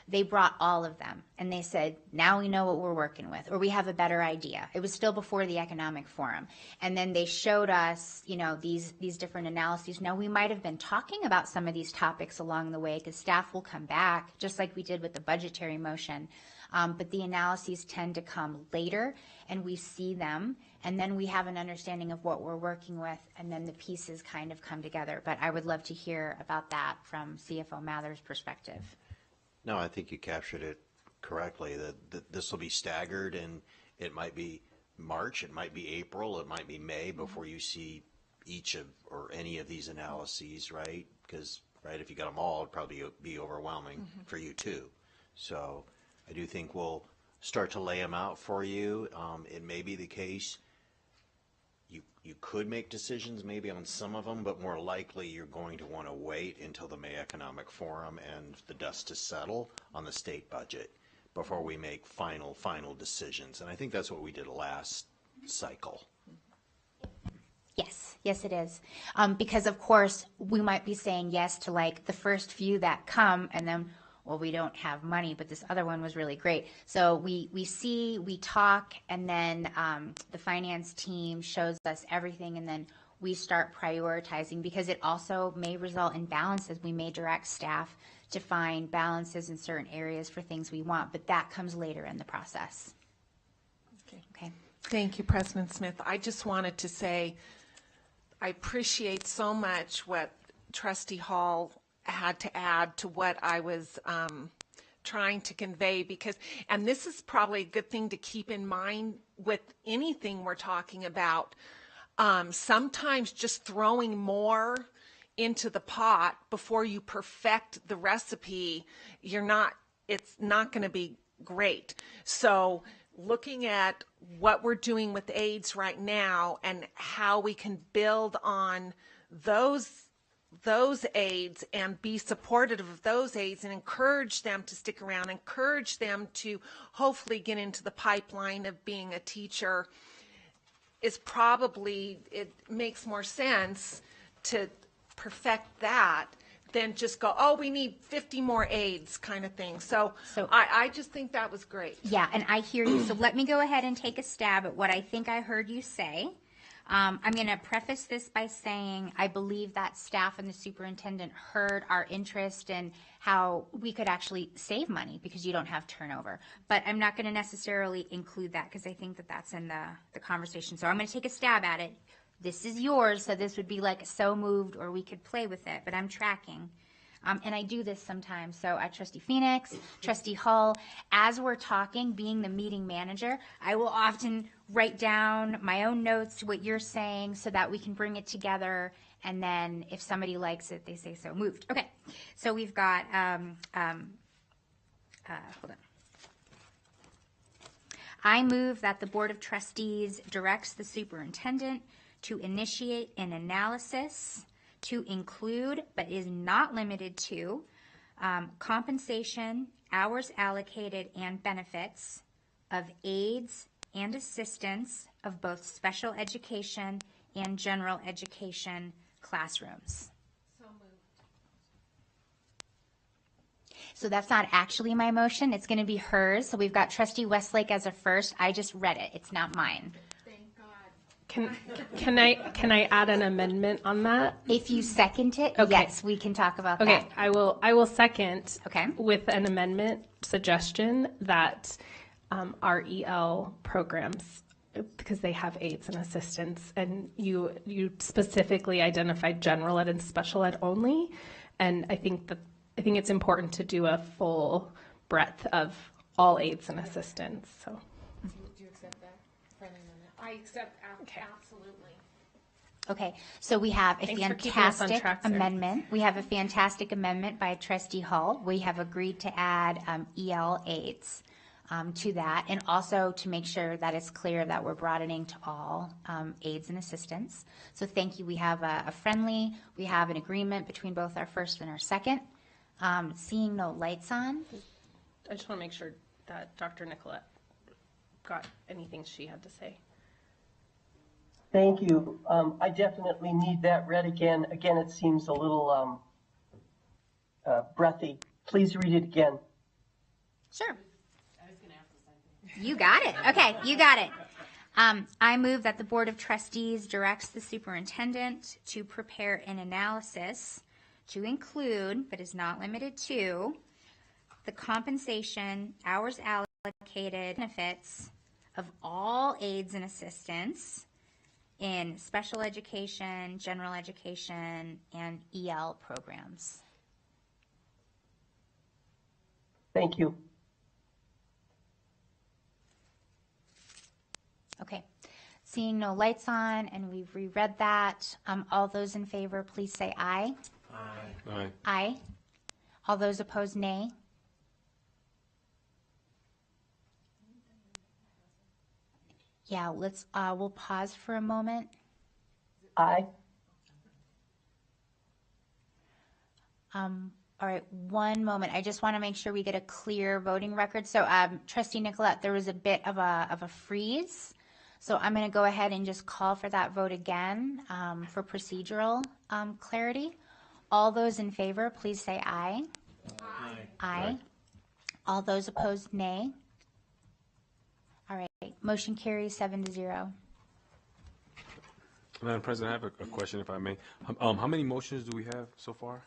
They brought all of them and they said, now we know what we're working with, or we have a better idea. It was still before the economic forum. And then they showed us, these different analyses. Now we might have been talking about some of these topics along the way because staff will come back, just like we did with the budgetary motion. But the analyses tend to come later and we see them and then we have an understanding of what we're working with and then the pieces kind of come together. But I would love to hear about that from CFO Mather's perspective. No, I think you captured it correctly, that this will be staggered and it might be March, it might be April, it might be May before you see each of or any of these analyses, right? Because, right, if you got them all, it'd probably be overwhelming for you too. So I do think we'll start to lay them out for you. It may be the case you could make decisions maybe on some of them, but more likely you're going to want to wait until the May Economic Forum and the dust to settle on the state budget before we make final decisions. And I think that's what we did last cycle. Yes, it is. Because of course we might be saying yes to like the first few that come and then, well, we don't have money, but this other one was really great. So we see, we talk, and then the finance team shows us everything, and then we start prioritizing because it also may result in balances. We may direct staff to find balances in certain areas for things we want, but that comes later in the process. Okay. Thank you, President Smith. I just wanted to say I appreciate so much what Trustee Hall had to add to what I was trying to convey because, and this is probably a good thing to keep in mind with anything we're talking about. Sometimes just throwing more into the pot before you perfect the recipe, it's not going to be great. So looking at what we're doing with AIDS right now and how we can build on those aides and be supportive of those aides and encourage them to stick around, encourage them to hopefully get into the pipeline of being a teacher is probably, it makes more sense to perfect that than just go, oh, we need 50 more aides kind of thing. So I just think that was great. Yeah, and I hear you. So let me go ahead and take a stab at what I think I heard you say. I'm going to preface this by saying I believe that staff and the superintendent heard our interest in how we could actually save money because you don't have turnover. But I'm not going to necessarily include that because I think that that's in the conversation. So I'm going to take a stab at it. This is yours, so this would be like so moved or we could play with it, but I'm tracking. And I do this sometimes. So Trustee Phoenix, Trustee Hull, as we're talking, being the meeting manager, I will often write down my own notes to what you're saying so that we can bring it together. And then if somebody likes it, they say so moved. Okay, so we've got, hold on. I move that the Board of Trustees directs the superintendent to initiate an analysis to include, but is not limited to, compensation, hours allocated, and benefits of aides and assistants of both special education and general education classrooms. So moved. So that's not actually my motion. It's going to be hers. So we've got Trustee Westlake as a first. I just read it. It's not mine. Can I add an amendment on that? If you second it, Okay. yes, we can talk about that. Okay, I will second. Okay. With an amendment suggestion that our EL programs, because they have aides and assistants, and you specifically identified general ed and special ed only, and I think it's important to do a full breadth of all aides and assistants. So. Do you accept that? I accept, absolutely. Okay, so we have a Thanks for keeping us on fantastic track, sir. amendment. We have a fantastic amendment by Trustee Hull. We have agreed to add EL aides to that, and also to make sure that it's clear that we're broadening to all aides and assistants. So thank you. We have we have an agreement between both our first and our second. Seeing no lights on. I just want to make sure that Dr. Nicolette got anything she had to say. Thank you. I definitely need that read again. Again, it seems a little breathy. Please read it again. Sure. You got it. Okay, you got it. I move that the Board of Trustees directs the superintendent to prepare an analysis to include, but is not limited to, the compensation, hours allocated, benefits of all aides and assistants in special education, general education, and EL programs. Thank you. Okay. Seeing no lights on, and we've reread that, all those in favor, please say aye. Aye. Aye. Aye. All those opposed, nay. Yeah, we'll pause for a moment. Aye. All right, one moment. I just want to make sure we get a clear voting record. So, Trustee Nicolette, there was a bit of a freeze. So I'm going to go ahead and just call for that vote again for procedural clarity. All those in favor, please say aye. Aye. Aye. All those opposed, nay. All right, motion carries 7-0. Madam President, I have a question, if I may. How many motions do we have so far?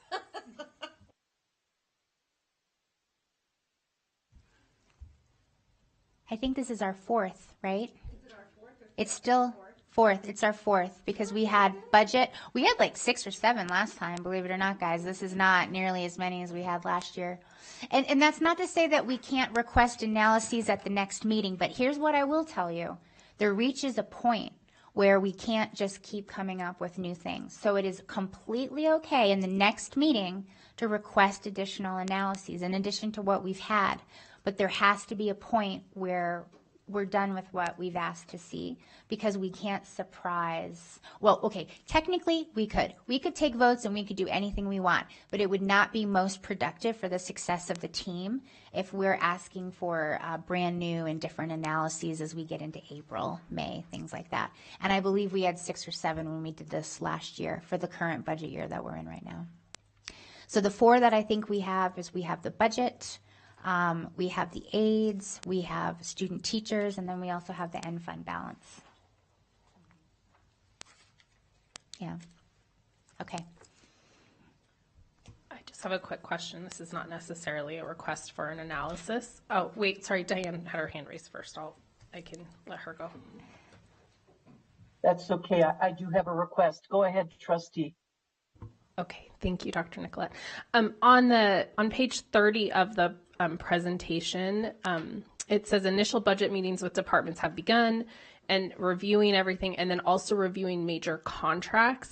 I think this is our fourth, right? Is it our fourth? It's still fourth. It's our fourth because we had budget. We had like 6 or 7 last time, believe it or not, guys. This is not nearly as many as we had last year. And that's not to say that we can't request analyses at the next meeting, but here's what I will tell you. There reaches a point where we can't just keep coming up with new things. So it is completely okay in the next meeting to request additional analyses in addition to what we've had. But there has to be a point where we're done with what we've asked to see because we can't surprise. Well, okay, technically we could. We could take votes and we could do anything we want, but it would not be most productive for the success of the team if we're asking for brand new and different analyses as we get into April, May, things like that. And I believe we had 6 or 7 when we did this last year for the current budget year that we're in right now. So the 4 that I think we have is we have the budget, we have the aides, we have student teachers, and then we also have the end fund balance. Yeah. Okay. I just have a quick question. This is not necessarily a request for an analysis. Oh, wait, sorry, Diane had her hand raised first. I can let her go. That's okay. I do have a request. Go ahead, trustee. Okay, thank you, Dr. Nicolette. On page 30 of the presentation, it says initial budget meetings with departments have begun and reviewing everything and then also reviewing major contracts.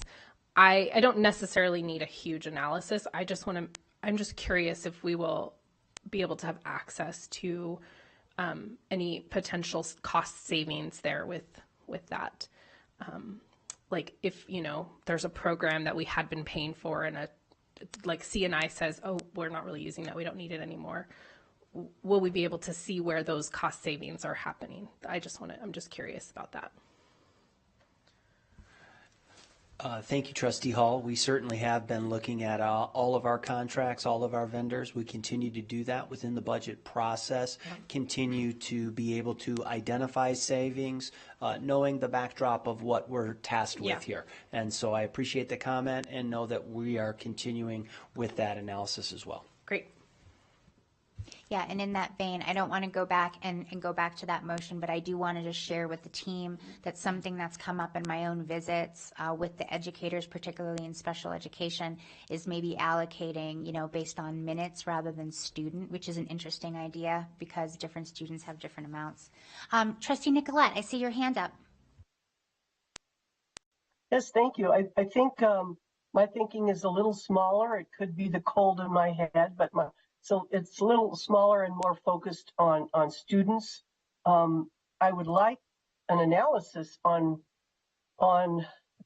I don't necessarily need a huge analysis. I'm just curious if we will be able to have access to any potential cost savings there with that. Like if, there's a program that we had been paying for and like CNI says, oh, we're not really using that. We don't need it anymore. Will we be able to see where those cost savings are happening? I'm just curious about that. Thank you, Trustee Hall. We certainly have been looking at all of our contracts, all of our vendors. We continue to do that within the budget process, continue to be able to identify savings, knowing the backdrop of what we're tasked with here. And so I appreciate the comment and know that we are continuing with that analysis as well. Great. Yeah, and in that vein, I don't want to go back and go back to that motion, but I do want to just share with the team that something that's come up in my own visits with the educators, particularly in special education, is maybe allocating, based on minutes rather than student, which is an interesting idea because different students have different amounts. Trustee Nicolette, I see your hand up. Yes, thank you. I think my thinking is a little smaller. It could be the cold in my head, but so it's a little smaller and more focused on students. I would like an analysis on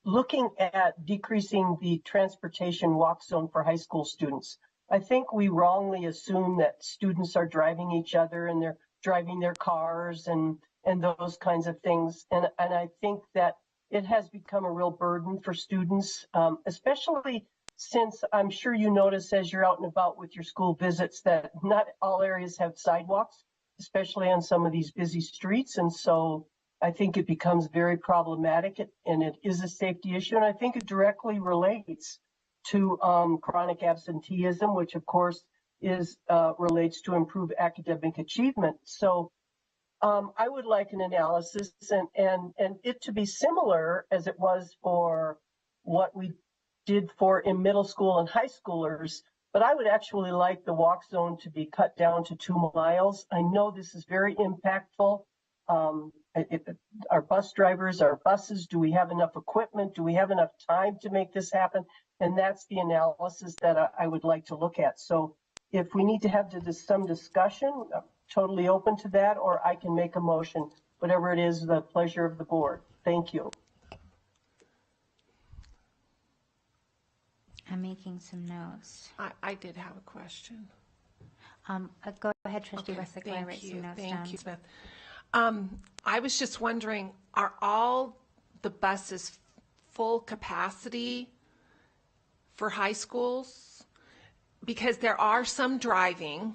looking at decreasing the transportation walk zone for high school students. I think we wrongly assume that students are driving each other and they're driving their cars and those kinds of things. And I think that it has become a real burden for students, especially since I'm sure you notice as you're out and about with your school visits that not all areas have sidewalks, especially on some of these busy streets. And so I think it becomes very problematic, and it is a safety issue. And I think it directly relates to chronic absenteeism, which of course is relates to improved academic achievement. So I would like an analysis and it to be similar as it was for what we did for in middle school and high schoolers, but I would actually like the walk zone to be cut down to 2 miles. I know this is very impactful. Our bus drivers, our buses, do we have enough equipment? Do we have enough time to make this happen? And that's the analysis that I would like to look at. So if we need to have some discussion, I'm totally open to that, or I can make a motion, whatever it is, the pleasure of the board. Thank you. I'm making some notes. I did have a question. Go ahead, Trustee Westlake. Thank Write you. some notes Thank down. you, Smith. I was just wondering, are all the buses full capacity for high schools? Because there are some driving,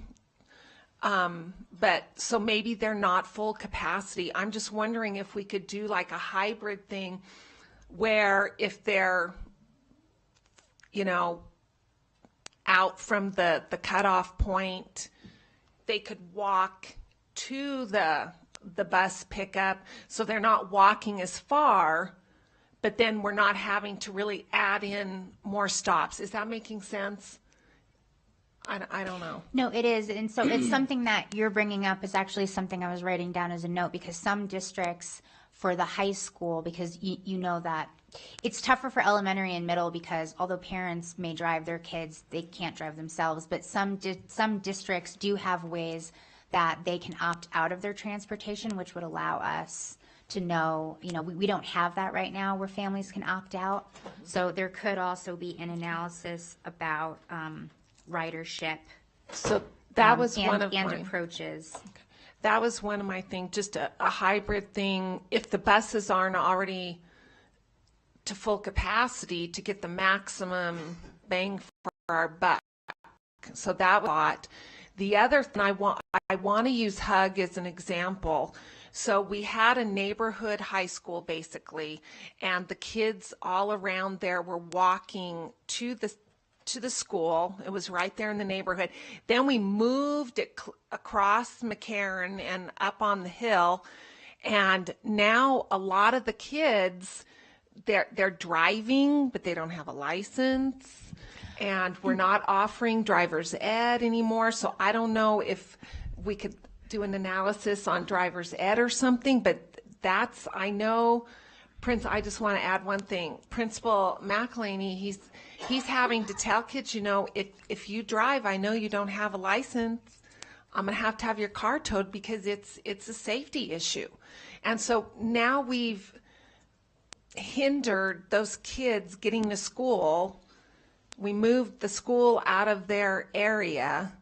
but so maybe they're not full capacity. I'm just wondering if we could do like a hybrid thing where if they're, out from the cutoff point, they could walk to the bus pickup, so they're not walking as far, but then we're not having to really add in more stops. Is that making sense? I don't know. No, it is. And so it's something that you're bringing up is actually something I was writing down as a note, because some districts for the high school, because you know that it's tougher for elementary and middle, because although parents may drive their kids, they can't drive themselves. But some districts do have ways that they can opt out of their transportation, which would allow us to know, we don't have that right now where families can opt out. So there could also be an analysis about ridership. So that was one of and my approaches. That was one of my things, just a hybrid thing. If the buses aren't already to full capacity, to get the maximum bang for our buck. So that was a lot. The other thing I want to use Hug as an example. So we had a neighborhood high school basically, and the kids all around there were walking to the school. It was right there in the neighborhood. Then we moved it across McCarran and up on the hill, and now a lot of the kids, they're driving, but they don't have a license. And we're not offering driver's ed anymore. So I don't know if we could do an analysis on driver's ed or something, but I know, I just want to add one thing. Principal McElhaney, he's having to tell kids, if you drive, I know you don't have a license, I'm going to have your car towed because it's a safety issue. And so now we've hindered those kids getting to school. We moved the school out of their area,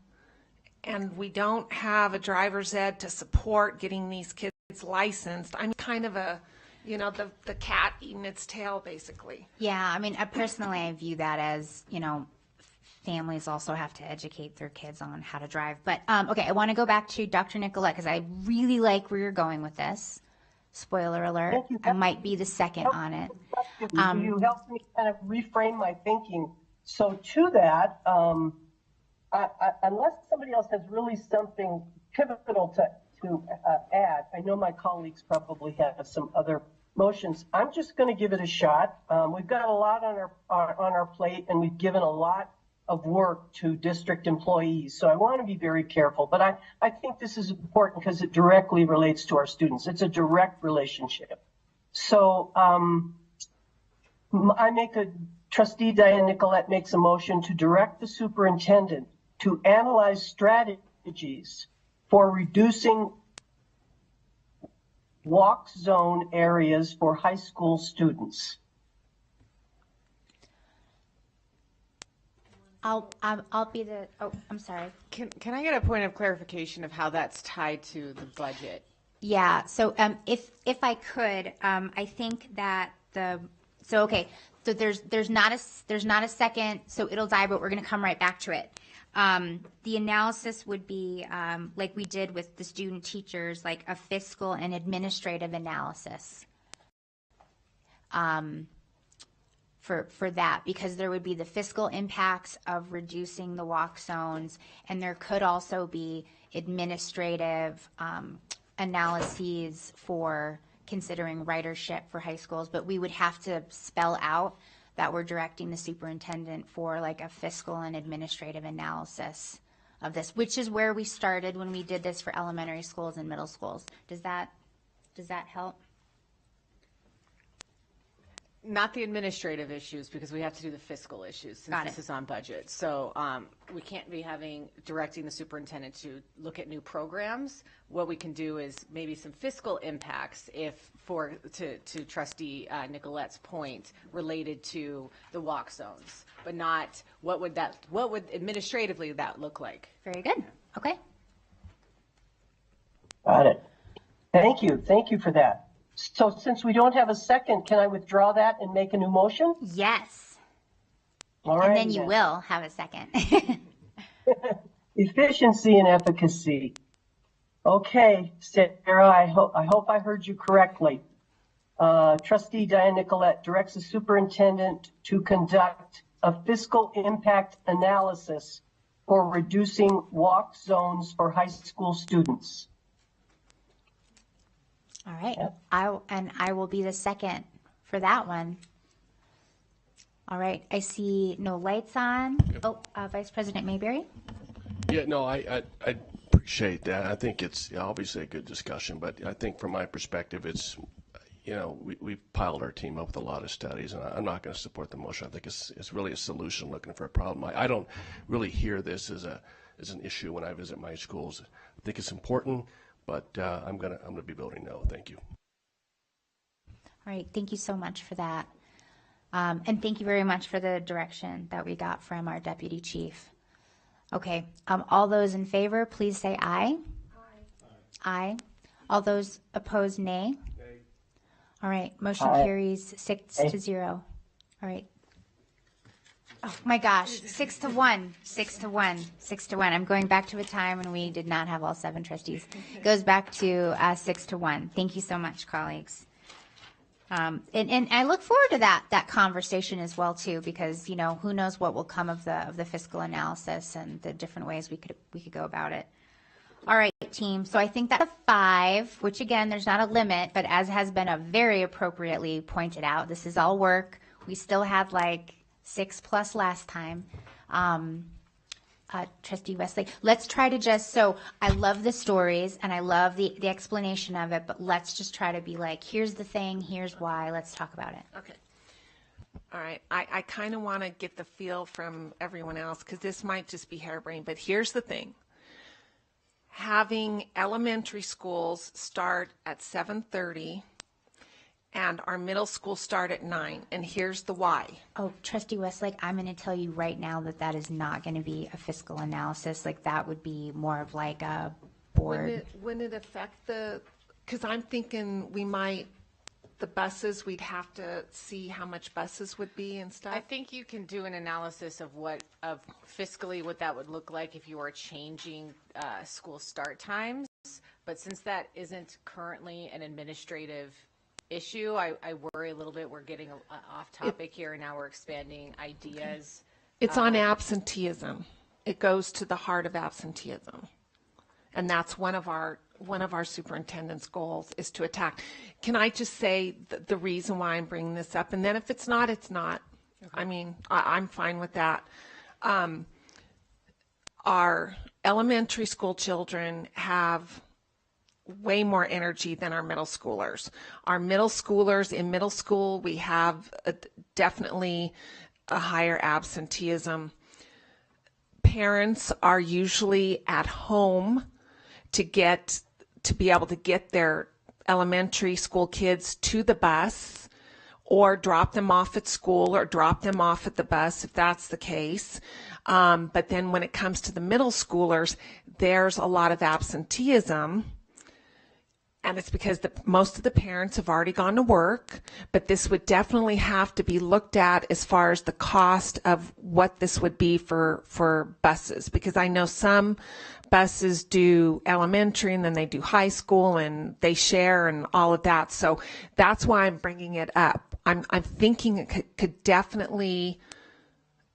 and we don't have a driver's ed to support getting these kids licensed. I'm kind of the cat eating its tail, basically. Yeah, I mean, personally, I view that as, families also have to educate their kids on how to drive. But, okay, I want to go back to Dr. Nicolette, because I really like where you're going with this. Spoiler alert, I might be the second on it. You helped me kind of reframe my thinking. So to that, unless somebody else has really something pivotal to add, I know my colleagues probably have some other motions. I'm just going to give it a shot. We've got a lot on our plate, and we've given a lot of work to district employees. So I want to be very careful, but I think this is important because it directly relates to our students. It's a direct relationship. So Trustee Diane Nicolette makes a motion to direct the superintendent to analyze strategies for reducing walk zone areas for high school students. I'll be the, I'm sorry. Can I get a point of clarification of how that's tied to the budget? Yeah, so if I could, I think that So there's not a second, so it'll die, but we're going to come right back to it. The analysis would be like we did with the student teachers, like a fiscal and administrative analysis for that, because there would be the fiscal impacts of reducing the walk zones, and there could also be administrative analyses for considering ridership for high schools, but we would have to spell out that we're directing the superintendent for like a fiscal and administrative analysis of this, which is where we started when we did this for elementary schools and middle schools. Does that help? Not the administrative issues, because we have to do the fiscal issues since Got this it. is on budget. So we can't be directing the superintendent to look at new programs. What we can do is maybe some fiscal impacts to Trustee Nicolette's point related to the walk zones, but not what would administratively that look like. Very good. Okay. Got it. Thank you for that. So since we don't have a second, can I withdraw that and make a new motion? Yes. All And right. then you will have a second. Efficiency and efficacy. Okay, Sarah, I hope I heard you correctly. Trustee Diane Nicolette directs the superintendent to conduct a fiscal impact analysis for reducing walk zones for high school students. All right. I will be the second for that one. All right. I see no lights on. Oh, Vice President Mayberry. Yeah, no, I appreciate that. I think it's obviously a good discussion, but I think from my perspective, it's, we've piled our team up with a lot of studies, and I'm not going to support the motion. I think it's really a solution looking for a problem. I don't really hear this as an issue when I visit my schools. I think it's important, but I'm gonna be voting no. Thank you. All right. Thank you so much for that. And thank you very much for the direction that we got from our deputy chief. Okay. All those in favor, please say aye. Aye. Aye. All those opposed, nay. Nay. All right. Motion carries 6-0. All right. Oh my gosh, 6-1, 6-1, 6-1. I'm going back to a time when we did not have all 7 trustees. It goes back to 6-1. Thank you so much, colleagues. And I look forward to that conversation as well too, because who knows what will come of the fiscal analysis and the different ways we could go about it. All right, team. So I think that's a 5, which again, there's not a limit, but as has been very appropriately pointed out, this is all work. We still had like 6+ last time. Trustee Wesley, let's try to so I love the stories and I love the explanation of it, but let's just try to be like, here's the thing, here's why, let's talk about it. Okay. All right. I kind of want to get the feel from everyone else, because this might just be harebrained, but here's the thing. Having elementary schools start at 7:30 and our middle school start at 9, and here's the why. Oh, Trustee Westlake, I'm going to tell you right now that is not going to be a fiscal analysis. Like that would be more of like a board. Wouldn't it affect because I'm thinking the buses, we'd have to see how much buses would be and stuff. I think you can do an analysis of fiscally what that would look like if you were changing school start times. But since that isn't currently an administrative issue, I worry a little bit. We're getting off topic here, and now we're expanding ideas. It's on absenteeism. It goes to the heart of absenteeism, and that's one of our superintendent's goals is to attack. Can I just say the reason why I'm bringing this up, and then if it's not, it's not. Okay. I mean, I'm fine with that. Our elementary school children have way more energy than our middle schoolers. Our middle schoolers, in middle school, we have definitely a higher absenteeism. Parents are usually at home to be able to get their elementary school kids to the bus, or drop them off at school, or drop them off at the bus if that's the case. But then when it comes to the middle schoolers, there's a lot of absenteeism. And it's because most of the parents have already gone to work, but this would definitely have to be looked at as far as the cost of what this would be for buses, because I know some buses do elementary and then they do high school and they share and all of that. So that's why I'm bringing it up. I'm thinking it could definitely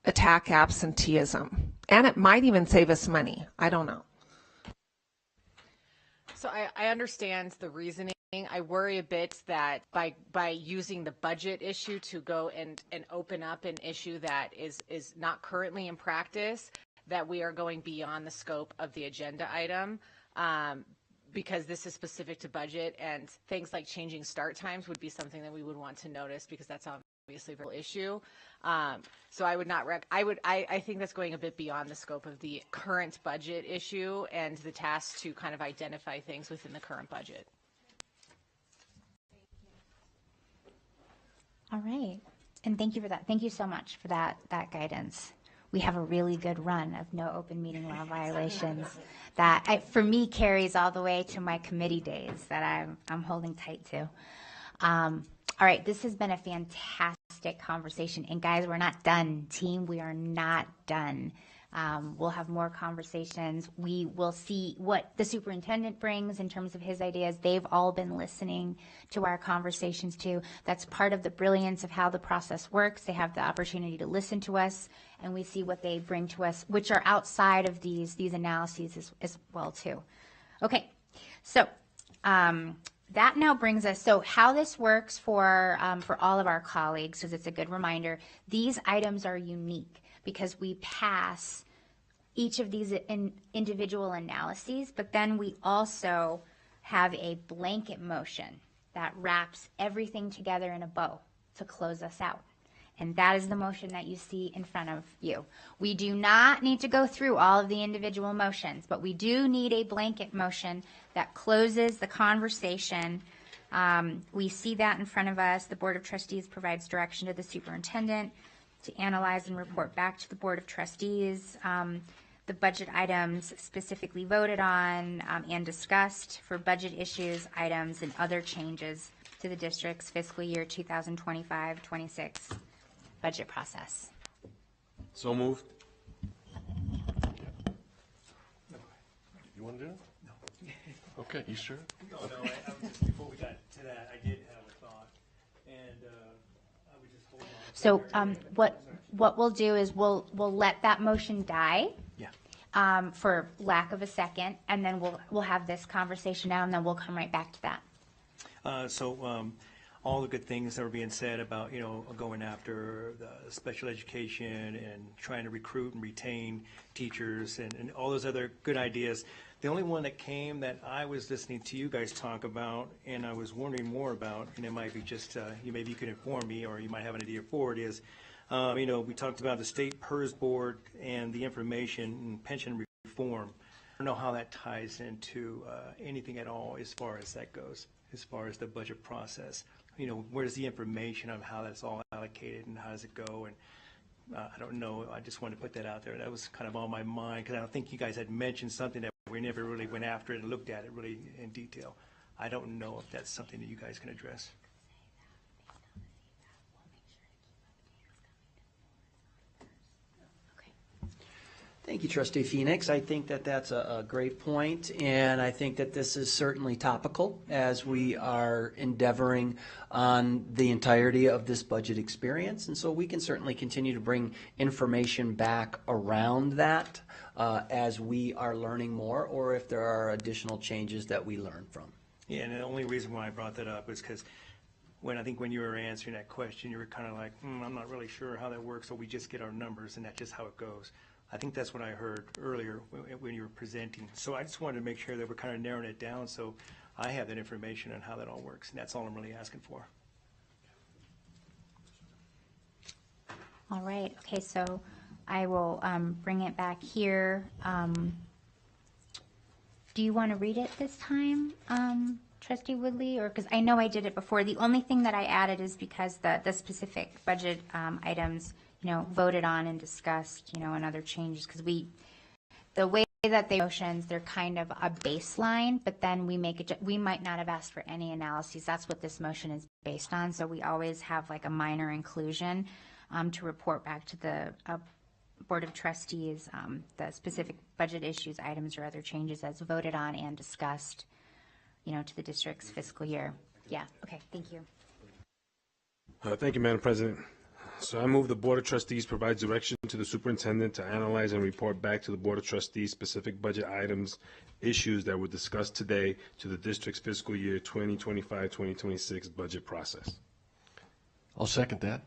attack absenteeism, and it might even save us money. I don't know. So I understand the reasoning. I worry a bit that by using the budget issue to go and open up an issue that is not currently in practice, that we are going beyond the scope of the agenda item, because this is specific to budget, and things like changing start times would be something that we would want to notice, because that's obviously a real issue. So I would not I think that's going a bit beyond the scope of the current budget issue and the task to kind of identify things within the current budget. All right. And thank you for that. Thank you so much for that guidance. We have a really good run of no open meeting law violations that for me carries all the way to my committee days that I'm holding tight to. All right, this has been a fantastic conversation. And guys, we're not done. Team, we are not done. We'll have more conversations. We will see what the superintendent brings in terms of his ideas. They've all been listening to our conversations too. That's part of the brilliance of how the process works. They have the opportunity to listen to us, and we see what they bring to us, which are outside of these analyses as well too. Okay, so that now brings us, so how this works for all of our colleagues, because it's a good reminder, these items are unique because we pass each of these individual analyses, but then we also have a blanket motion that wraps everything together in a bow to close us out. And that is the motion that you see in front of you. We do not need to go through all of the individual motions, but we do need a blanket motion that closes the conversation. We see that in front of us. The Board of Trustees provides direction to the superintendent to analyze and report back to the Board of Trustees the budget items specifically voted on and discussed for budget issues, items, and other changes to the district's fiscal year 2025-26 budget process. So moved. You want to do it? No. Okay, you sure? No, I was just, before we got to that, I did have a thought, and I would just hold on. So what we'll do is we'll let that motion die. Yeah. For lack of a second, and then we'll have this conversation now, and then we'll come right back to that. So all the good things that were being said about, going after the special education and trying to recruit and retain teachers and all those other good ideas. The only one that came that I was listening to you guys talk about, and I was wondering more about, and it might be just, maybe you could inform me, or you might have an idea for it, is, we talked about the state PERS board and the information and pension reform. I don't know how that ties into anything at all as far as that goes, as far as the budget process. Where's the information on how that's all allocated and how does it go? And I don't know. I just wanted to put that out there. That was kind of on my mind because I don't think you guys had mentioned something that we never really went after it and looked at it really in detail. I don't know if that's something that you guys can address. Thank you, Trustee Phoenix. I think that that's a great point, and I think that this is certainly topical as we are endeavoring on the entirety of this budget experience, and so we can certainly continue to bring information back around that as we are learning more, or if there are additional changes that we learn from. Yeah, and the only reason why I brought that up is because when you were answering that question, you were kind of like, I'm not really sure how that works, so we just get our numbers, and that's just how it goes. I think that's what I heard earlier when you were presenting. So I just wanted to make sure that we're kind of narrowing it down so I have that information on how that all works, and that's all I'm really asking for. All right. Okay, so I will bring it back here. Do you want to read it this time, Trustee Woodley? Or because I know I did it before. The only thing that I added is because the specific budget items, voted on and discussed, and other changes, because the way that they motions, they're kind of a baseline, but then we make it, we might not have asked for any analyses. That's what this motion is based on. So we always have like a minor inclusion to report back to the Board of Trustees, the specific budget issues, items, or other changes as voted on and discussed, to the district's fiscal year. Yeah, okay, thank you. Thank you, Madam President. So I move the Board of Trustees provides direction to the superintendent to analyze and report back to the Board of Trustees specific budget items, issues that were discussed today to the district's fiscal year 2025-2026 budget process. I'll second that.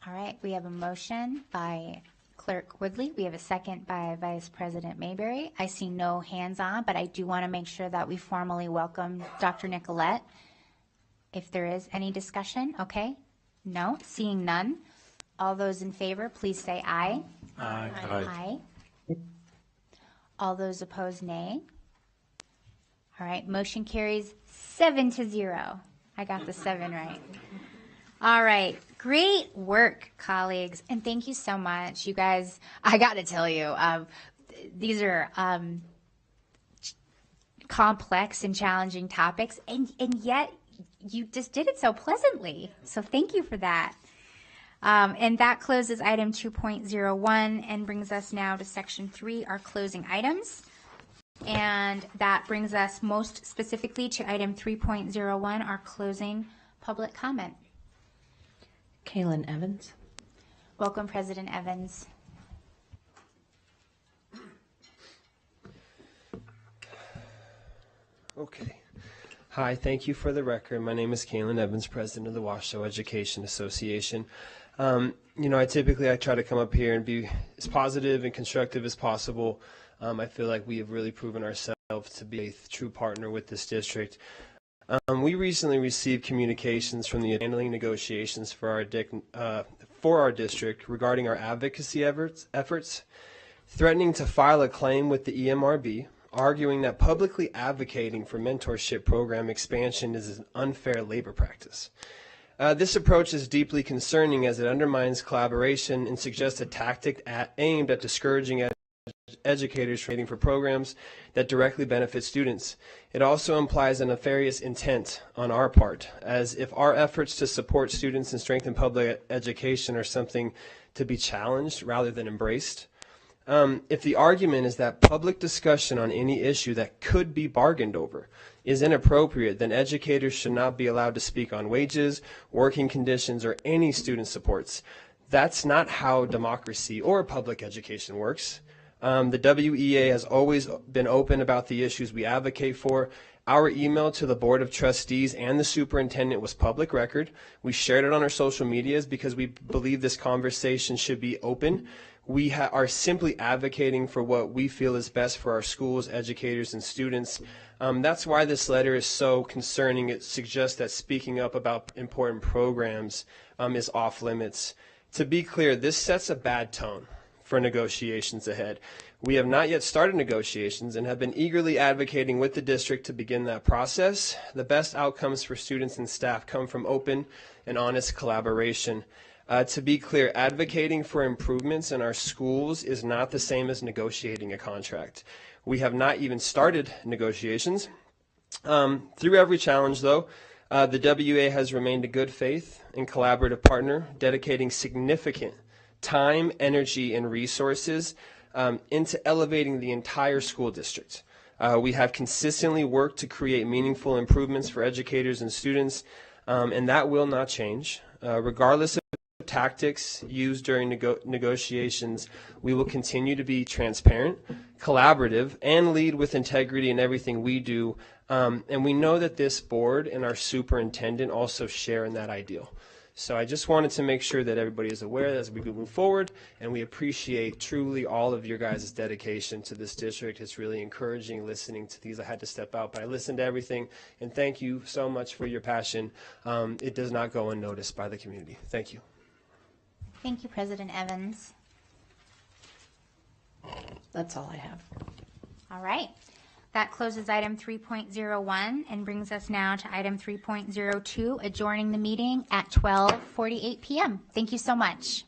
All right, we have a motion by Clerk Woodley. We have a second by Vice President Mayberry. I see no hands on, but I do want to make sure that we formally welcome Dr. Nicolette. If there is any discussion, okay? No, seeing none. All those in favor, please say aye. Aye. Aye. All those opposed, nay. All right, motion carries 7-0. I got the 7 right. All right, great work, colleagues, and thank you so much. You guys, I got to tell you, these are complex and challenging topics, and yet you just did it so pleasantly. So thank you for that. And that closes item 2.01 and brings us now to section 3, our closing items. And that brings us most specifically to item 3.01, our closing public comment. Kaylin Evans. Welcome, President Evans. Okay. Hi, thank you for the record. My name is Kaylin Evans, President of the Washoe Education Association. I typically try to come up here and be as positive and constructive as possible. I feel like we have really proven ourselves to be a true partner with this district. We recently received communications from the handling negotiations for our district regarding our advocacy efforts, threatening to file a claim with the EMRB, arguing that publicly advocating for mentorship program expansion is an unfair labor practice. This approach is deeply concerning as it undermines collaboration and suggests a tactic aimed at discouraging educators from waiting for programs that directly benefit students. It also implies a nefarious intent on our part, as if our efforts to support students and strengthen public education are something to be challenged rather than embraced. If the argument is that public discussion on any issue that could be bargained over is inappropriate, then educators should not be allowed to speak on wages, working conditions, or any student supports. That's not how democracy or public education works. The WEA has always been open about the issues we advocate for. Our email to the Board of Trustees and the superintendent was public record. We shared it on our social medias because we believe this conversation should be open. We are simply advocating for what we feel is best for our schools, educators, and students. That's why this letter is so concerning. It suggests that speaking up about important programs is off limits. To be clear, this sets a bad tone for negotiations ahead. We have not yet started negotiations and have been eagerly advocating with the district to begin that process. The best outcomes for students and staff come from open and honest collaboration. To be clear, advocating for improvements in our schools is not the same as negotiating a contract. We have not even started negotiations. Through every challenge, though, the WA has remained a good faith and collaborative partner, dedicating significant time, energy, and resources into elevating the entire school district. We have consistently worked to create meaningful improvements for educators and students, and that will not change. Regardless of tactics used during negotiations, we will continue to be transparent, collaborative, and lead with integrity in everything we do. And we know that this board and our superintendent also share in that ideal. So I just wanted to make sure that everybody is aware as we move forward, and we appreciate truly all of your guys' dedication to this district. It's really encouraging listening to these. I had to step out, but I listened to everything, and thank you so much for your passion. It does not go unnoticed by the community. Thank you. Thank you, President Evans. That's all I have. All right. That closes item 3.01 and brings us now to item 3.02, adjourning the meeting at 12:48 p.m. Thank you so much.